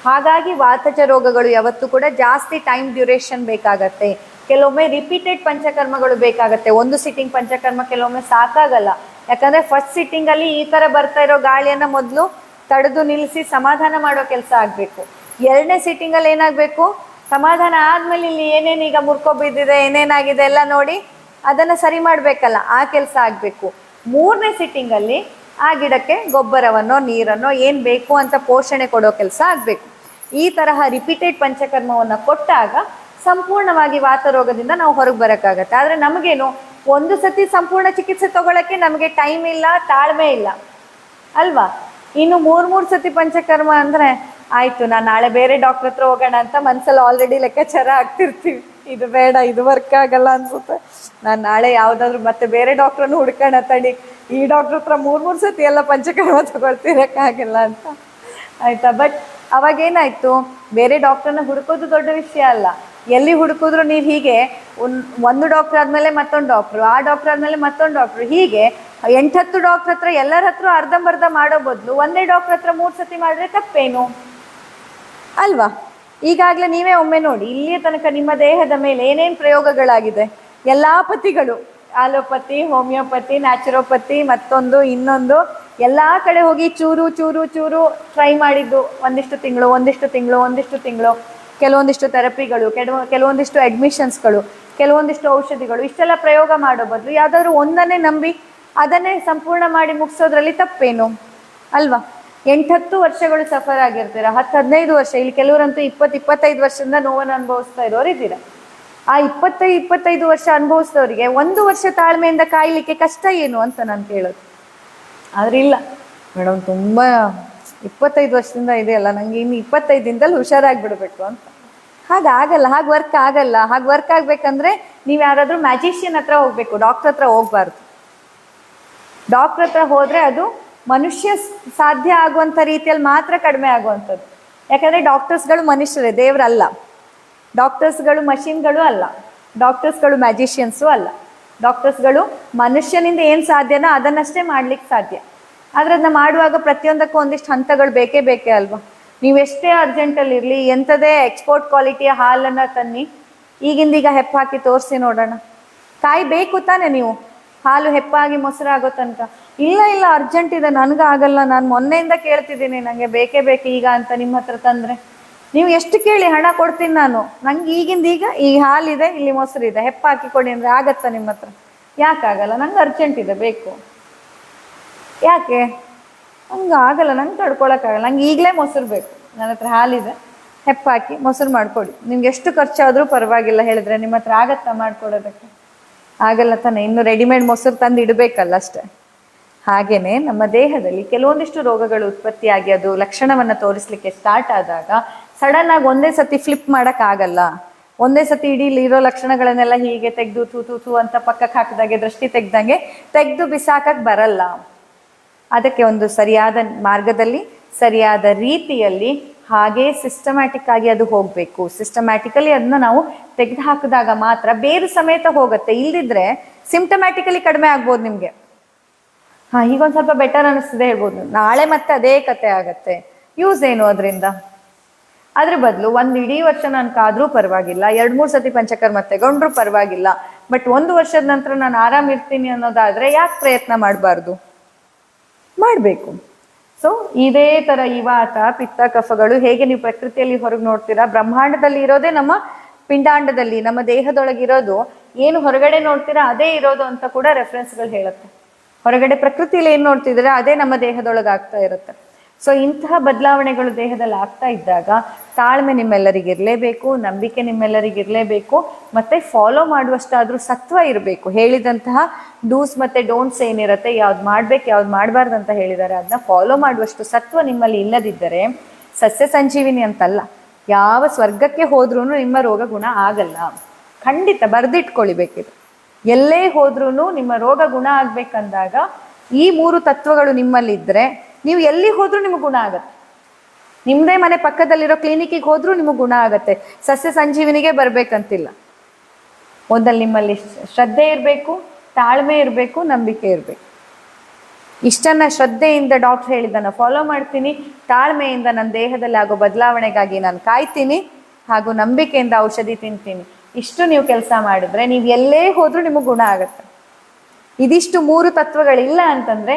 S1: ಹಾಗಾಗಿ ವಾತಜ ರೋಗಗಳು ಯಾವತ್ತೂ ಕೂಡ ಜಾಸ್ತಿ ಟೈಮ್ ಡ್ಯೂರೇಷನ್ ಬೇಕಾಗತ್ತೆ. ಕೆಲವೊಮ್ಮೆ ರಿಪೀಟೆಡ್ ಪಂಚಕರ್ಮಗಳು ಬೇಕಾಗತ್ತೆ. ಒಂದು ಸಿಟ್ಟಿಂಗ್ ಪಂಚಕರ್ಮ ಕೆಲವೊಮ್ಮೆ ಸಾಕಾಗಲ್ಲ. ಯಾಕಂದರೆ ಫಸ್ಟ್ ಸಿಟ್ಟಿಂಗಲ್ಲಿ ಈ ಥರ ಬರ್ತಾ ಇರೋ ಗಾಳಿಯನ್ನು ಮೊದಲು ತಡೆದು ನಿಲ್ಲಿಸಿ ಸಮಾಧಾನ ಮಾಡೋ ಕೆಲಸ ಆಗಬೇಕು. ಎರಡನೇ ಸಿಟ್ಟಿಂಗಲ್ಲಿ ಏನಾಗಬೇಕು, ಸಮಾಧಾನ ಆದಮೇಲೆ ಇಲ್ಲಿ ಏನೇನೀಗ ಮುರ್ಕೊಬಿದ್ದಿದೆ, ಏನೇನಾಗಿದೆ ಎಲ್ಲ ನೋಡಿ ಅದನ್ನು ಸರಿ ಮಾಡಬೇಕಲ್ಲ, ಆ ಕೆಲಸ ಆಗಬೇಕು. ಮೂರನೇ ಸಿಟ್ಟಿಂಗಲ್ಲಿ ಆ ಗಿಡಕ್ಕೆ ಗೊಬ್ಬರವನ್ನೋ ನೀರನ್ನೋ ಏನು ಬೇಕು ಅಂತ ಪೋಷಣೆ ಕೊಡೋ ಕೆಲಸ ಆಗಬೇಕು. ಈ ತರಹ ರಿಪೀಟೆಡ್ ಪಂಚಕರ್ಮವನ್ನು ಕೊಟ್ಟಾಗ ಸಂಪೂರ್ಣವಾಗಿ ವಾತರೋಗದಿಂದ ನಾವು ಹೊರಗೆ ಬರೋಕ್ಕಾಗತ್ತೆ. ಆದರೆ ನಮಗೇನು, ಒಂದು ಸತಿ ಸಂಪೂರ್ಣ ಚಿಕಿತ್ಸೆ ತಗೊಳ್ಳೋಕ್ಕೆ ನಮಗೆ ಟೈಮ್ ಇಲ್ಲ, ತಾಳ್ಮೆ ಇಲ್ಲ ಅಲ್ವಾ. ಇನ್ನು ಮೂರು ಸತಿ ಪಂಚಕರ್ಮ ಅಂದರೆ ಆಯಿತು, ನಾನು ನಾಳೆ ಬೇರೆ ಡಾಕ್ಟ್ರ್ ಹತ್ರ ಹೋಗೋಣ ಅಂತ ಮನಸ್ಸಲ್ಲಿ ಆಲ್ರೆಡಿ ಲೆಕ್ಕಾಚಾರ ಆಗ್ತಿರ್ತೀವಿ. ಇದು ಬೇಡ, ಇದು ವರ್ಕ್ ಆಗಲ್ಲ ಅನ್ಸುತ್ತೆ, ನಾನು ನಾಳೆ ಯಾವುದಾದ್ರೂ ಮತ್ತೆ ಬೇರೆ ಡಾಕ್ಟ್ರನ್ನು ಹುಡ್ಕೋಣ ತಡಿ, ಈ ಡಾಕ್ಟ್ರ್ ಹತ್ರ ಮೂರು ಸತಿ ಎಲ್ಲ ಪಂಚಕರ್ಮ ತಗೊಳ್ತಿರೋಕ್ಕಾಗಲ್ಲ ಅಂತ ಆಯಿತಾ. ಬಟ್ ಅವಾಗೇನಾಯಿತು, ಬೇರೆ ಡಾಕ್ಟ್ರನ್ನ ಹುಡುಕೋದು ದೊಡ್ಡ ವಿಷಯ ಅಲ್ಲ. ಎಲ್ಲಿ ಹುಡುಕಿದ್ರು ನೀವು ಹೀಗೆ ಒಂದು ಡಾಕ್ಟ್ರ್ ಆದಮೇಲೆ ಮತ್ತೊಂದು ಡಾಕ್ಟ್ರು, ಆ ಡಾಕ್ಟ್ರ್ ಆದಮೇಲೆ ಮತ್ತೊಂದು ಡಾಕ್ಟ್ರು, ಹೀಗೆ 8-10 ಡಾಕ್ಟ್ರ್ ಹತ್ರ ಎಲ್ಲರ ಹತ್ರ ಅರ್ಧಂಬರ್ಧ ಮಾಡೋ ಬದಲು ಒಂದೇ ಡಾಕ್ಟ್ರ್ ಹತ್ರ 3 ಸತಿ ಮಾಡಿದ್ರೆ ತಪ್ಪೇನು ಅಲ್ವಾ. ಈಗಾಗಲೇ ನೀವೇ ಒಮ್ಮೆ ನೋಡಿ, ಇಲ್ಲಿಯ ತನಕ ನಿಮ್ಮ ದೇಹದ ಮೇಲೆ ಏನೇನು ಪ್ರಯೋಗಗಳಾಗಿದೆ. ಎಲ್ಲ ಪತಿಗಳು, ಆಲೋಪತಿ, ಹೋಮಿಯೋಪತಿ, ನ್ಯಾಚುರೋಪತಿ, ಮತ್ತೊಂದು ಇನ್ನೊಂದು, ಎಲ್ಲ ಕಡೆ ಹೋಗಿ ಚೂರು ಚೂರು ಚೂರು ಟ್ರೈ ಮಾಡಿದ್ದು. ಒಂದಿಷ್ಟು ತಿಂಗಳು, ಕೆಲವೊಂದಿಷ್ಟು ಥೆರಪಿಗಳು, ಕೆಲವೊಂದಿಷ್ಟು ಅಡ್ಮಿಷನ್ಸ್ಗಳು, ಕೆಲವೊಂದಿಷ್ಟು ಔಷಧಿಗಳು, ಇಷ್ಟೆಲ್ಲ ಪ್ರಯೋಗ ಮಾಡೋ ಬದಲು ಯಾವುದಾದ್ರೂ ಒಂದನ್ನೇ ನಂಬಿ ಅದನ್ನೇ ಸಂಪೂರ್ಣ ಮಾಡಿ ಮುಗಿಸೋದ್ರಲ್ಲಿ ತಪ್ಪೇನು ಅಲ್ವಾ? 8-10 ವರ್ಷಗಳು ಸಫರ್ ಆಗಿರ್ತೀರ, 10-15 ವರ್ಷ, ಇಲ್ಲಿ ಕೆಲವರಂತೂ 20-25 ವರ್ಷದಿಂದ ನೋವನ್ನು ಅನುಭವಿಸ್ತಾ ಇರೋರು ಇದ್ದೀರ. ಆ 25 ವರ್ಷ ಅನುಭವಿಸಿದವರಿಗೆ 1 ವರ್ಷ ತಾಳ್ಮೆಯಿಂದ ಕಾಯ್ಲಿಕ್ಕೆ ಕಷ್ಟ ಏನು ಅಂತ ನಾನು ಕೇಳೋದು. ಆದ್ರೆ ಇಲ್ಲ ಮೇಡಮ್, ತುಂಬ 25 ವರ್ಷದಿಂದ ಇದೆಯಲ್ಲ, ನಂಗೆ ಇನ್ನು 25 ದಿನದಲ್ಲಿ ಹುಷಾರಾಗ್ಬಿಡ್ಬೇಕು ಅಂತ. ಹಾಗಾಗಲ್ಲ, ಹಾಗೆ ವರ್ಕ್ ಆಗಲ್ಲ. ಹಾಗೆ ವರ್ಕ್ ಆಗ್ಬೇಕಂದ್ರೆ ನೀವು ಯಾರಾದ್ರೂ ಮ್ಯಾಜಿಷಿಯನ್ ಹತ್ರ ಹೋಗ್ಬೇಕು, ಡಾಕ್ಟರ್ ಹತ್ರ ಹೋಗ್ಬಾರ್ದು. ಡಾಕ್ಟರ್ ಹತ್ರ ಹೋದ್ರೆ ಅದು ಮನುಷ್ಯ ಸಾಧ್ಯ ಆಗುವಂಥ ರೀತಿಯಲ್ಲಿ ಮಾತ್ರ ಕಡಿಮೆ ಆಗುವಂಥದ್ದು. ಯಾಕಂದ್ರೆ ಡಾಕ್ಟರ್ಸ್ಗಳು ಮನುಷ್ಯರೇ, ದೇವರಲ್ಲ. ಡಾಕ್ಟರ್ಸ್ಗಳು ಮಷಿನ್ಗಳು ಅಲ್ಲ. ಡಾಕ್ಟರ್ಸ್ಗಳು ಮ್ಯಾಜಿಷಿಯನ್ಸು ಅಲ್ಲ. ಡಾಕ್ಟರ್ಸ್ಗಳು ಮನುಷ್ಯನಿಂದ ಏನು ಸಾಧ್ಯನೋ ಅದನ್ನಷ್ಟೇ ಮಾಡ್ಲಿಕ್ಕೆ ಸಾಧ್ಯ. ಆದರೆ ಅದನ್ನ ಮಾಡುವಾಗ ಪ್ರತಿಯೊಂದಕ್ಕೂ ಒಂದಿಷ್ಟು ಹಂತಗಳು ಬೇಕೇ ಅಲ್ವಾ? ನೀವೆಷ್ಟೇ ಅರ್ಜೆಂಟಲ್ಲಿ ಇರಲಿ, ಎಂಥದೇ ಎಕ್ಸ್ಪೋರ್ಟ್ ಕ್ವಾಲಿಟಿಯ ಹಾಲನ್ನು ತನ್ನಿ, ಈಗಿಂದೀಗ ಹೆಪ್ಪ ಹಾಕಿ ತೋರಿಸಿ ನೋಡೋಣ. ಕಾಯ್ಬೇಕು ತಾನೆ ನೀವು, ಹಾಲು ಹೆಪ್ಪಾಗಿ ಮೊಸರಾಗೋ ತನಕ. ಇಲ್ಲ ಅರ್ಜೆಂಟ್ ಇದೆ, ನನಗಾಗಲ್ಲ, ನಾನು ಮೊನ್ನೆಯಿಂದ ಕೇಳ್ತಿದ್ದೀನಿ, ನನಗೆ ಬೇಕೇ ಈಗ ಅಂತ ನಿಮ್ಮ ಹತ್ರ ತಂದರೆ ನೀವು ಎಷ್ಟು ಕೇಳಿ ಹಣ ಕೊಡ್ತೀನಿ ನಾನು, ನಂಗೆ ಈಗಿಂದೀಗ ಈ ಹಾಲಿದೆ, ಇಲ್ಲಿ ಮೊಸರಿದೆ, ಹೆಪ್ಪ ಹಾಕಿ ಕೊಡಿ ಅಂದರೆ ಆಗತ್ತಾ ನಿಮ್ಮ ಹತ್ರ? ಯಾಕಾಗಲ್ಲ? ನಂಗೆ ಅರ್ಜೆಂಟ್ ಇದೆ, ಬೇಕು. ಯಾಕೆ? ನಂಗೆ ಆಗಲ್ಲ, ನಂಗೆ ತಡ್ಕೊಳಕ್ಕಾಗಲ್ಲ, ನಂಗೆ ಈಗಲೇ ಮೊಸರು ಬೇಕು, ನನ್ನ ಹತ್ರ ಹಾಲಿದೆ, ಹೆಪ್ಪ ಹಾಕಿ ಮೊಸರು ಮಾಡಿಕೊಡಿ. ನಿಮ್ಗೆ ಎಷ್ಟು ಖರ್ಚಾದರೂ ಪರವಾಗಿಲ್ಲ ಹೇಳಿದ್ರೆ ನಿಮ್ಮ ಹತ್ರ ಆಗತ್ತಾ ಮಾಡಿಕೊಡೋದಕ್ಕೆ? ಆಗಲ್ಲ ತಾನೆ. ಇನ್ನು ರೆಡಿಮೇಡ್ ಮೊಸರು ತಂದು ಇಡಬೇಕಲ್ಲ ಅಷ್ಟೇ. ಹಾಗೇನೆ ನಮ್ಮ ದೇಹದಲ್ಲಿ ಕೆಲವೊಂದಿಷ್ಟು ರೋಗಗಳು ಉತ್ಪತ್ತಿಯಾಗಿ ಅದು ಲಕ್ಷಣವನ್ನು ತೋರಿಸ್ಲಿಕ್ಕೆ ಸ್ಟಾರ್ಟ್ ಆದಾಗ ಸಡನ್ ಆಗಿ ಒಂದೇ ಸತಿ ಫ್ಲಿಪ್ ಮಾಡೋಕ್ಕಾಗಲ್ಲ. ಒಂದೇ ಸತಿ ಇಡೀ ಇರೋ ಲಕ್ಷಣಗಳನ್ನೆಲ್ಲ ಹೀಗೆ ತೆಗೆದು ತೂ ಅಂತ ಪಕ್ಕಕ್ಕೆ ಹಾಕಿದಾಗೆ, ದೃಷ್ಟಿ ತೆಗೆದು ಬಿಸಾಕಕ್ಕೆ ಬರಲ್ಲ. ಅದಕ್ಕೆ ಒಂದು ಸರಿಯಾದ ಮಾರ್ಗದಲ್ಲಿ, ಸರಿಯಾದ ರೀತಿಯಲ್ಲಿ, ಹಾಗೇ ಸಿಸ್ಟಮ್ಯಾಟಿಕ್ ಆಗಿ ಅದು ಹೋಗಬೇಕು. ಸಿಸ್ಟಮ್ಯಾಟಿಕಲಿ ಅದನ್ನ ನಾವು ತೆಗೆದು ಹಾಕಿದಾಗ ಮಾತ್ರ ಬೇರು ಸಮೇತ ಹೋಗುತ್ತೆ. ಇಲ್ದಿದ್ರೆ ಸಿಂಪ್ಟಮ್ಯಾಟಿಕಲಿ ಕಡಿಮೆ ಆಗ್ಬೋದು ನಿಮಗೆ. ಈಗೊಂದು ಸ್ವಲ್ಪ ಬೆಟರ್ ಅನ್ನಿಸ್ತದೆ ಹೇಳ್ಬೋದು, ನಾಳೆ ಮತ್ತೆ ಅದೇ ಕತೆ ಆಗತ್ತೆ. ಯೂಸ್ ಏನು ಅದರಿಂದ? ಅದ್ರ ಬದಲು ಒಂದು ಇಡೀ ವರ್ಷ ನಾನು ಕಾದ್ರೂ ಪರವಾಗಿಲ್ಲ, 2-3 ಸತಿ ಪಂಚಕರ್ಮ ತಗೊಂಡ್ರೂ ಪರವಾಗಿಲ್ಲ, ಬಟ್ 1 ವರ್ಷದ ನಂತರ ನಾನು ಆರಾಮ್ ಇರ್ತೀನಿ ಅನ್ನೋದಾದ್ರೆ ಯಾಕೆ ಪ್ರಯತ್ನ ಮಾಡಬಾರ್ದು? ಮಾಡಬೇಕು. ಸೊ ಇದೇ ಥರ ಈ ವಾತ, ಪಿತ್ತ, ಕಫಗಳು ಹೇಗೆ ನೀವು ಪ್ರಕೃತಿಯಲ್ಲಿ ಹೊರಗೆ ನೋಡ್ತೀರಾ, ಬ್ರಹ್ಮಾಂಡದಲ್ಲಿ ಇರೋದೇ ನಮ್ಮ ಪಿಂಡಾಂಡದಲ್ಲಿ, ನಮ್ಮ ದೇಹದೊಳಗಿರೋದು ಏನು ಹೊರಗಡೆ ನೋಡ್ತೀರಾ ಅದೇ ಇರೋದು ಅಂತ ಕೂಡ ರೆಫರೆನ್ಸ್ಗಳು ಹೇಳುತ್ತೆ. ಹೊರಗಡೆ ಪ್ರಕೃತಿಯಲ್ಲಿ ಏನು ನೋಡ್ತಿದ್ರೆ ಅದೇ ನಮ್ಮ ದೇಹದೊಳಗೆ ಆಗ್ತಾ ಇರುತ್ತೆ. ಸೊ ಇಂತಹ ಬದಲಾವಣೆಗಳು ದೇಹದಲ್ಲಿ ಆಗ್ತಾ ಇದ್ದಾಗ ತಾಳ್ಮೆ ನಿಮ್ಮೆಲ್ಲರಿಗಿರಲೇಬೇಕು, ನಂಬಿಕೆ ನಿಮ್ಮೆಲ್ಲರಿಗಿರಲೇಬೇಕು, ಮತ್ತೆ ಫಾಲೋ ಮಾಡುವಷ್ಟಾದ್ರೂ ಸತ್ವ ಇರಬೇಕು. ಹೇಳಿದಂತಹ ಡೂಸ್ ಮತ್ತೆ ಡೋಂಟ್ಸ್ ಏನಿರುತ್ತೆ, ಯಾವ್ದು ಮಾಡ್ಬೇಕು ಯಾವ್ದು ಮಾಡಬಾರ್ದು ಅಂತ ಹೇಳಿದ್ದಾರೆ, ಅದನ್ನ ಫಾಲೋ ಮಾಡುವಷ್ಟು ಸತ್ವ ನಿಮ್ಮಲ್ಲಿ ಇಲ್ಲದಿದ್ದರೆ, ಸಸ್ಯ ಸಂಜೀವಿನಿ ಅಂತಲ್ಲ, ಯಾವ ಸ್ವರ್ಗಕ್ಕೆ ಹೋದ್ರೂ ನಿಮ್ಮ ರೋಗ ಗುಣ ಆಗಲ್ಲ. ಖಂಡಿತ ಬರೆದಿಟ್ಕೊಳ್ಬೇಕಿದೆ. ಎಲ್ಲೇ ಹೋದ್ರೂ ನಿಮ್ಮ ರೋಗ ಗುಣ ಆಗ್ಬೇಕಂದಾಗ ಈ 3 ತತ್ವಗಳು ನಿಮ್ಮಲ್ಲಿದ್ದರೆ ನೀವು ಎಲ್ಲಿ ಹೋದ್ರೂ ನಿಮಗೆ ಗುಣ ಆಗತ್ತೆ. ನಿಮ್ಮದೇ ಮನೆ ಪಕ್ಕದಲ್ಲಿರೋ ಕ್ಲಿನಿಕ್ಕಿಗೆ ಹೋದ್ರೂ ನಿಮಗೆ ಗುಣ ಆಗತ್ತೆ. ಸಸ್ಯ ಸಂಜೀವಿನಿಗೆ ಬರಬೇಕಂತಿಲ್ಲ. ಒಂದಲ್ಲಿ ನಿಮ್ಮಲ್ಲಿ ಶ್ರದ್ಧೆ ಇರಬೇಕು, ತಾಳ್ಮೆ ಇರಬೇಕು, ನಂಬಿಕೆ ಇರಬೇಕು. ಇಷ್ಟನ್ನ ಶ್ರದ್ಧೆಯಿಂದ ಡಾಕ್ಟರ್ ಹೇಳಿದ್ದನ್ನು ಫಾಲೋ ಮಾಡ್ತೀನಿ, ತಾಳ್ಮೆಯಿಂದ ನನ್ನ ದೇಹದಲ್ಲಿ ಆಗೋ ಬದಲಾವಣೆಗಾಗಿ ನಾನು ಕಾಯ್ತೀನಿ, ಹಾಗೂ ನಂಬಿಕೆಯಿಂದ ಔಷಧಿ ತಿಂತೀನಿ. ಇಷ್ಟು ನೀವು ಕೆಲಸ ಮಾಡಿದ್ರೆ ನೀವು ಎಲ್ಲೇ ಹೋದ್ರೂ ನಿಮಗೆ ಗುಣ ಆಗತ್ತೆ. ಇದಿಷ್ಟು 3 ತತ್ವಗಳಿಲ್ಲ ಅಂತಂದ್ರೆ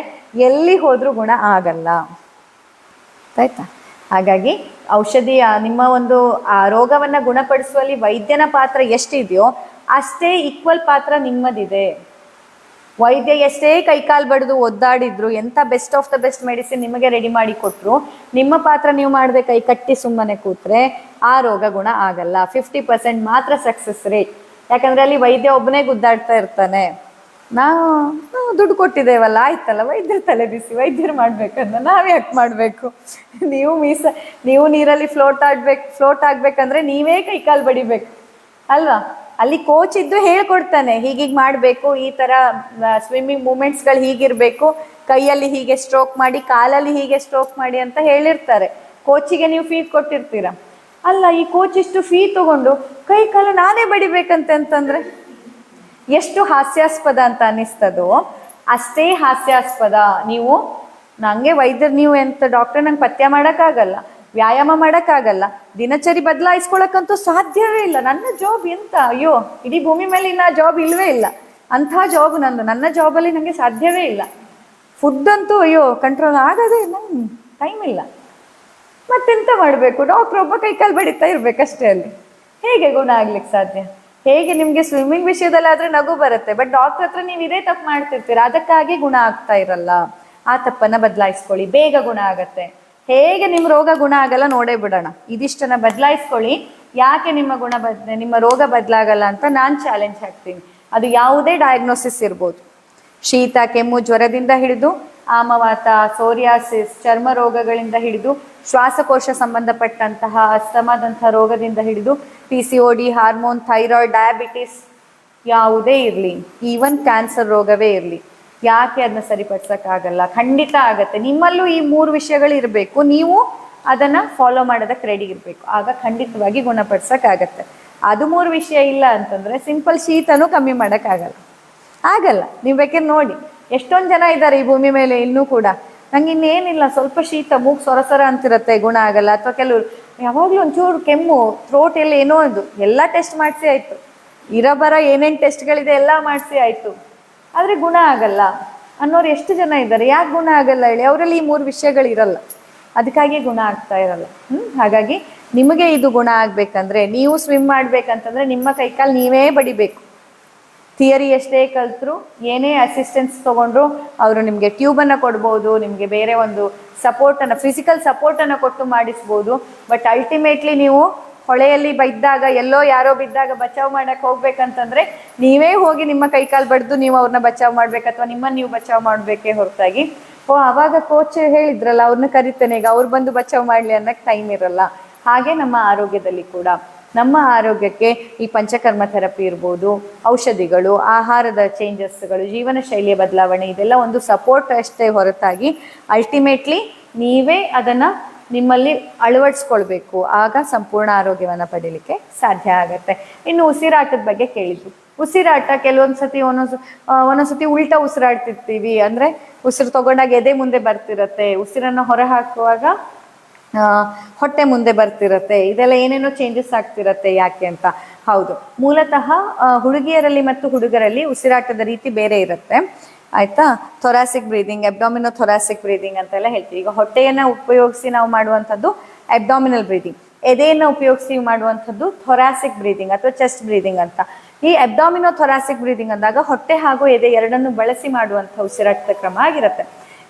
S1: ಎಲ್ಲಿ ಹೋದ್ರೂ ಗುಣ ಆಗಲ್ಲ. ಆಯ್ತಾ? ಹಾಗಾಗಿ ಔಷಧಿಯ ನಿಮ್ಮ ಒಂದು ಆ ರೋಗವನ್ನ ಗುಣಪಡಿಸುವಲ್ಲಿ ವೈದ್ಯನ ಪಾತ್ರ ಎಷ್ಟಿದೆಯೋ ಅಷ್ಟೇ ಈಕ್ವಲ್ ಪಾತ್ರ ನಿಮ್ಮದಿದೆ. ವೈದ್ಯ ಎಷ್ಟೇ ಕೈಕಾಲು ಬಡಿದು ಒದ್ದಾಡಿದ್ರು, ಎಂಥ best of the best medicine ನಿಮಗೆ ರೆಡಿ ಮಾಡಿ ಕೊಟ್ಟರು, ನಿಮ್ಮ ಪಾತ್ರ ನೀವು ಮಾಡದೆ ಕೈ ಕಟ್ಟಿ ಸುಮ್ಮನೆ ಕೂತ್ರೆ ಆ ರೋಗ ಗುಣ ಆಗಲ್ಲ. 50% ಮಾತ್ರ ಸಕ್ಸಸ್ ರೇಟ್. ಯಾಕಂದ್ರೆ ಅಲ್ಲಿ ವೈದ್ಯ ಒಬ್ಬನೇ ಗುದ್ದಾಡ್ತಾ ಇರ್ತಾನೆ. ನಾವು ದುಡ್ಡು ಕೊಟ್ಟಿದ್ದೇವಲ್ಲ, ಆಯ್ತಲ್ಲ, ವೈದ್ಯರು ತಲೆ ಬಿಸಿ, ವೈದ್ಯರು ಮಾಡ್ಬೇಕಂದ್ರೆ ನಾವ್ ಯಾಕೆ ಮಾಡಬೇಕು? ನೀವು ನೀರಲ್ಲಿ ಫ್ಲೋಟ್ ಆಗ್ಬೇಕಂದ್ರೆ ನೀವೇ ಕೈಕಾಲು ಬಡಿಬೇಕು ಅಲ್ವಾ? ಅಲ್ಲಿ ಕೋಚ್ ಇದ್ದು ಹೇಳ್ಕೊಡ್ತಾನೆ, ಹೀಗೀಗೆ ಮಾಡಬೇಕು, ಈ ಥರ ಸ್ವಿಮ್ಮಿಂಗ್ ಮೂಮೆಂಟ್ಸ್ಗಳು ಹೀಗಿರಬೇಕು, ಕೈಯಲ್ಲಿ ಹೀಗೆ ಸ್ಟ್ರೋಕ್ ಮಾಡಿ, ಕಾಲಲ್ಲಿ ಹೀಗೆ ಸ್ಟ್ರೋಕ್ ಮಾಡಿ ಅಂತ ಹೇಳಿರ್ತಾರೆ. ಕೋಚಿಗೆ ನೀವು ಫೀ ಕೊಟ್ಟಿರ್ತೀರ. ಅಲ್ಲ, ಈ ಕೋಚ್ ಇಷ್ಟು ಫೀ ತಗೊಂಡು ಕೈ ಕಾಲು ನಾನೇ ಬಡಿಬೇಕಂತಂದ್ರೆ ಎಷ್ಟು ಹಾಸ್ಯಾಸ್ಪದ ಅಂತ ಅನ್ನಿಸ್ತದೋ ಅಷ್ಟೇ ಹಾಸ್ಯಾಸ್ಪದ. ನಂಗೆ ವೈದ್ಯರು, ನೀವು ಎಂತ ಡಾಕ್ಟರ್, ನಂಗೆ ಪಥ್ಯ ಮಾಡೋಕ್ಕಾಗಲ್ಲ, ವ್ಯಾಯಾಮ ಮಾಡೋಕ್ಕಾಗಲ್ಲ, ದಿನಚರಿ ಬದಲಾಯಿಸ್ಕೊಳಕ್ಕಂತೂ ಸಾಧ್ಯವೇ ಇಲ್ಲ. ನನ್ನ ಜಾಬ್ ಎಂತ, ಅಯ್ಯೋ ಇಡೀ ಭೂಮಿ ಮೇಲೆ ಇನ್ನ ಜಾಬ್ ಇಲ್ವೇ ಇಲ್ಲ, ಅಂಥ ಜಾಬ್ ನಂದು, ನನ್ನ ಜಾಬಲ್ಲಿ ನನಗೆ ಸಾಧ್ಯವೇ ಇಲ್ಲ. ಫುಡ್ ಅಂತೂ ಅಯ್ಯೋ ಕಂಟ್ರೋಲ್ ಆಗೋದೇ ಇಲ್ಲ, ಟೈಮ್ ಇಲ್ಲ. ಮತ್ತೆಂತ ಮಾಡಬೇಕು? ಡಾಕ್ಟ್ರ್ ಒಬ್ಬ ಕೈಕಾಲು ಬಡಿತಾ ಇರ್ಬೇಕಷ್ಟೇ. ಅಲ್ಲಿ ಹೇಗೆ ಗುಣ ಆಗ್ಲಿಕ್ಕೆ ಸಾಧ್ಯ? ಹೇಗೆ ನಿಮ್ಗೆ ಸ್ವಿಮ್ಮಿಂಗ್ ವಿಷಯದಲ್ಲಿ ಆದ್ರೆ ನಗು ಬರುತ್ತೆ, ಬಟ್ ಡಾಕ್ಟರ್ ಹತ್ರ ನೀವು ಇದೇ ತಪ್ಪು ಮಾಡ್ತಿರ್ತೀರ, ಅದಕ್ಕಾಗಿ ಗುಣ ಆಗ್ತಾ ಇರಲ್ಲ. ಆ ತಪ್ಪನ್ನ ಬದಲಾಯಿಸ್ಕೊಳ್ಳಿ, ಬೇಗ ಗುಣ ಆಗತ್ತೆ. ಹೇಗೆ ನಿಮ್ಮ ರೋಗ ಗುಣ ಆಗಲ್ಲ ನೋಡೇ ಬಿಡೋಣ. ಇದಿಷ್ಟನ್ನ ಬದಲಾಯಿಸ್ಕೊಳ್ಳಿ. ಯಾಕೆ ನಿಮ್ಮ ರೋಗ ಬದಲಾಗಲ್ಲ ಅಂತ ನಾನು ಚಾಲೆಂಜ್ ಹಾಕ್ತೀನಿ. ಅದು ಯಾವುದೇ ಡಯಾಗ್ನೋಸಿಸ್ ಇರ್ಬೋದು, ಶೀತ ಕೆಮ್ಮು ಜ್ವರದಿಂದ ಹಿಡಿದು ಆಮವಾತ, ಸೋರಿಯಾಸಿಸ್, ಚರ್ಮ ರೋಗಗಳಿಂದ ಹಿಡಿದು ಶ್ವಾಸಕೋಶ ಸಂಬಂಧಪಟ್ಟಂತಹ ಅಸ್ತಮಾದಂತಹ ರೋಗದಿಂದ ಹಿಡಿದು PCOD, ಹಾರ್ಮೋನ್, ಥೈರಾಯ್ಡ್, ಡಯಾಬಿಟಿಸ್ ಯಾವುದೇ ಇರಲಿ, ಈವನ್ ಕ್ಯಾನ್ಸರ್ ರೋಗವೇ ಇರಲಿ, ಯಾಕೆ ಅದನ್ನ ಸರಿಪಡಿಸೋಕ್ಕಾಗಲ್ಲ? ಖಂಡಿತ ಆಗತ್ತೆ. ನಿಮ್ಮಲ್ಲೂ ಈ 3 ವಿಷಯಗಳು ಇರಬೇಕು. ನೀವು ಅದನ್ನ ಫಾಲೋ ಮಾಡೋದಕ್ಕೆ ರೆಡಿ ಇರಬೇಕು. ಆಗ ಖಂಡಿತವಾಗಿ ಗುಣಪಡಿಸೋಕ್ಕಾಗತ್ತೆ. ಅದು 3 ವಿಷಯ ಇಲ್ಲ ಅಂತಂದ್ರೆ ಸಿಂಪಲ್ ಶೀತನೂ ಕಮ್ಮಿ ಮಾಡೋಕ್ಕಾಗಲ್ಲ. ನೀವು ಬೇಕಾದ್ರೆ ನೋಡಿ, ಎಷ್ಟೊಂದು ಜನ ಇದ್ದಾರೆ ಈ ಭೂಮಿ ಮೇಲೆ ಇನ್ನೂ ಕೂಡ, ನಂಗೆ ಇನ್ನೇನಿಲ್ಲ, ಸ್ವಲ್ಪ ಶೀತ, ಮೂಗು ಸೊರ ಅಂತಿರುತ್ತೆ, ಗುಣ ಆಗಲ್ಲ. ಅಥವಾ ಕೆಲವರು ಯಾವಾಗಲೂ ಒಂಚೂರು ಕೆಮ್ಮು, ಥ್ರೋಟ್ ಎಲ್ಲ ಏನೋ ಇದು, ಎಲ್ಲ ಟೆಸ್ಟ್ ಮಾಡಿಸಿ ಆಯಿತು, ಇರಬರ ಏನೇನು ಟೆಸ್ಟ್ಗಳಿದೆ ಎಲ್ಲ ಮಾಡಿಸಿ ಆಯಿತು, ಆದರೆ ಗುಣ ಆಗಲ್ಲ ಅನ್ನೋರು ಎಷ್ಟು ಜನ ಇದ್ದಾರೆ. ಯಾಕೆ ಗುಣ ಆಗಲ್ಲ ಹೇಳಿ? ಅವರಲ್ಲಿ ಈ 3 ವಿಷಯಗಳು ಇರಲ್ಲ, ಅದಕ್ಕಾಗಿ ಗುಣ ಆಗ್ತಾ ಇರಲ್ಲ. ಹಾಗಾಗಿ ನಿಮಗೆ ಇದು ಗುಣ ಆಗ್ಬೇಕಂದ್ರೆ, ನೀವು ಸ್ವಿಮ್ ಮಾಡ್ಬೇಕಂತಂದ್ರೆ ನಿಮ್ಮ ಕೈಕಾಲು ನೀವೇ ಬಡಿಬೇಕು. ಥಿಯರಿ ಎಷ್ಟೇ ಕಲ್ತರು, ಏನೇ ಅಸಿಸ್ಟೆನ್ಸ್ ತೊಗೊಂಡ್ರು ಅವರು ನಿಮಗೆ ಟ್ಯೂಬನ್ನು ಕೊಡ್ಬೋದು, ನಿಮಗೆ ಬೇರೆ ಒಂದು ಸಪೋರ್ಟನ್ನು, ಫಿಸಿಕಲ್ ಸಪೋರ್ಟನ್ನು ಕೊಟ್ಟು ಮಾಡಿಸ್ಬೋದು. ಬಟ್ ಅಲ್ಟಿಮೇಟ್ಲಿ ನೀವು ಹೊಳೆಯಲ್ಲಿ ಬಿದ್ದಾಗ, ಎಲ್ಲೋ ಯಾರೋ ಬಿದ್ದಾಗ ಬಚಾವ್ ಮಾಡಕ್ಕೆ ಹೋಗ್ಬೇಕಂತಂದ್ರೆ ನೀವೇ ಹೋಗಿ ನಿಮ್ಮ ಕೈಕಾಲು ಬಡ್ದು ನೀವು ಅವ್ರನ್ನ ಬಚಾವ್ ಮಾಡ್ಬೇಕು, ಅಥವಾ ನಿಮ್ಮನ್ನು ನೀವು ಬಚಾವ್ ಮಾಡಬೇಕೇ ಹೊರತಾಗಿ ಆವಾಗ ಕೋಚ್ ಹೇಳಿದ್ರಲ್ಲ ಅವ್ರನ್ನ ಕರಿತೇನೆ, ಈಗ ಅವ್ರು ಬಂದು ಬಚಾವ್ ಮಾಡಲಿ ಅನ್ನೋಕ್ಕೆ ಟೈಮ್ ಇರಲ್ಲ. ಹಾಗೆ ನಮ್ಮ ಆರೋಗ್ಯದಲ್ಲಿ ಕೂಡ, ನಮ್ಮ ಆರೋಗ್ಯಕ್ಕೆ ಈ ಪಂಚಕರ್ಮ ಥೆರಪಿ ಇರ್ಬೋದು, ಔಷಧಿಗಳು, ಆಹಾರದ ಚೇಂಜಸ್ಗಳು, ಜೀವನ ಶೈಲಿಯ ಬದಲಾವಣೆ, ಇದೆಲ್ಲ ಒಂದು ಸಪೋರ್ಟ್ ಅಷ್ಟೇ ಹೊರತಾಗಿ ಅಲ್ಟಿಮೇಟ್ಲಿ ನೀವೇ ಅದನ್ನು ನಿಮ್ಮಲ್ಲಿ ಅಳವಡಿಸ್ಕೊಳ್ಬೇಕು. ಆಗ ಸಂಪೂರ್ಣ ಆರೋಗ್ಯವನ್ನು ಪಡೀಲಿಕ್ಕೆ ಸಾಧ್ಯ ಆಗತ್ತೆ. ಇನ್ನು ಉಸಿರಾಟದ ಬಗ್ಗೆ ಕೇಳಿದ್ರು. ಉಸಿರಾಟ ಕೆಲವೊಂದ್ಸತಿ ಒಂದೊಂದ್ಸತಿ ಉಲ್ಟಾ ಉಸಿರಾಡ್ತಿರ್ತೀವಿ, ಅಂದರೆ ಉಸಿರು ತಗೊಂಡಾಗ ಎದೆ ಮುಂದೆ ಬರ್ತಿರತ್ತೆ, ಉಸಿರನ್ನು ಹೊರ ಹಾಕುವಾಗ ಹೊಟ್ಟೆ ಮುಂದೆ ಬರ್ತಿರತ್ತೆ. ಇದೆಲ್ಲ ಏನೇನೋ ಚೇಂಜಸ್ ಆಗ್ತಿರತ್ತೆ. ಯಾಕೆ ಅಂತ? ಹೌದು, ಮೂಲತಃ ಹುಡುಗಿಯರಲ್ಲಿ ಮತ್ತು ಹುಡುಗರಲ್ಲಿ ಉಸಿರಾಟದ ರೀತಿ ಬೇರೆ ಇರುತ್ತೆ, ಆಯ್ತಾ? ಥೊರಾಸಿಕ್ ಬ್ರೀದಿಂಗ್, ಅಬ್ಡಾಮಿನೋ ಥೊರಾಸಿಕ್ ಬ್ರೀದಿಂಗ್ ಅಂತೆಲ್ಲ ಹೇಳ್ತೀವಿ. ಈಗ ಹೊಟ್ಟೆಯನ್ನು ಉಪಯೋಗಿಸಿ ನಾವು ಮಾಡುವಂಥದ್ದು ಅಬ್ಡಾಮಿನಲ್ ಬ್ರೀದಿಂಗ್, ಎದೆಯನ್ನು ಉಪಯೋಗಿಸಿ ಮಾಡುವಂಥದ್ದು ಥೊರಾಸಿಕ್ ಬ್ರೀದಿಂಗ್ ಅಥವಾ ಚೆಸ್ಟ್ ಬ್ರೀದಿಂಗ್ ಅಂತ. ಈ ಅಬ್ಡಾಮಿನೋ ಥೊರಾಸಿಕ್ ಬ್ರೀದಿಂಗ್ ಅಂದಾಗ ಹೊಟ್ಟೆ ಹಾಗೂ ಎದೆ ಎರಡನ್ನು ಬಳಸಿ ಮಾಡುವಂಥ ಉಸಿರಾಟದ ಕ್ರಮ ಆಗಿರುತ್ತೆ.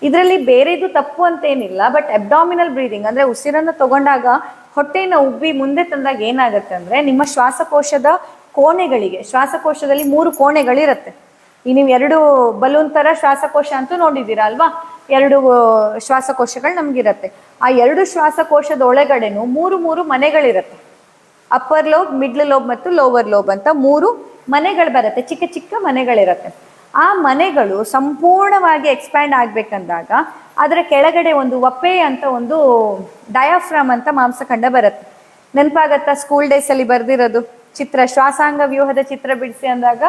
S1: ಇದರಲ್ಲಿ ಬೇರೆದು ತಪ್ಪು ಅಂತೇನಿಲ್ಲ, ಬಟ್ ಅಬ್ಡಾಮಿನಲ್ ಬ್ರೀದಿಂಗ್ ಅಂದರೆ ಉಸಿರನ್ನು ತಗೊಂಡಾಗ ಹೊಟ್ಟೆಯನ್ನು ಉಬ್ಬಿ ಮುಂದೆ ತಂದಾಗ ಏನಾಗುತ್ತೆ ಅಂದರೆ ನಿಮ್ಮ ಶ್ವಾಸಕೋಶದ ಕೋಣೆಗಳಿಗೆ, ಶ್ವಾಸಕೋಶದಲ್ಲಿ 3 ಕೋಣೆಗಳಿರುತ್ತೆ. ಈ ನೀವು 2 ಬಲೂನ್ ಥರ ಶ್ವಾಸಕೋಶ ಅಂತೂ ನೋಡಿದ್ದೀರಾ ಅಲ್ವಾ? 2 ಶ್ವಾಸಕೋಶಗಳು ನಮಗಿರುತ್ತೆ. ಆ 2 ಶ್ವಾಸಕೋಶದ ಒಳಗಡೆನೂ 3 ಮನೆಗಳಿರುತ್ತೆ. ಅಪ್ಪರ್ ಲೋಬ್, ಮಿಡ್ಲ್ ಲೋಬ್ ಮತ್ತು ಲೋವರ್ ಲೋಬ್ ಅಂತ 3 ಮನೆಗಳು ಬರುತ್ತೆ, ಚಿಕ್ಕ ಚಿಕ್ಕ ಮನೆಗಳಿರುತ್ತೆ. ಆ ಮನೆಗಳು ಸಂಪೂರ್ಣವಾಗಿ ಎಕ್ಸ್ಪ್ಯಾಂಡ್ ಆಗ್ಬೇಕಂದಾಗ ಅದರ ಕೆಳಗಡೆ ಒಂದು ವಪೆ ಅಂತ ಒಂದು ಡಯಾಫ್ರಾಮ್ ಅಂತ ಮಾಂಸಖಂಡ ಬರುತ್ತೆ. ನೆನಪಾಗತ್ತಾ? ಸ್ಕೂಲ್ ಡೇಸಲ್ಲಿ ಬರ್ದಿರೋದು ಚಿತ್ರ, ಶ್ವಾಸಾಂಗ ವ್ಯೂಹದ ಚಿತ್ರ ಬಿಡಿಸಿ ಅಂದಾಗ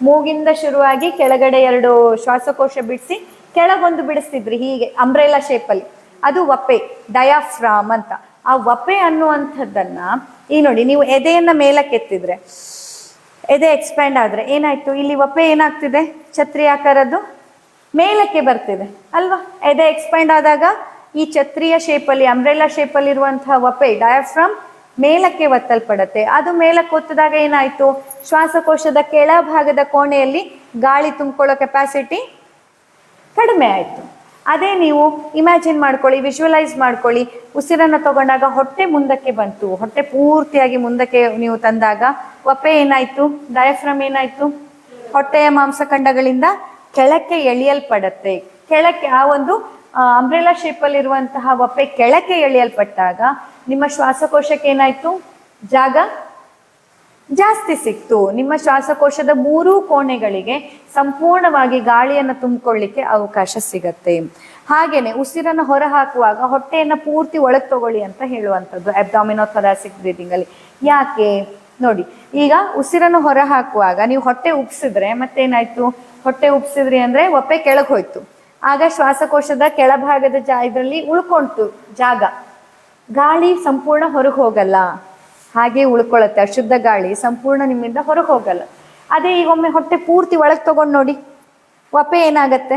S1: ಮೂಗಿಂದ ಶುರುವಾಗಿ ಕೆಳಗಡೆ 2 ಶ್ವಾಸಕೋಶ ಬಿಡಿಸಿ ಕೆಳಗೊಂದು ಬಿಡಿಸ್ತಿದ್ರಿ, ಹೀಗೆ ಅಂಬ್ರೆಲಾ ಶೇಪಲ್ಲಿ. ಅದು ವಪೆ, ಡಯಾಫ್ರಾಮ್ ಅಂತ. ಆ ವಪೆ ಅನ್ನುವಂಥದ್ದನ್ನ ಈ ನೋಡಿ, ನೀವು ಎದೆಯನ್ನ ಮೇಲಕ್ಕೆತ್ತಿದ್ರೆ, ಎದೆ ಎಕ್ಸ್ಪ್ಯಾಂಡ್ ಆದರೆ ಏನಾಯ್ತು? ಇಲ್ಲಿ ವಪೆ ಏನಾಗ್ತಿದೆ? ಛತ್ರಿ ಆಕಾರದ್ದು ಮೇಲಕ್ಕೆ ಬರ್ತಿದೆ ಅಲ್ವಾ? ಎದೆ ಎಕ್ಸ್ಪ್ಯಾಂಡ್ ಆದಾಗ ಈ ಛತ್ರಿಯ ಶೇಪಲ್ಲಿ, ಅಂಬ್ರೆಲಾ ಶೇಪಲ್ಲಿ ಇರುವಂತಹ ವಪೆ, ಡಯಾಫ್ರಾಮ್ ಮೇಲಕ್ಕೆ ಒತ್ತಲ್ಪಡುತ್ತೆ. ಅದು ಮೇಲಕ್ಕೆ ಒತ್ತಿದಾಗ ಏನಾಯ್ತು? ಶ್ವಾಸಕೋಶದ ಕೆಳಭಾಗದ ಕೋಣೆಯಲ್ಲಿ ಗಾಳಿ ತುಂಬಿಕೊಳ್ಳೋ ಕೆಪಾಸಿಟಿ ಕಡಿಮೆ ಆಯಿತು. ಅದೇ ನೀವು ಇಮ್ಯಾಜಿನ್ ಮಾಡ್ಕೊಳ್ಳಿ, ವಿಜುವಲೈಸ್ ಮಾಡ್ಕೊಳ್ಳಿ, ಉಸಿರನ್ನು ತಗೊಂಡಾಗ ಹೊಟ್ಟೆ ಮುಂದಕ್ಕೆ ಬಂತು, ಹೊಟ್ಟೆ ಪೂರ್ತಿಯಾಗಿ ಮುಂದಕ್ಕೆ ನೀವು ತಂದಾಗ ವಪೆ ಏನಾಯ್ತು? ಡಯಾಫ್ರಾಮ್ ಏನಾಯ್ತು? ಹೊಟ್ಟೆಯ ಮಾಂಸಖಂಡಗಳಿಂದ ಕೆಳಕ್ಕೆ ಎಳೆಯಲ್ಪಡತ್ತೆ. ಕೆಳಕ್ಕೆ ಆ ಒಂದು ಅಂಬ್ರೆಲಾ ಶೇಪಲ್ಲಿ ಇರುವಂತಹ ವಪೆ ಕೆಳಕ್ಕೆ ಎಳೆಯಲ್ಪಟ್ಟಾಗ ನಿಮ್ಮ ಶ್ವಾಸಕೋಶಕ್ಕೆ ಏನಾಯ್ತು? ಜಾಗ ಜಾಸ್ತಿ ಸಿಕ್ತು. ನಿಮ್ಮ ಶ್ವಾಸಕೋಶದ 3 ಕೋಣೆಗಳಿಗೆ ಸಂಪೂರ್ಣವಾಗಿ ಗಾಳಿಯನ್ನು ತುಂಬಿಕೊಳ್ಳಿಕ್ಕೆ ಅವಕಾಶ ಸಿಗತ್ತೆ. ಹಾಗೇನೆ ಉಸಿರನ್ನು ಹೊರ ಹಾಕುವಾಗ ಹೊಟ್ಟೆಯನ್ನು ಪೂರ್ತಿ ಒಳಗೆ ತಗೊಳ್ಳಿ ಅಂತ ಹೇಳುವಂಥದ್ದು ಅಬ್ಡಾಮಿನೋ ಥೊರಾಸಿಕ್ ಬ್ರೀದಿಂಗ್ ಅಲ್ಲಿ. ಯಾಕೆ ನೋಡಿ, ಈಗ ಉಸಿರನ್ನು ಹೊರ ಹಾಕುವಾಗ ನೀವು ಹೊಟ್ಟೆ ಉಬ್ಸಿದ್ರೆ ಮತ್ತೇನಾಯ್ತು? ಹೊಟ್ಟೆ ಉಬ್ಸಿದ್ರಿ ಅಂದ್ರೆ ವಪೆ ಕೆಳಗೆ ಹೋಯ್ತು, ಆಗ ಶ್ವಾಸಕೋಶದ ಕೆಳಭಾಗದ ಇದರಲ್ಲಿ ಉಳ್ಕೊಂತು ಜಾಗ, ಗಾಳಿ ಸಂಪೂರ್ಣ ಹೊರಗೆ ಹೋಗಲ್ಲ, ಹಾಗೆ ಉಳ್ಕೊಳ್ಳುತ್ತೆ. ಅಶುದ್ಧ ಗಾಳಿ ಸಂಪೂರ್ಣ ನಿಮ್ಮಿಂದ ಹೊರಗೆ ಹೋಗಲ್ಲ. ಅದೇ ಈಗ ಒಮ್ಮೆ ಹೊಟ್ಟೆ ಪೂರ್ತಿ ಒಳಗೆ ತಗೊಂಡು ನೋಡಿ, ವಪೆ ಏನಾಗತ್ತೆ?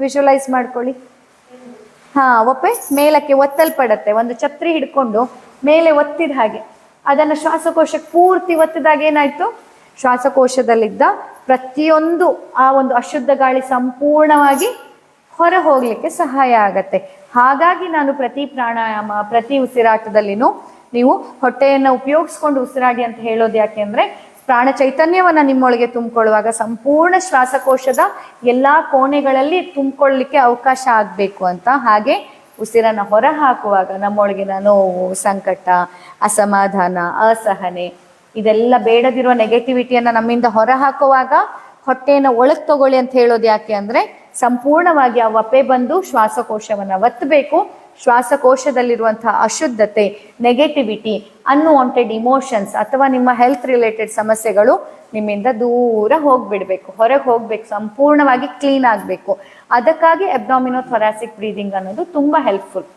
S1: ವಿಜುವಲೈಸ್ ಮಾಡ್ಕೊಳ್ಳಿ. ವಪೆ ಮೇಲಕ್ಕೆ ಒತ್ತಲ್ಪಡತ್ತೆ, ಒಂದು ಛತ್ರಿ ಹಿಡ್ಕೊಂಡು ಮೇಲೆ ಒತ್ತಿದ ಹಾಗೆ. ಅದನ್ನು ಶ್ವಾಸಕೋಶಕ್ಕೆ ಪೂರ್ತಿ ಒತ್ತಿದಾಗ ಏನಾಯ್ತು? ಶ್ವಾಸಕೋಶದಲ್ಲಿದ್ದ ಪ್ರತಿಯೊಂದು ಆ ಒಂದು ಅಶುದ್ಧ ಗಾಳಿ ಸಂಪೂರ್ಣವಾಗಿ ಹೊರ ಹೋಗ್ಲಿಕ್ಕೆ ಸಹಾಯ ಆಗತ್ತೆ. ಹಾಗಾಗಿ ನಾನು ಪ್ರತಿ ಪ್ರಾಣಾಯಾಮ, ಪ್ರತಿ ಉಸಿರಾಟದಲ್ಲಿನೂ ನೀವು ಹೊಟ್ಟೆಯನ್ನು ಉಪಯೋಗಿಸ್ಕೊಂಡು ಉಸಿರಾಡಿ ಅಂತ ಹೇಳೋದು ಯಾಕೆ ಅಂದ್ರೆ, ಪ್ರಾಣ ಚೈತನ್ಯವನ್ನ ನಿಮ್ಮೊಳಗೆ ತುಂಬಿಕೊಳ್ಳುವಾಗ ಸಂಪೂರ್ಣ ಶ್ವಾಸಕೋಶದ ಎಲ್ಲಾ ಕೋಣೆಗಳಲ್ಲಿ ತುಂಬಿಕೊಳ್ಳಲಿಕ್ಕೆ ಅವಕಾಶ ಆಗ್ಬೇಕು ಅಂತ. ಹಾಗೆ ಉಸಿರನ್ನ ಹೊರ ಹಾಕುವಾಗ ನಮ್ಮೊಳಗಿನ ನೋವು, ಸಂಕಟ, ಅಸಮಾಧಾನ, ಅಸಹನೆ, ಇದೆಲ್ಲ ಬೇಡದಿರುವ ನೆಗೆಟಿವಿಟಿಯನ್ನ ನಮ್ಮಿಂದ ಹೊರ ಹಾಕುವಾಗ ಹೊಟ್ಟೆಯನ್ನು ಒಳಗ್ ತಗೊಳ್ಳಿ ಅಂತ ಹೇಳೋದು ಯಾಕೆ ಅಂದ್ರೆ, ಸಂಪೂರ್ಣವಾಗಿ ಆ ವಪೆ ಬಂದು ಶ್ವಾಸಕೋಶವನ್ನ ಒತ್ತಬೇಕು. ಶ್ವಾಸಕೋಶದಲ್ಲಿರುವಂತಹ ಅಶುದ್ಧತೆ, ನೆಗೆಟಿವಿಟಿ, ಅನ್ವಾಂಟೆಡ್ ಇಮೋಷನ್ಸ್ ಅಥವಾ ನಿಮ್ಮ ಹೆಲ್ತ್ ರಿಲೇಟೆಡ್ ಸಮಸ್ಯೆಗಳು ನಿಮ್ಮಿಂದ ದೂರ ಹೋಗ್ಬಿಡ್ಬೇಕು, ಹೊರಗೆ ಹೋಗ್ಬೇಕು, ಸಂಪೂರ್ಣವಾಗಿ ಕ್ಲೀನ್ ಆಗಬೇಕು. ಅದಕ್ಕಾಗಿ ಅಬ್ಡಾಮಿನೋ ಥೊರಾಸಿಕ್ ಬ್ರೀದಿಂಗ್ ಅನ್ನೋದು ತುಂಬಾ ಹೆಲ್ಪ್ಫುಲ್,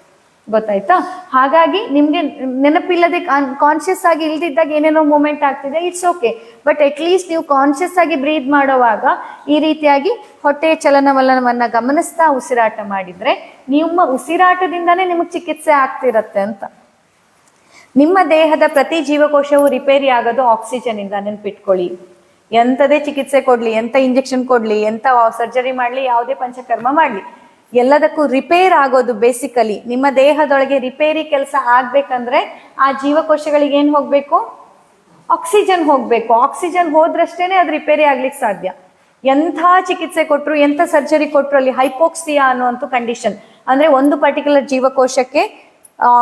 S1: ಗೊತ್ತಾಯ್ತಾ? ಹಾಗಾಗಿ ನಿಮ್ಗೆ ನೆನಪಿಲ್ಲದೆ ಕಾನ್ಶಿಯಸ್ ಆಗಿ ಇಲ್ದಿದ್ದಾಗ ಏನೇನೋ ಮೂಮೆಂಟ್ ಆಗ್ತಿದೆ, ಇಟ್ಸ್ ಓಕೆ, ಬಟ್ ಅಟ್ಲೀಸ್ಟ್ ನೀವು ಕಾನ್ಶಿಯಸ್ ಆಗಿ ಬ್ರೀದ್ ಮಾಡೋವಾಗ ಈ ರೀತಿಯಾಗಿ ಹೊಟ್ಟೆಯ ಚಲನವಲನವನ್ನ ಗಮನಿಸ್ತಾ ಉಸಿರಾಟ ಮಾಡಿದ್ರೆ ನಿಮ್ಮ ಉಸಿರಾಟದಿಂದಾನೇ ನಿಮಗೆ ಚಿಕಿತ್ಸೆ ಆಗ್ತಿರತ್ತೆ ಅಂತ. ನಿಮ್ಮ ದೇಹದ ಪ್ರತಿ ಜೀವಕೋಶವು ರಿಪೇರಿ ಆಗೋದು ಆಕ್ಸಿಜನ್ ಇಂದ, ನೆನ್ಪಿಟ್ಕೊಳ್ಳಿ. ಎಂಥದೇ ಚಿಕಿತ್ಸೆ ಕೊಡ್ಲಿ, ಎಂಥ ಇಂಜೆಕ್ಷನ್ ಕೊಡ್ಲಿ, ಎಂಥ ಸರ್ಜರಿ ಮಾಡ್ಲಿ, ಯಾವುದೇ ಪಂಚಕರ್ಮ ಮಾಡ್ಲಿ, ಎಲ್ಲದಕ್ಕೂ ರಿಪೇರ್ ಆಗೋದು ಬೇಸಿಕಲಿ ನಿಮ್ಮ ದೇಹದೊಳಗೆ ರಿಪೇರಿ ಕೆಲಸ ಆಗ್ಬೇಕಂದ್ರೆ ಆ ಜೀವಕೋಶಗಳಿಗೆ ಏನ್ ಹೋಗ್ಬೇಕು? ಆಕ್ಸಿಜನ್ ಹೋಗ್ಬೇಕು. ಆಕ್ಸಿಜನ್ ಹೋದ್ರಷ್ಟೇನೆ ಅದು ರಿಪೇರಿ ಆಗ್ಲಿಕ್ಕೆ ಸಾಧ್ಯ. ಎಂಥ ಚಿಕಿತ್ಸೆ ಕೊಟ್ರು, ಎಂಥ ಸರ್ಜರಿ ಕೊಟ್ರು, ಅಲ್ಲಿ ಹೈಪೋಕ್ಸಿಯಾ ಅನ್ನುವಂಥ ಕಂಡೀಷನ್ ಅಂದ್ರೆ ಒಂದು ಪರ್ಟಿಕ್ಯುಲರ್ ಜೀವಕೋಶಕ್ಕೆ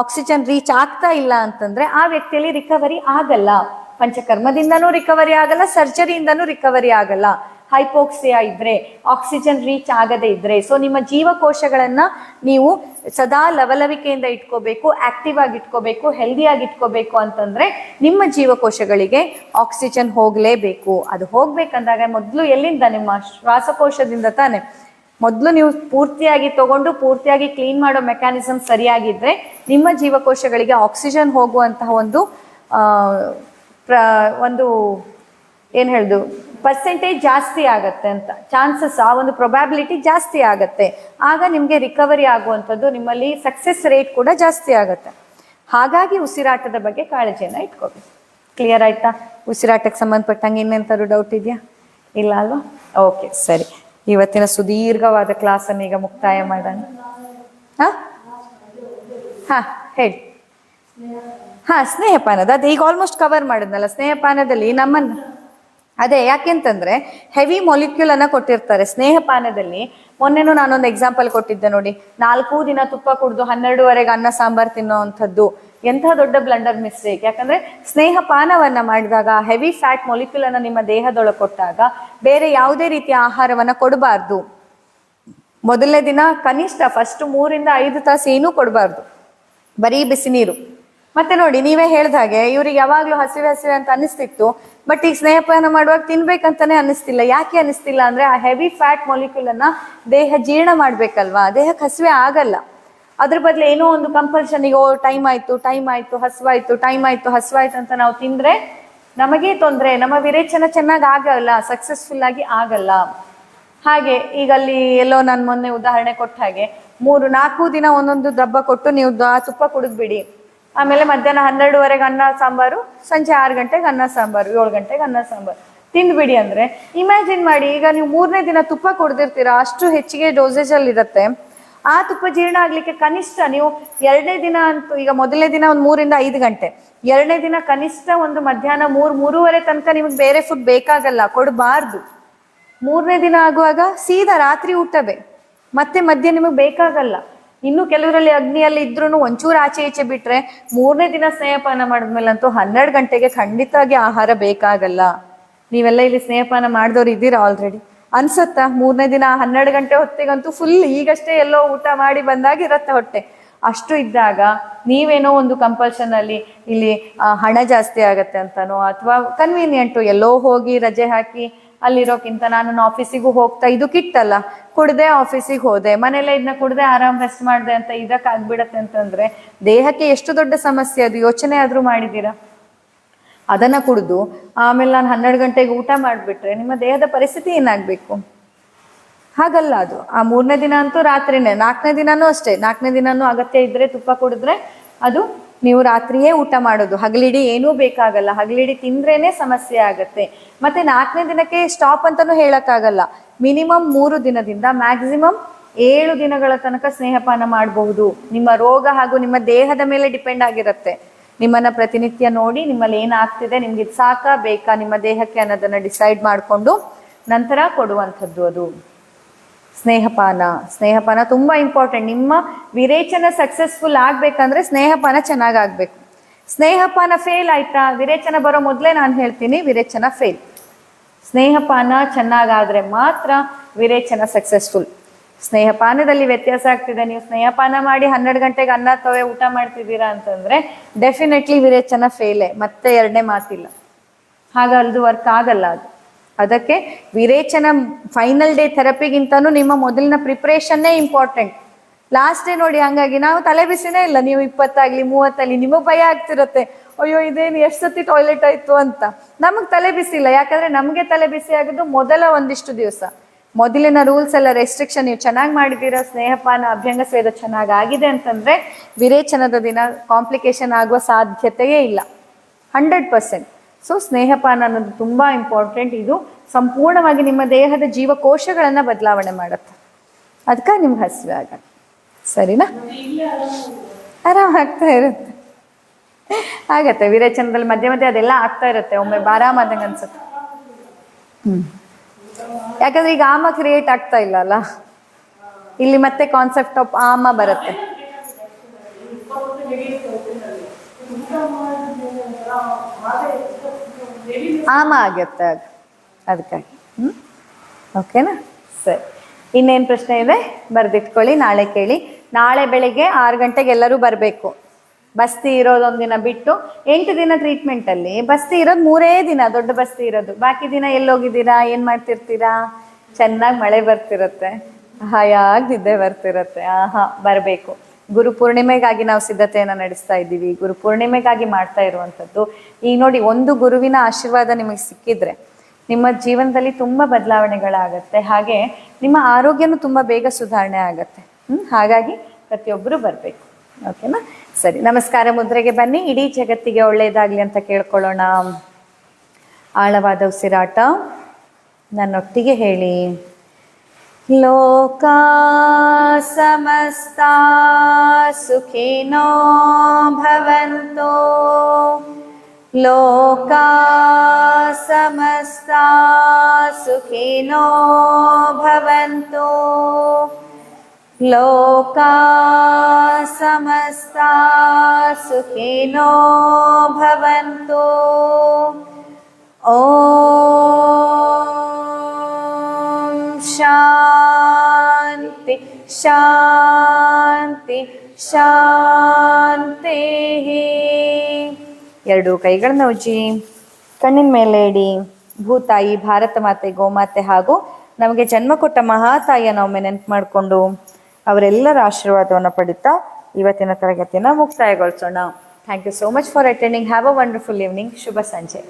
S1: ಆಕ್ಸಿಜನ್ ರೀಚ್ ಆಗ್ತಾ ಇಲ್ಲ ಅಂತಂದ್ರೆ ಆ ವ್ಯಕ್ತಿಯಲ್ಲಿ ರಿಕವರಿ ಆಗಲ್ಲ. ಪಂಚಕರ್ಮದಿಂದನೂ ರಿಕವರಿ ಆಗಲ್ಲ, ಸರ್ಜರಿಯಿಂದನೂ ರಿಕವರಿ ಆಗಲ್ಲ. ಹೈಪೋಕ್ಸಿಯಾ ಇದ್ರೆ, ಆಕ್ಸಿಜನ್ ರೀಚ್ ಆಗದೆ ಇದ್ರೆ. ಸೊ ನಿಮ್ಮ ಜೀವಕೋಶಗಳನ್ನ ನೀವು ಸದಾ ಲವಲವಿಕೆಯಿಂದ ಇಟ್ಕೋಬೇಕು, ಆಕ್ಟಿವ್ ಆಗಿ ಇಟ್ಕೋಬೇಕು, ಹೆಲ್ದಿ ಆಗಿ ಇಟ್ಕೋಬೇಕು ಅಂತಂದ್ರೆ ನಿಮ್ಮ ಜೀವಕೋಶಗಳಿಗೆ ಆಕ್ಸಿಜನ್ ಹೋಗ್ಲೇಬೇಕು. ಅದು ಹೋಗ್ಬೇಕಂದಾಗ ಮೊದಲು ಎಲ್ಲಿಂದ? ನಿಮ್ಮ ಶ್ವಾಸಕೋಶದಿಂದ ತಾನೆ. ಮೊದಲು ನೀವು ಪೂರ್ತಿಯಾಗಿ ತಗೊಂಡು ಪೂರ್ತಿಯಾಗಿ ಕ್ಲೀನ್ ಮಾಡೋ ಮೆಕ್ಯಾನಿಸಮ್ ಸರಿಯಾಗಿದ್ರೆ ನಿಮ್ಮ ಜೀವಕೋಶಗಳಿಗೆ ಆಕ್ಸಿಜನ್ ಹೋಗುವಂತಹ ಒಂದು ಏನ್ ಹೇಳ್ದು ಪರ್ಸೆಂಟೇಜ್ ಜಾಸ್ತಿ ಆಗತ್ತೆ ಅಂತ, ಚಾನ್ಸಸ್, ಆ ಒಂದು ಪ್ರೊಬ್ಯಾಬಿಲಿಟಿ ಜಾಸ್ತಿ ಆಗತ್ತೆ. ಆಗ ನಿಮ್ಗೆ ರಿಕವರಿ ಆಗುವಂಥದ್ದು, ನಿಮ್ಮಲ್ಲಿ ಸಕ್ಸೆಸ್ ರೇಟ್ ಕೂಡ ಜಾಸ್ತಿ ಆಗತ್ತೆ. ಹಾಗಾಗಿ ಉಸಿರಾಟದ ಬಗ್ಗೆ ಕಾಳಜಿಯನ್ನ ಇಟ್ಕೋಬೇಕು. ಕ್ಲಿಯರ್ ಆಯ್ತಾ? ಉಸಿರಾಟಕ್ಕೆ ಸಂಬಂಧಪಟ್ಟಂಗೆ ಇನ್ನೆಂತಾದ್ರು ಡೌಟ್ ಇದೆಯಾ? ಇಲ್ಲ ಅಲ್ವಾ? ಓಕೆ, ಸರಿ. ಇವತ್ತಿನ ಸುದೀರ್ಘವಾದ ಕ್ಲಾಸನ್ನು ಈಗ ಮುಕ್ತಾಯ ಮಾಡೋಣ. ಹಾ ಹೇಳಿ. ಸ್ನೇಹಪಾನದ ಅದೇ ಈಗ ಆಲ್ಮೋಸ್ಟ್ ಕವರ್ ಮಾಡಿದ್ನಲ್ಲ. ಸ್ನೇಹಪಾನದಲ್ಲಿ ಅದೇ ಯಾಕೆಂತಂದ್ರೆ ಹೆವಿ ಮೊಲಿಕ್ಯೂಲ್ ಅನ್ನ ಕೊಟ್ಟಿರ್ತಾರೆ ಸ್ನೇಹಪಾನದಲ್ಲಿ. ಮೊನ್ನೆನೂ ನಾನೊಂದು ಎಕ್ಸಾಂಪಲ್ ಕೊಟ್ಟಿದ್ದೆ ನೋಡಿ, 4 ದಿನ ತುಪ್ಪ ಕುಡಿದು 12ವರೆಗೆ ಅನ್ನ ಸಾಂಬಾರ್ ತಿನ್ನೋ ಅಂಥದ್ದು ಎಂಥ ದೊಡ್ಡ ಬ್ಲಂಡರ್ ಮಿಸ್ಟೇಕ್. ಯಾಕಂದ್ರೆ ಸ್ನೇಹಪಾನವನ್ನ ಮಾಡಿದಾಗ ಹೆವಿ ಫ್ಯಾಟ್ ಮೊಲಿಕ್ಯೂಲ್ ಅನ್ನ ನಿಮ್ಮ ದೇಹದೊಳಗೆ ಕೊಟ್ಟಾಗ ಬೇರೆ ಯಾವುದೇ ರೀತಿಯ ಆಹಾರವನ್ನ ಕೊಡಬಾರ್ದು. ಮೊದಲನೇ ದಿನ ಕನಿಷ್ಠ ಫಸ್ಟ್ 3 ರಿಂದ 5 ತಾಸು ಏನೂ ಕೊಡಬಾರ್ದು, ಬರೀ ಬಿಸಿ ನೀರು. ಮತ್ತೆ ನೋಡಿ, ನೀವೇ ಹೇಳ್ದಾಗೆ ಇವ್ರಿಗೆ ಯಾವಾಗ್ಲೂ ಹಸಿವೆ ಅಂತ ಅನಿಸ್ತಿತ್ತು, ಬಟ್ ಈಗ ಸ್ನೇಹಪಾನ ಮಾಡುವಾಗ ತಿನ್ಬೇಕಂತಾನೆ ಅನಿಸ್ತಿಲ್ಲ. ಯಾಕೆ ಅನಿಸ್ತಿಲ್ಲ ಅಂದ್ರೆ ಆ ಹೆವಿ ಫ್ಯಾಟ್ ಮೊಲಿಕ್ಯೂಲ್ ಅನ್ನ ದೇಹ ಜೀರ್ಣ ಮಾಡ್ಬೇಕಲ್ವಾ, ದೇಹಕ್ಕೆ ಹಸಿವೆ ಆಗಲ್ಲ. ಅದ್ರ ಬದಲು ಏನೋ ಒಂದು ಕಂಪಲ್ಷನ್, ಈಗ ಟೈಮ್ ಆಯ್ತು ಹಸ್ವಾಯ್ತು ಅಂತ ನಾವು ತಿಂದ್ರೆ ನಮಗೆ ತೊಂದರೆ, ನಮ್ಮ ವಿರೇಚನ ಚೆನ್ನಾಗಿ ಆಗಲ್ಲ, ಸಕ್ಸಸ್ಫುಲ್ ಆಗಿ ಆಗಲ್ಲ. ಹಾಗೆ ಈಗ ಅಲ್ಲಿ ಎಲ್ಲೋ ನಾನು ಮೊನ್ನೆ ಉದಾಹರಣೆ ಕೊಟ್ಟ ಹಾಗೆ 3-4 ದಿನ ಒಂದೊಂದು ದಬ್ಬ ಕೊಟ್ಟು ನೀವು ತುಪ್ಪ ಕುಡಿದ್ಬಿಡಿ, ಆಮೇಲೆ ಮಧ್ಯಾಹ್ನ 12ವರೆಗೆ ಅನ್ನ ಸಾಂಬಾರು, ಸಂಜೆ 6 ಗಂಟೆಗೆ ಅನ್ನ ಸಾಂಬಾರು, 7 ಗಂಟೆಗೆ ಅನ್ನ ಸಾಂಬಾರು ತಿಂದ್ಬಿಡಿ ಅಂದ್ರೆ ಇಮ್ಯಾಜಿನ್ ಮಾಡಿ. ಈಗ ನೀವು 3ನೇ ದಿನ ತುಪ್ಪ ಕುಡ್ದಿರ್ತೀರಾ, ಅಷ್ಟು ಹೆಚ್ಚಿಗೆ ಡೋಸೇಜ್ ಅಲ್ಲಿ ಇರುತ್ತೆ. ಆ ತುಪ್ಪ ಜೀರ್ಣ ಆಗ್ಲಿಕ್ಕೆ ಕನಿಷ್ಠ ನೀವು 2ನೇ ದಿನ ಅಂತೂ, ಈಗ ಮೊದಲನೇ ದಿನ ಒಂದು 3 ರಿಂದ 5 ಗಂಟೆ, 2ನೇ ದಿನ ಕನಿಷ್ಠ ಒಂದು ಮಧ್ಯಾಹ್ನ 3-3:30 ತನಕ ನಿಮಗೆ ಬೇರೆ ಫುಡ್ ಬೇಕಾಗಲ್ಲ, ಕೊಡಬಾರ್ದು. 3ನೇ ದಿನ ಆಗುವಾಗ ಸೀದಾ ರಾತ್ರಿ ಊಟವೇ, ಮತ್ತೆ ಮಧ್ಯ ನಿಮಗೆ ಬೇಕಾಗಲ್ಲ. ಇನ್ನು ಕೆಲವರಲ್ಲಿ ಅಗ್ನಿಯಲ್ಲಿ ಇದ್ರೂ ಒಂಚೂರು ಆಚೆ ಈಚೆ ಬಿಟ್ರೆ 3ನೇ ದಿನ ಸ್ನೇಹಪಾನ ಮಾಡಿದ್ಮೇಲಂತೂ 12 ಗಂಟೆಗೆ ಖಂಡಿತವಾಗಿ ಆಹಾರ ಬೇಕಾಗಲ್ಲ. ನೀವೆಲ್ಲ ಇಲ್ಲಿ ಸ್ನೇಹಪಾನ ಮಾಡಿದವ್ರು ಇದ್ದೀರಾ ಆಲ್ರೆಡಿ ಅನ್ಸತ್ತಾ? 3ನೇ ದಿನ 12 ಗಂಟೆ ಹೊತ್ತಿಗಂತೂ ಫುಲ್ ಈಗಷ್ಟೇ ಎಲ್ಲೋ ಊಟ ಮಾಡಿ ಬಂದಾಗಿರತ್ತೆ ಹೊಟ್ಟೆ. ಅಷ್ಟು ಇದ್ದಾಗ ನೀವೇನೋ ಒಂದು ಕಂಪಲ್ಷನ್ ಅಲ್ಲಿ ಇಲ್ಲಿ ಹಣ ಜಾಸ್ತಿ ಆಗತ್ತೆ ಅಂತನೋ ಅಥವಾ ಕನ್ವೀನಿಯಂಟು ಎಲ್ಲೋ ಹೋಗಿ ರಜೆ ಹಾಕಿ ಅಲ್ಲಿರೋಕ್ಕಿಂತ ನಾನು ಆಫೀಸಿಗೂ ಹೋಗ್ತಾ ಇದು ಕಿಟ್ಟಲ್ಲ, ಕುಡ್ದೆ ಆಫೀಸಿಗೆ ಹೋದೆ, ಮನೇಲೆ ಇದನ್ನ ಕುಡ್ದೆ ಆರಾಮ್ ರೆಸ್ಟ್ ಮಾಡಿದೆ ಅಂತ ಇದಕ್ಕಾಗ್ಬಿಡತ್ತೆ ಅಂತಂದ್ರೆ ದೇಹಕ್ಕೆ ಎಷ್ಟು ದೊಡ್ಡ ಸಮಸ್ಯೆ ಅದು. ಯೋಚನೆ ಆದ್ರೂ ಮಾಡಿದ್ದೀರಾ? ಅದನ್ನ ಕುಡಿದು ಆಮೇಲೆ ನಾನು 12 ಗಂಟೆಗೆ ಊಟ ಮಾಡಿಬಿಟ್ರೆ ನಿಮ್ಮ ದೇಹದ ಪರಿಸ್ಥಿತಿ ಏನಾಗಬೇಕು? ಹಾಗಲ್ಲ ಅದು. ಆ 3ನೇ ದಿನ ಅಂತೂ ರಾತ್ರಿನೇ, 4ನೇ ದಿನಾನೂ ಅಷ್ಟೇ. 4ನೇ ದಿನಾನೂ ಅಗತ್ಯ ಇದ್ರೆ ತುಪ್ಪ ಕುಡಿದ್ರೆ ಅದು ನೀವು ರಾತ್ರಿಯೇ ಊಟ ಮಾಡೋದು, ಹಗಲಿಡಿ ಏನೂ ಬೇಕಾಗಲ್ಲ. ಹಗಲಿಡಿ ತಿಂದ್ರೇನೆ ಸಮಸ್ಯೆ ಆಗತ್ತೆ. ಮತ್ತೆ 4ನೇ ದಿನಕ್ಕೆ ಸ್ಟಾಪ್ ಅಂತಾನೂ ಹೇಳಕ್ಕಾಗಲ್ಲ. ಮಿನಿಮಮ್ 3 ದಿನದಿಂದ ಮ್ಯಾಕ್ಸಿಮಮ್ 7 ದಿನಗಳ ತನಕ ಸ್ನೇಹಪಾನ ಮಾಡಬಹುದು. ನಿಮ್ಮ ರೋಗ ಹಾಗೂ ನಿಮ್ಮ ದೇಹದ ಮೇಲೆ ಡಿಪೆಂಡ್ ಆಗಿರುತ್ತೆ. ನಿಮ್ಮನ್ನ ಪ್ರತಿನಿತ್ಯ ನೋಡಿ ನಿಮ್ಮಲ್ಲಿ ಏನಾಗ್ತಿದೆ, ನಿಮ್ಗೆ ಇದು ಸಾಕಾ ಬೇಕಾ ನಿಮ್ಮ ದೇಹಕ್ಕೆ ಅನ್ನೋದನ್ನ ಡಿಸೈಡ್ ಮಾಡಿಕೊಂಡು ನಂತರ ಕೊಡುವಂಥದ್ದು ಅದು ಸ್ನೇಹಪಾನ. ಸ್ನೇಹಪಾನ ತುಂಬ ಇಂಪಾರ್ಟೆಂಟ್. ನಿಮ್ಮ ವಿರೇಚನ ಸಕ್ಸಸ್ಫುಲ್ ಆಗ್ಬೇಕಂದ್ರೆ ಸ್ನೇಹಪಾನ ಚೆನ್ನಾಗಾಗಬೇಕು. ಸ್ನೇಹಪಾನ ಫೇಲ್ ಆಯ್ತಾ, ವಿರೇಚನ ಬರೋ ಮೊದಲೇ ನಾನು ಹೇಳ್ತೀನಿ ವಿರೇಚನ ಫೇಲ್. ಸ್ನೇಹಪಾನ ಚೆನ್ನಾಗಾದ್ರೆ ಮಾತ್ರ ವಿರೇಚನ ಸಕ್ಸಸ್ಫುಲ್. ಸ್ನೇಹಪಾನದಲ್ಲಿ ವ್ಯತ್ಯಾಸ ಆಗ್ತಿದೆ. ನೀವು ಸ್ನೇಹಪಾನ ಮಾಡಿ 12 ಗಂಟೆಗೆ ಅನ್ನ ತವೆ ಊಟ ಮಾಡ್ತಿದ್ದೀರಾ ಅಂತಂದ್ರೆ ಡೆಫಿನೆಟ್ಲಿ ವಿರೇಚನ ಫೇಲೇ, ಮತ್ತೆ 2ನೇ ಮಾತಿಲ್ಲ. ಹಾಗಲ್ದು ವರ್ಕ್ ಆಗಲ್ಲ ಅದು. ಅದಕ್ಕೆ ವಿರೇಚನ ಫೈನಲ್ ಡೇ ಥೆರಪಿಗಿಂತನೂ ನಿಮ್ಮ ಮೊದಲಿನ ಪ್ರಿಪ್ರೇಷನ್ನೇ ಇಂಪಾರ್ಟೆಂಟ್. ಲಾಸ್ಟ್ ಡೇ ನೋಡಿ, ಹಂಗಾಗಿ ನಾವು ತಲೆ ಬಿಸಿನೇ ಇಲ್ಲ. ನೀವು 20 ಆಗಲಿ 30 ಆಗಲಿ ನಿಮಗೆ ಭಯ ಆಗ್ತಿರುತ್ತೆ, ಅಯ್ಯೋ ಇದೇನು ಎಷ್ಟು ಸತಿ ಟಾಯ್ಲೆಟ್ ಆಯ್ತು ಅಂತ. ನಮಗೆ ತಲೆ ಬಿಸಿ ಇಲ್ಲ, ಯಾಕಂದ್ರೆ ನಮಗೆ ತಲೆ ಬಿಸಿ ಆಗೋದು ಮೊದಲ ಒಂದಿಷ್ಟು ದಿವಸ. ಮೊದಲಿನ ರೂಲ್ಸ್ ಎಲ್ಲ ರೆಸ್ಟ್ರಿಕ್ಷನ್ ನೀವು ಚೆನ್ನಾಗಿ ಮಾಡಿದ್ದೀರಾ, ಸ್ನೇಹಪಾನ ಅಭ್ಯಂಗ ಸ್ವೇದ ಚೆನ್ನಾಗಾಗಿದೆ ಅಂತಂದ್ರೆ ವಿರೇಚನದ ದಿನ ಕಾಂಪ್ಲಿಕೇಶನ್ ಆಗುವ ಸಾಧ್ಯತೆಯೇ ಇಲ್ಲ, 100%. ಸೊ ಸ್ನೇಹಪಾನ ಅನ್ನೋದು ತುಂಬ ಇಂಪಾರ್ಟೆಂಟ್. ಇದು ಸಂಪೂರ್ಣವಾಗಿ ನಿಮ್ಮ ದೇಹದ ಜೀವಕೋಶಗಳನ್ನು ಬದಲಾವಣೆ ಮಾಡುತ್ತೆ. ಅದಕ್ಕೆ ನಿಮ್ಗೆ ಹಸಿವೆ ಆಗಲ್ಲ, ಸರಿನಾ? ಆರಾಮಾಗ್ತಾ ಇರುತ್ತೆ, ಆಗತ್ತೆ. ವಿರೇಚನದಲ್ಲಿ ಮಧ್ಯೆ ಮಧ್ಯೆ ಅದೆಲ್ಲ ಆಗ್ತಾ ಇರುತ್ತೆ, ಒಮ್ಮೆ ಆರಾಮಾದಂಗೆ ಅನ್ಸುತ್ತೆ. ಯಾಕಂದ್ರೆ ಈಗ ಆಮ ಕ್ರಿಯೇಟ್ ಆಗ್ತಾ ಇಲ್ಲ ಅಲ್ಲ, ಇಲ್ಲಿ ಮತ್ತೆ ಕಾನ್ಸೆಪ್ಟ್ ಆಫ್ ಆಮ ಬರುತ್ತೆ. ಆಮ ಆಗತ್ತೆ ಅದಕ್ಕಾಗಿ. ಓಕೆನಾ? ಸರಿ, ಇನ್ನೇನು ಪ್ರಶ್ನೆ ಇದೆ ಬರೆದಿಟ್ಕೊಳ್ಳಿ, ನಾಳೆ ಕೇಳಿ. ನಾಳೆ ಬೆಳಿಗ್ಗೆ 6 ಗಂಟೆಗೆ ಎಲ್ಲರೂ ಬರಬೇಕು. ಬಸ್ತಿ ಇರೋದು 1 ದಿನ ಬಿಟ್ಟು 8 ದಿನ ಟ್ರೀಟ್ಮೆಂಟಲ್ಲಿ ಬಸ್ತಿ ಇರೋದು 3 ದಿನ, ದೊಡ್ಡ ಬಸ್ತಿ ಇರೋದು. ಬಾಕಿ ದಿನ ಎಲ್ಲೋಗಿದ್ದೀರಾ, ಏನು ಮಾಡ್ತಿರ್ತೀರಾ? ಚೆನ್ನಾಗಿ ಮಳೆ ಬರ್ತಿರುತ್ತೆ, ಹಾಯಾಗಿ ನಿದ್ದೆ ಬರ್ತಿರುತ್ತೆ. ಬರಬೇಕು. ಗುರು ಪೂರ್ಣಿಮೆಗಾಗಿ ನಾವು ಸಿದ್ಧತೆಯನ್ನು ನಡೆಸ್ತಾ ಇದ್ದೀವಿ. ಗುರು ಪೂರ್ಣಿಮೆಗಾಗಿ ಮಾಡ್ತಾ ಇರುವಂಥದ್ದು. ಈಗ ನೋಡಿ, ಒಂದು ಗುರುವಿನ ಆಶೀರ್ವಾದ ನಿಮಗೆ ಸಿಕ್ಕಿದ್ರೆ ನಿಮ್ಮ ಜೀವನದಲ್ಲಿ ತುಂಬ ಬದಲಾವಣೆಗಳಾಗತ್ತೆ. ಹಾಗೆ ನಿಮ್ಮ ಆರೋಗ್ಯನೂ ತುಂಬ ಬೇಗ ಸುಧಾರಣೆ ಆಗತ್ತೆ. ಹಾಗಾಗಿ ಪ್ರತಿಯೊಬ್ಬರು ಬರಬೇಕು. ಓಕೆನಾ? ಸರಿ, ನಮಸ್ಕಾರ ಮುದ್ರೆಗೆ ಬನ್ನಿ. ಇಡೀ ಜಗತ್ತಿಗೆ ಒಳ್ಳೆಯದಾಗಲಿ ಅಂತ ಕೇಳ್ಕೊಳ್ಳೋಣ. ಆಳವಾದ ಉಸಿರಾಟ, ನನ್ನೊಟ್ಟಿಗೆ ಹೇಳಿ. ಲೋಕಾ ಸಮಸ್ತಾ ಸುಖಿನೋ ಭವಂತು. ಲೋಕಾ ಸಮಸ್ತಾ ಸುಖಿನೋ ಭವಂತು. ಲೋಕಾ ಸಮಸ್ತಾ ಸುಖಿನೋ ಭವಂತು. ಓಂ ಶಾಂತಿ ಶಾಂತಿ ಶಾಂತಿ. 2 ಕೈಗಳನ್ನ ಉಜ್ಜಿ ಕಣ್ಣಿನ ಮೇಲೆ ಇಡಿ. ಭೂತಾಯಿ, ಭಾರತ ಮಾತೆ, ಗೋಮಾತೆ ಹಾಗೂ ನಮಗೆ ಜನ್ಮ ಕೊಟ್ಟ ಮಹಾತಾಯಿಯ ನಾವು ನೆನಪು ಮಾಡಿಕೊಂಡು ಅವರೆಲ್ಲರ ಆಶೀರ್ವಾದವನ್ನು ಪಡಿತಾ ಇವತ್ತಿನ ತರಗತಿಯನ್ನು ಮುಕ್ತಾಯಗೊಳಿಸೋಣ. Thank you so much for attending. Have a wonderful evening. ಶುಭ ಸಂಜೆ.